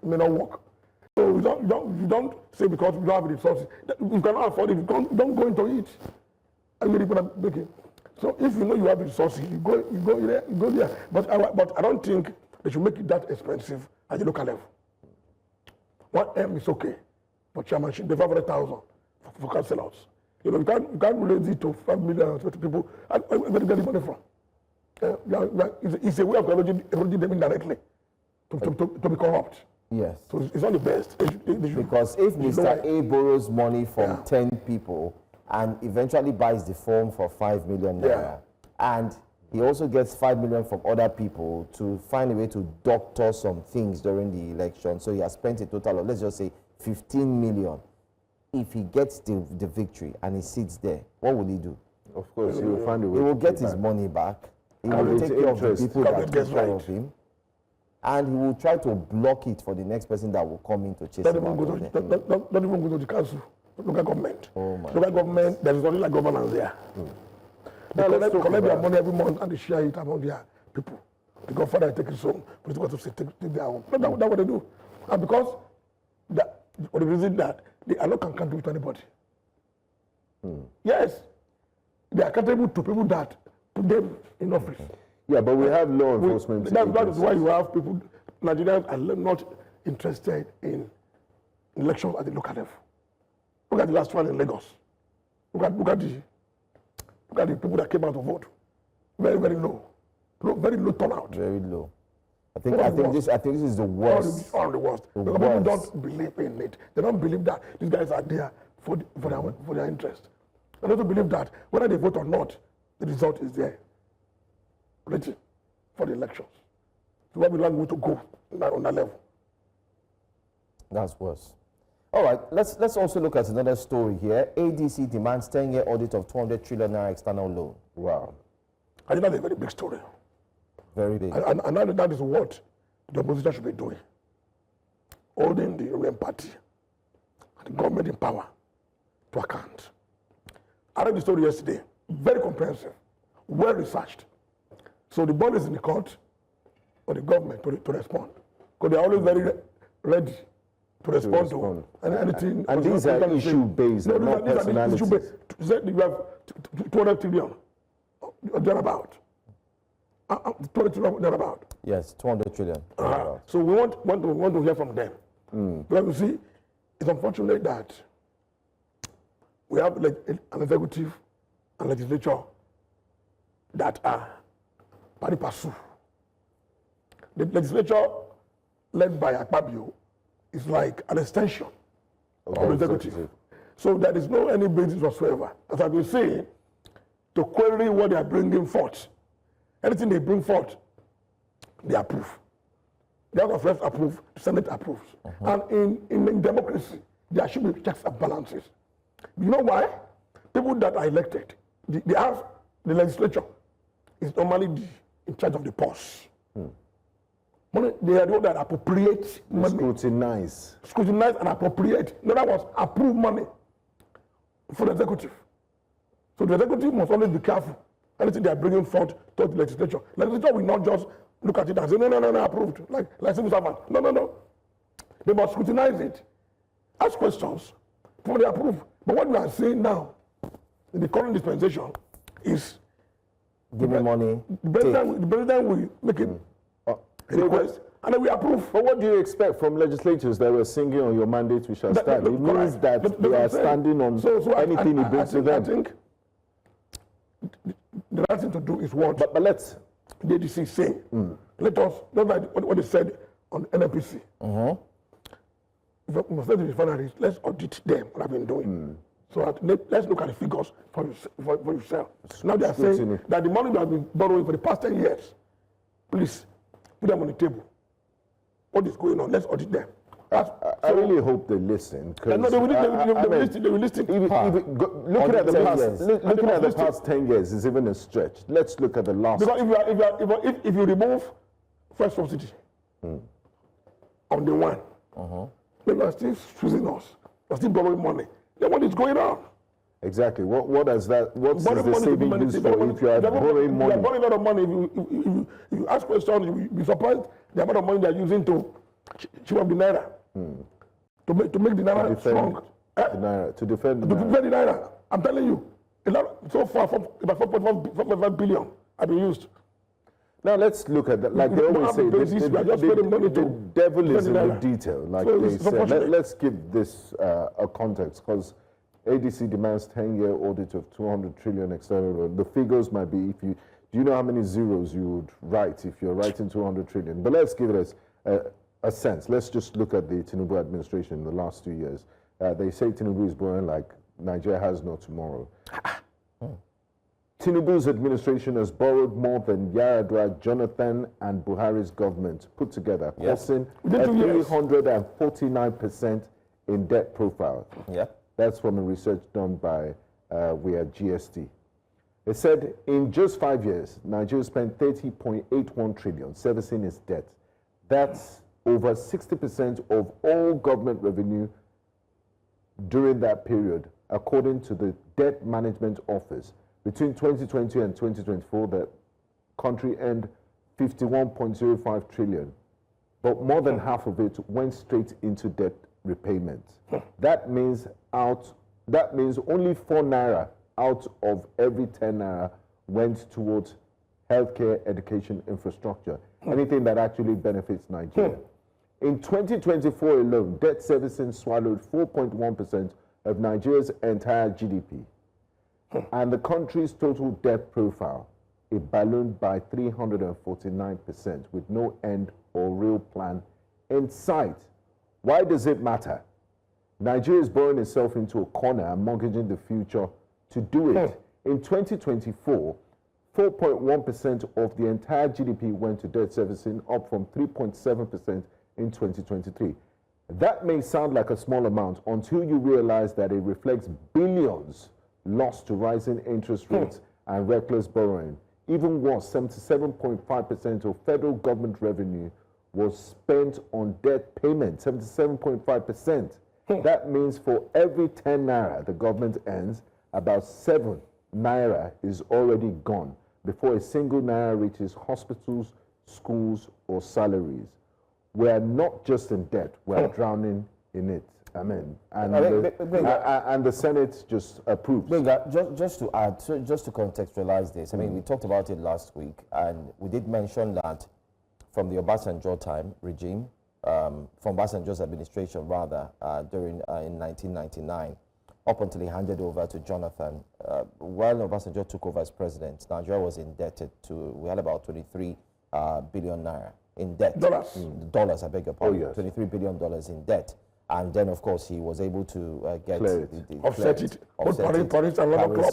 may not work. So you don't say because you don't have the resources. You cannot afford it. You don't go into it. And many people are making. So if you know you have the resources, you go there. But I don't think they should make it that expensive at the local level. 1M is okay for chairmanship. The 500,000 for councillors. You can't raise it to 5 million to people. Where do you get the money from? It's a way of eroding them indirectly to be corrupt. Yes. So it's not the best. Because if Mr. A borrows money from 10 people and eventually buys the form for 5 million naira, and he also gets 5 million from other people to find a way to doctor some things during the election, so he has spent a total of, let's just say, 15 million. If he gets the victory and he sits there, what will he do? Of course, he will find a way. He will get his money back. He will take care of the people that take care of him. And he will try to block it for the next person that will come in to chase him out. Don't even go to the council, local government. Oh my local government, there is only like governance there. They collect their money every month and they share it among their people. The godfather take his own, political to take their own. That's what they do. And because for the reason that they are not accountable to anybody. Yes, they are accountable to people that put them in office. Yeah, but we have law enforcement. That is why you have people, Nigerians are not interested in elections at the local level. Look at the last one in Lagos. Look at the people that came out to vote. Very, very low. Very low turnout. Very low. I think this is the worst. All the worst. Because people don't believe in it. They don't believe that these guys are there for their interest. They don't believe that whether they vote or not, the result is there. Ready for the elections. So where we want to go on that level. That's worse. All right, let's also look at another story here. ADC demands 10-year audit of 200 trillion naira external loan. Wow. I think that's a very big story. Very big. And that is what the opposition should be doing. Holding the ruling party and the government in power to account. I read the story yesterday. Very comprehensive, well researched. So the ball is in the court for the government to respond. Because they're always very ready to respond to anything. And these are issue-based, not personalities. You have 200 trillion, thereabout. 200 trillion, thereabout. Yes, 200 trillion. So we want to hear from them. Because you see, it's unfortunate that we have like an executive and legislature that are pari passu. The legislature led by Akpabio is like an extension of the executive. So there is no any basis whatsoever, as I've been saying, to query what they are bringing forth. Anything they bring forth, they approve. The House of Reps approve, the Senate approves. And in democracy, there should be checks and balances. You know why? People that are elected, the legislature is normally in charge of the purse. Money, they are the ones that appropriate money. Scrutinize and appropriate. In other words, approve money for the executive. So the executive must always be careful. Anything they are bringing forth to the legislature. Legislature will not just look at it and say, no, approved, like civil servant. No. They must scrutinize it, ask questions before they approve. But what we are saying now, in the current dispensation, is give me money. The president will make it a request, and then we approve. But what do you expect from legislators that were singing on your mandate we shall stand? It means that they are standing on anything he brings to them. I think the right thing to do is what but let's the ADC is saying. Let us, not like what they said on NNPC. If we must say the refineries, let's audit them, what I've been doing. So let's look at the figures for yourself. Now they are saying that the money we have been borrowing for the past 10 years, please put them on the table. What is going on? Let's audit them. I really hope they listen. No, they will listen. Looking at the past 10 years is even a stretch. Let's look at the last. Because if you remove first subsidy on the one, then you are still choosing us. You are still borrowing money. Then what is going on? Exactly. What is that? What's the saving used for if you are borrowing money? You are borrowing a lot of money. If you ask questions, you'll be surprised the amount of money they are using to chew up the naira. To make the naira strong. To defend the naira. I'm telling you, so far, about 4.5 billion have been used. Now let's look at that. Like they always say, the devil is in the detail. Like they said, let's give this a context, because ADC demands 10-year audit of 200 trillion external loan. The figures might be, do you know how many zeros you would write if you're writing 200 trillion? But let's give it a sense. Let's just look at the Tinubu administration in the last 2 years. They say Tinubu is borrowing like Nigeria has no tomorrow. Tinubu's administration has borrowed more than Yar'Adua, Jonathan, and Buhari's government put together, causing a 349% in debt profile. That's from a research done by GST. It said in just 5 years, Nigeria spent 30.81 trillion servicing its debt. That's over 60% of all government revenue during that period, according to the Debt Management Office. Between 2020 and 2024, the country earned 51.05 trillion, but more than half of it went straight into debt repayment. That means only 4 naira out of every 10 naira went towards healthcare, education, infrastructure, anything that actually benefits Nigeria. In 2024 alone, debt servicing swallowed 4.1% of Nigeria's entire GDP. And the country's total debt profile, it ballooned by 349% with no end or real plan in sight. Why does it matter? Nigeria is borrowing itself into a corner and mortgaging the future to do it. In 2024, 4.1% of the entire GDP went to debt servicing, up from 3.7% in 2023. That may sound like a small amount until you realize that it reflects billions lost to rising interest rates and reckless borrowing. Even worse, 77.5% of federal government revenue was spent on debt payment, 77.5%. That means for every 10 naira the government earns, about 7 naira is already gone before a single naira reaches hospitals, schools, or salaries. We are not just in debt, we are drowning in it. Amen. And, and the Senate just approved. Just to add, just to contextualize this, I mean, we talked about it last week, and we did mention that from the Obasanjo time regime, from Obasanjo's administration rather, during in 1999, up until he handed over to Jonathan. While Obasanjo took over as president, Nigeria was indebted to, we had about 23 billion naira in debt. Dollars, I beg your pardon. Oh, yes. $23 billion in debt. And then, of course, he was able to get offset it. Paris and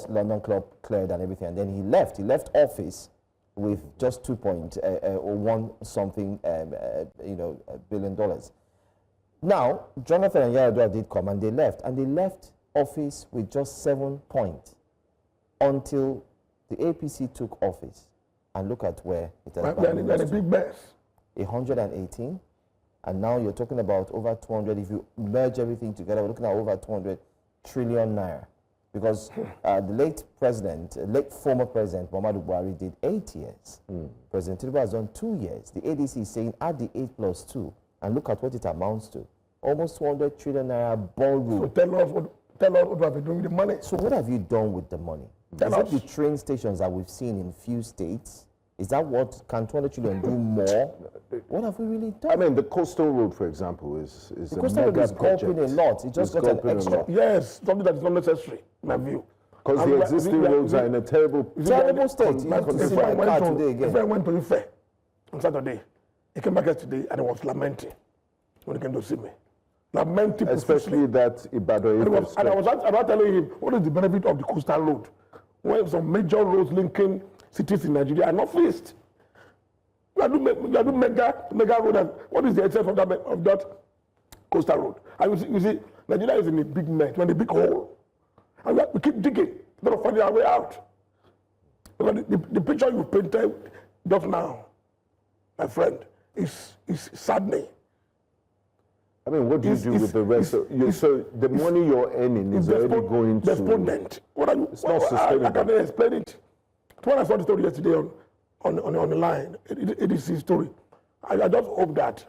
London Club cleared and everything. And then he left. He left office with just 2.1 something, billion dollars. Now, Jonathan and Yar'Adua did come, and they left. And they left office with just 7 points until the APC took office. And look at where it has gone. They're a big mess. 118. And now you're talking about over 200. If you merge everything together, we're looking at over 200 trillion naira. Because the late former president, Muhammadu Buhari, did 8 years. President Tinubu has done 2 years. The ADC is saying add the 8 plus 2, and look at what it amounts to. Almost 200 trillion naira ballroom. So tell us what have you done with the money. So what have you done with the money? Is that the train stations that we've seen in few states? Is that what, can 200 trillion do more? What have we really done? I mean, the coastal road, for example, is the coastal road is gulping a lot. It just got an extra. Yes, something that is not necessary, in my view. Because the existing roads are in a terrible state. You have to see my car today again. If I went to Ife on Saturday, he came back yesterday and he was lamenting when he came to see me. Lamenting. Especially that Ibadan. And I was telling him, what is the benefit of the coastal road? When some major roads linking cities in Nigeria are not fixed. You do mega road, and what is the essence of that coastal road? And you see, Nigeria is in a big mess, in a big hole. And we keep digging, instead of finding our way out. Because the picture you painted just now, my friend, is saddening. I mean, what do you do with the rest? So the money you're earning is already going to... Despondent. It's not sustainable. I can't explain it. When I saw the story yesterday on the line, it is his story. I just hope that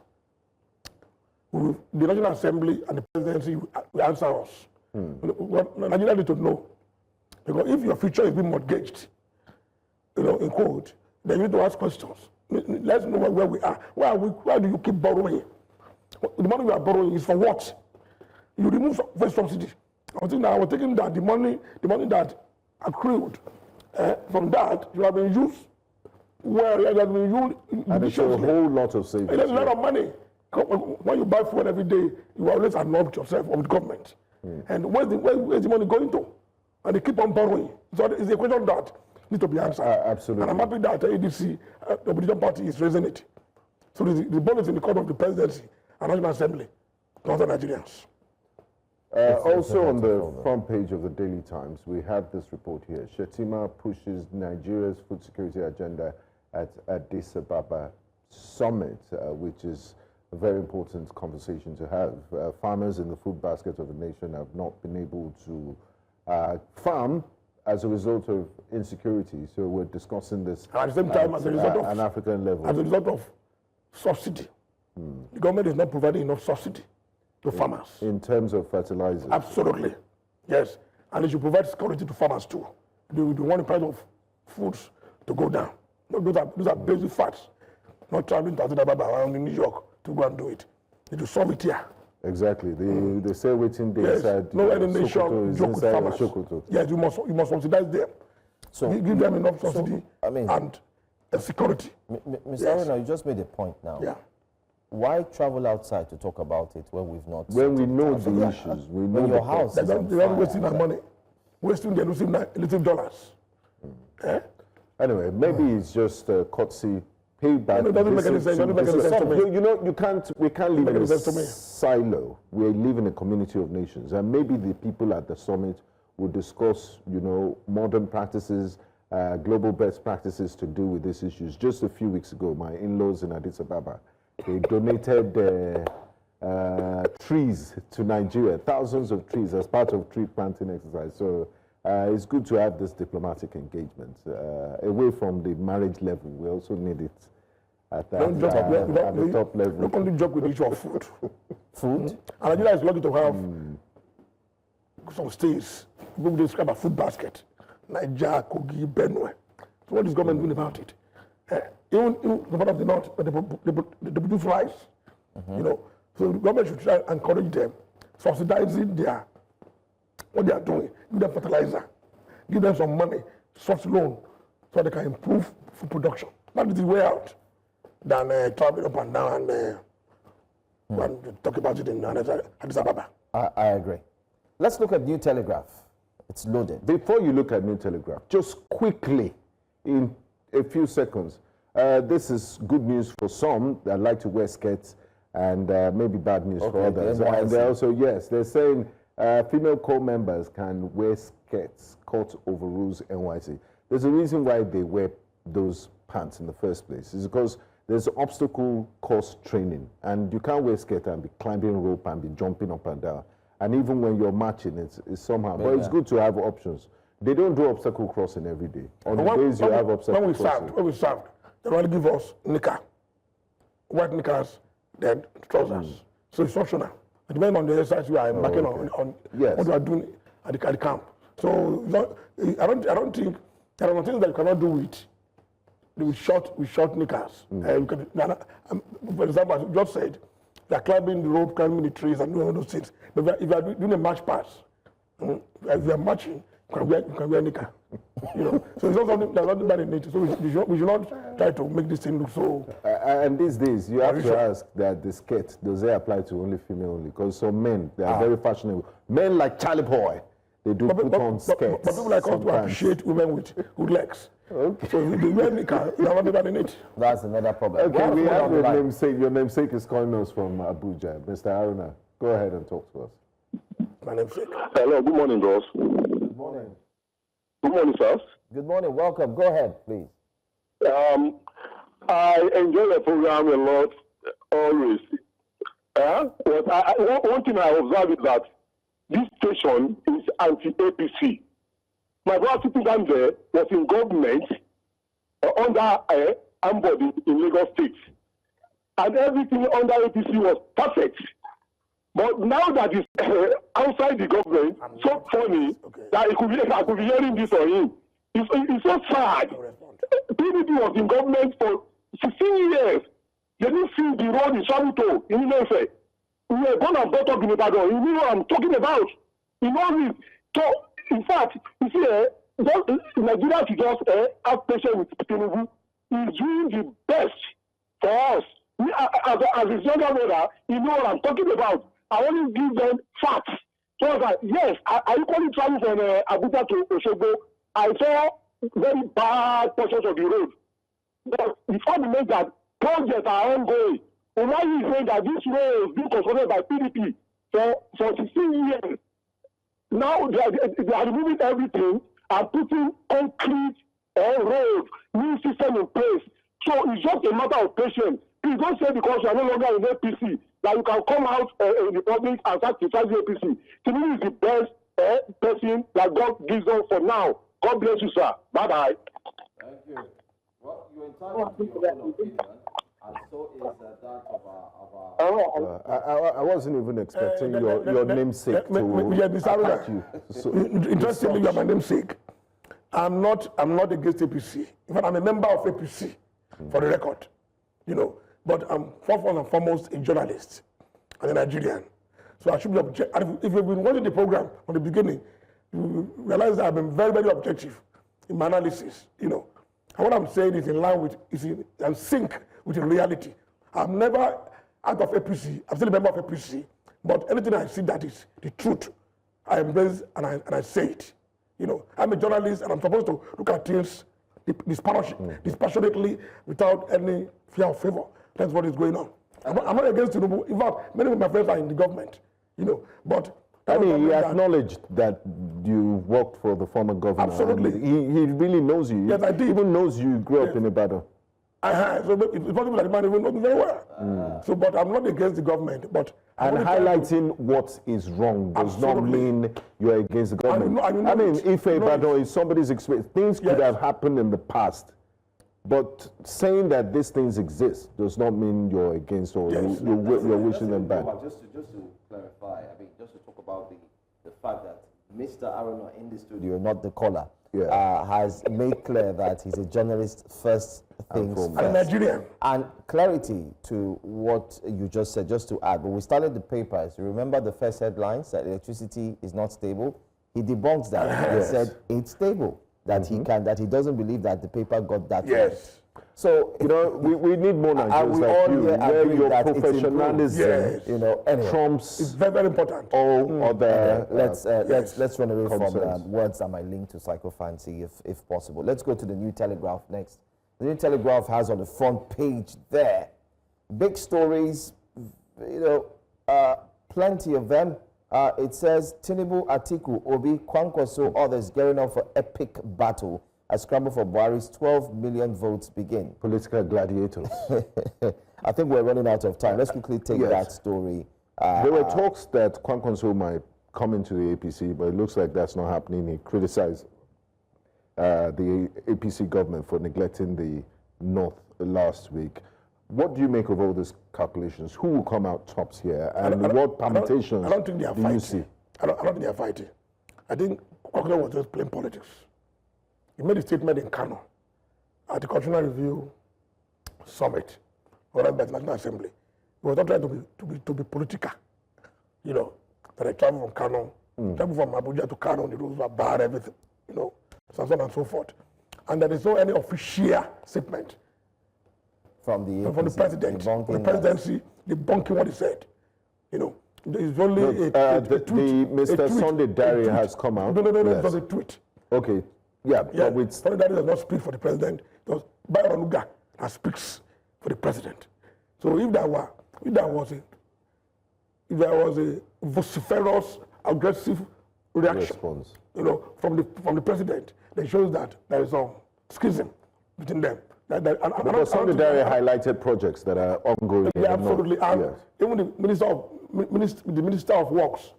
the National Assembly and the presidency will answer us. Nigeria need to know. Because if your future is being mortgaged, in quote, then you need to ask questions. Let's know where we are. Why do you keep borrowing? The money we are borrowing is for what? You remove first subsidy. I was thinking that the money that accrued from that, you have been used well. You have been used. And it's a whole lot of savings. It's a lot of money. When you buy food every day, you always annoy yourself with government. And where's the money going to? And they keep on borrowing. So it's a question that needs to be answered. Absolutely. And I'm happy that ADC, the opposition party, is raising it. So the ball is in the court of the presidency and National Assembly, not the Nigerians. Also on the front page of the Daily Times, we have this report here. Shetima pushes Nigeria's food security agenda at Addis Ababa summit, which is a very important conversation to have. Farmers in the food basket of the nation have not been able to farm as a result of insecurity. So we're discussing this at the same time as a result of an African level. As a result of subsidy. The government is not providing enough subsidy to farmers. In terms of fertilizers? Absolutely, yes. And they should provide security to farmers too. They want the price of foods to go down. Those are basic facts. Not traveling to Addis Ababa around in New York to go and do it. They do solve it here. Exactly. They say waiting day inside no any nation joke with farmers. Yes, you must subsidize them. So give them enough subsidy and security. Mr. Aruna, you just made a point now. Yeah. Why travel outside to talk about it when we've not? When we know the issues, we know your house. They're not wasting our money, wasting their little dollars. Anyway, maybe it's just a courtesy payback. No, it doesn't make any sense. It doesn't make any sense to me. You know, we can't live in a silo. We live in a community of nations, and maybe the people at the summit will discuss, you know, modern practices, global best practices to deal with these issues. Just a few weeks ago, my in-laws in Addis Ababa, they donated trees to Nigeria, thousands of trees as part of tree planting exercise. So it's good to have this diplomatic engagement. Away from the marriage level, we also need it at the top level. Don't only joke with the issue of food. Food? And Nigeria is lucky to have some states. People describe a food basket. Niger, Kogi, Benue. So what is government doing about it? Even the part of the north, they produce rice. You know, so the government should try and encourage them, subsidizing what they are doing. Give them fertilizer, give them some money, soft loan, so they can improve food production. That is the way out than traveling up and down and talk about it in Addis Ababa. I agree. Let's look at New Telegraph. It's loaded. Before you look at New Telegraph, just quickly, in a few seconds, this is good news for some that like to wear skirts, and maybe bad news for others. And they're also, yes, they're saying female core members can wear skirts. Court overrules NYC. There's a reason why they wear those pants in the first place. It's because there's obstacle course training, and you can't wear skirt and be climbing rope and be jumping up and down. And even when you're marching, it's somehow. But it's good to have options. They don't do obstacle crossing every day. On the days you have obstacle crossing. When we served, they only give us knicker, white knickers, then trousers. So it's optional. Depending on the exercise you are embarking on what you are doing at the camp. So I don't think there are things that you cannot do with short knickers. For example, as you just said, they are climbing the rope, climbing the trees, and doing all those things. But if you are doing a march pass, if you are marching, you can wear knicker. You know, so it's not something that's not bad in nature. So we should not try to make this thing look so. And these days, you have to ask that the skirt, does it apply to only female only? Because some men, they are very fashionable. Men like Charlie Boy, they do put on skirts. But people like us to appreciate women with good legs. Okay. So if they wear knicker, they are not bad in it. That's another problem. Okay, we have your namesake. Your namesake is calling us from Abuja. Mr. Aruna, go ahead and talk to us. My namesake. Hello, good morning, bros. Good morning. Good morning, sirs. Good morning. Welcome. Go ahead, please. I enjoy the program a lot, always. But one thing I observe is that this station is anti-APC. My brother sitting down there was in government under Ambody in Lagos State. And everything under APC was perfect. But now that it's outside the government, so funny that I could be hearing this on him. It's so sad. PDP was in government for 16 years. They didn't see the road in Shabuto, in Ilefe. We were born and brought up in Ibadan. You know what I'm talking about. You know this. So, in fact, you see, Nigeria should just have patience with Tinubu. He's doing the best for us. As his younger brother, you know what I'm talking about. I only give them facts. So I was like, yes, I equally travel from Abuja to Osogbo. I saw very bad portions of the road. But before we make that, projects are ongoing. And why is saying that this road is being constructed by PDP for 16 years? Now they are removing everything and putting concrete road, new system in place. So it's just a matter of patience. Please don't say because you are no longer in APC that you can come out in the public and start criticizing APC. To me, is the best person that God gives us for now. God bless you, sir. Bye-bye. Thank you. Well, you're entitled to your own opinion, and so is that of our... I wasn't even expecting your namesake to attack you. Interestingly, you are my namesake. I'm not against APC. In fact, I'm a member of APC, for the record. You know, but I'm first and foremost a journalist and a Nigerian. So I should be objective. If you've been watching the program from the beginning, you realize that I've been very, very objective in my analysis, you know. And what I'm saying is in line with, is in sync with the reality. I'm never out of APC. I'm still a member of APC. But anything I see that is the truth, I embrace and I say it. You know, I'm a journalist and I'm supposed to look at things dispassionately, without any fear of favor. That's what is going on. I'm not against Tinubu. In fact, many of my friends are in the government, but I mean, he acknowledged that you worked for the former governor. Absolutely. He really knows you. Yes, I did. He even knows you grew up in Ibadan. I have. So it's possible that the man even knows me very well. So, but I'm not against the government. But and highlighting what is wrong does not mean you're against the government. I mean, if Ibadan is somebody's experience, things could have happened in the past. But saying that these things exist does not mean you're against or you're wishing them bad. Just to clarify, I mean, just to talk about the fact that Mr. Aruna in the studio, not the caller, has made clear that he's a journalist first things first. I'm Nigerian. And clarity to what you just said, just to add, when we started the papers, you remember the first headlines that electricity is not stable? He debunks that and said it's stable. That he doesn't believe that the paper got that right. So we need more Nigerians like you, where your professionalism trumps it's very, very important. All other. Let's run away from words that might link to psychophancy if possible. Let's go to the New Telegraph next. The New Telegraph has on the front page there big stories, plenty of them. It says Tinubu, Atiku, Obi, Kwankwaso, others gearing up for epic battle as scramble for Buhari's 12 million votes begin. Political gladiators. I think we're running out of time. Let's quickly take that story. There were talks that Kwankwaso might come into the APC, but it looks like that's not happening. He criticized the APC government for neglecting the North last week. What do you make of all these calculations? Who will come out tops here, and what permutations I don't think they are do you see? I don't think they are fighting. I think Kwankwaso was just playing politics. He made a statement in Kano at the Constitutional Review Summit, or at the National Assembly. He was not trying to be political. That I travel from Kano, travel from Abuja to Kano, the roads were bad, everything, so on and so forth. And there is no any official statement from the president, from the presidency, debunking what he said. There's only a tweet. Mr. Sunday Diary has come out. No, it was a tweet. Okay. But with Sunday Diary does not speak for the president. It was Byron Uga that speaks for the president. So if there was a vociferous, aggressive reaction, from the president, that shows that there is some schism between them. Because Sunday Diary highlighted projects that are ongoing. Yeah, absolutely. And even the Minister of Works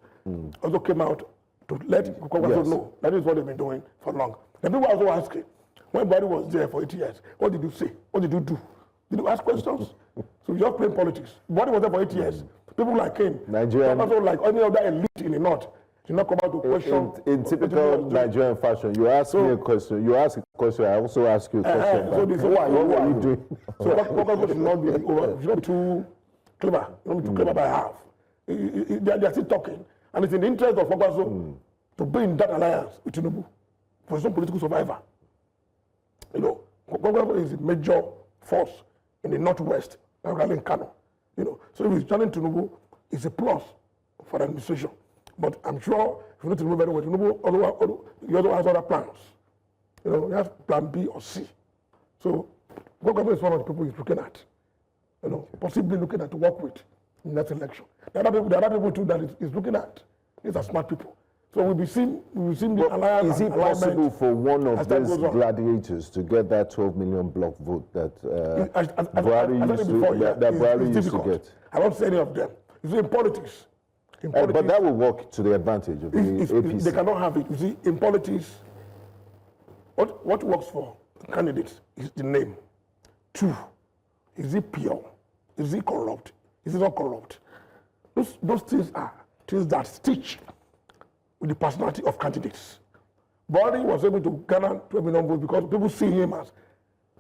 also came out to let Kwankwaso know that is what they've been doing for long. The people also asking, when Buhari was there for 8 years, what did you say? What did you do? Did you ask questions? So you're just playing politics. Buhari was there for 8 years. People like him, also like any other elite in the North, did not come out to question. In typical Nigerian fashion, you ask me a question, you ask a question, I also ask you a question. What are you doing? So Kwankwaso should not be too clever. Not be too clever by half. They are still talking. And it's in the interest of Kwankwaso to be in that alliance with Tinubu for some political survivor. Kwankwaso is a major force in the Northwest, rather than Kano. So if he's joining Tinubu, it's a plus for the administration. But I'm sure if you know Tinubu very well, Tinubu also has other plans. He has plan B or C. So Kwankwaso is one of the people he's looking at. Possibly looking at to work with in that election. The other people too that he's looking at. These are smart people. So we'll be seeing the alliance. Is it possible for one of these gladiators to get that 12 million block vote that Buhari used to get? I won't say any of them. You see, in politics. But that will work to the advantage of the APC. They cannot have it. You see, in politics, what works for candidates is the name. 2, is it pure? Is it corrupt? Is it not corrupt? Those things are things that stitch with the personality of candidates. Buhari was able to garner 12 million votes because people see him as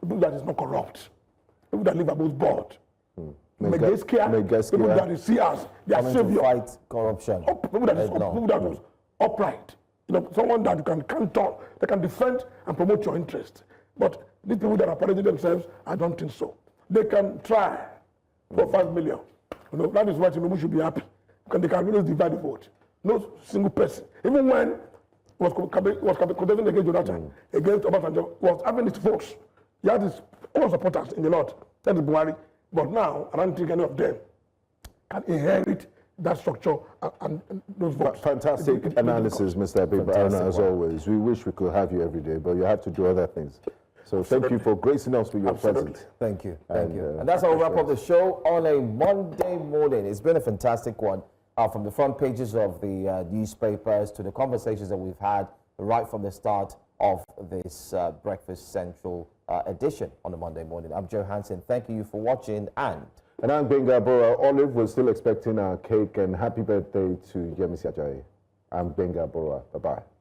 people that is not corrupt, people that live above board. People that they see as their savior. Fight corruption. People that was upright. Someone that you can count on, that can defend and promote your interest. But these people that are parading themselves, I don't think so. They can try for 5 million. That is why Tinubu should be happy. They can really divide the vote. No single person. Even when was contesting against Jonathan, against Obasanjo, was having his votes. He had his core supporters in the north, that is Buhari. But now, I don't think any of them can inherit that structure and those votes. Fantastic analysis, Mr. Abiba, as always. We wish we could have you every day, but you have to do other things. So thank you for gracing us with your presence. Thank you. Thank you. And that's how we wrap up the show on a Monday morning. It's been a fantastic one. From the front pages of the newspapers to the conversations that we've had right from the start of this Breakfast Central edition on a Monday morning. I'm Joe Hansen. Thank you for watching. And I'm Benga Bora. Olive, we're still expecting our cake, and happy birthday to Yemisi Ajayi. I'm Benga Bora. Bye-bye.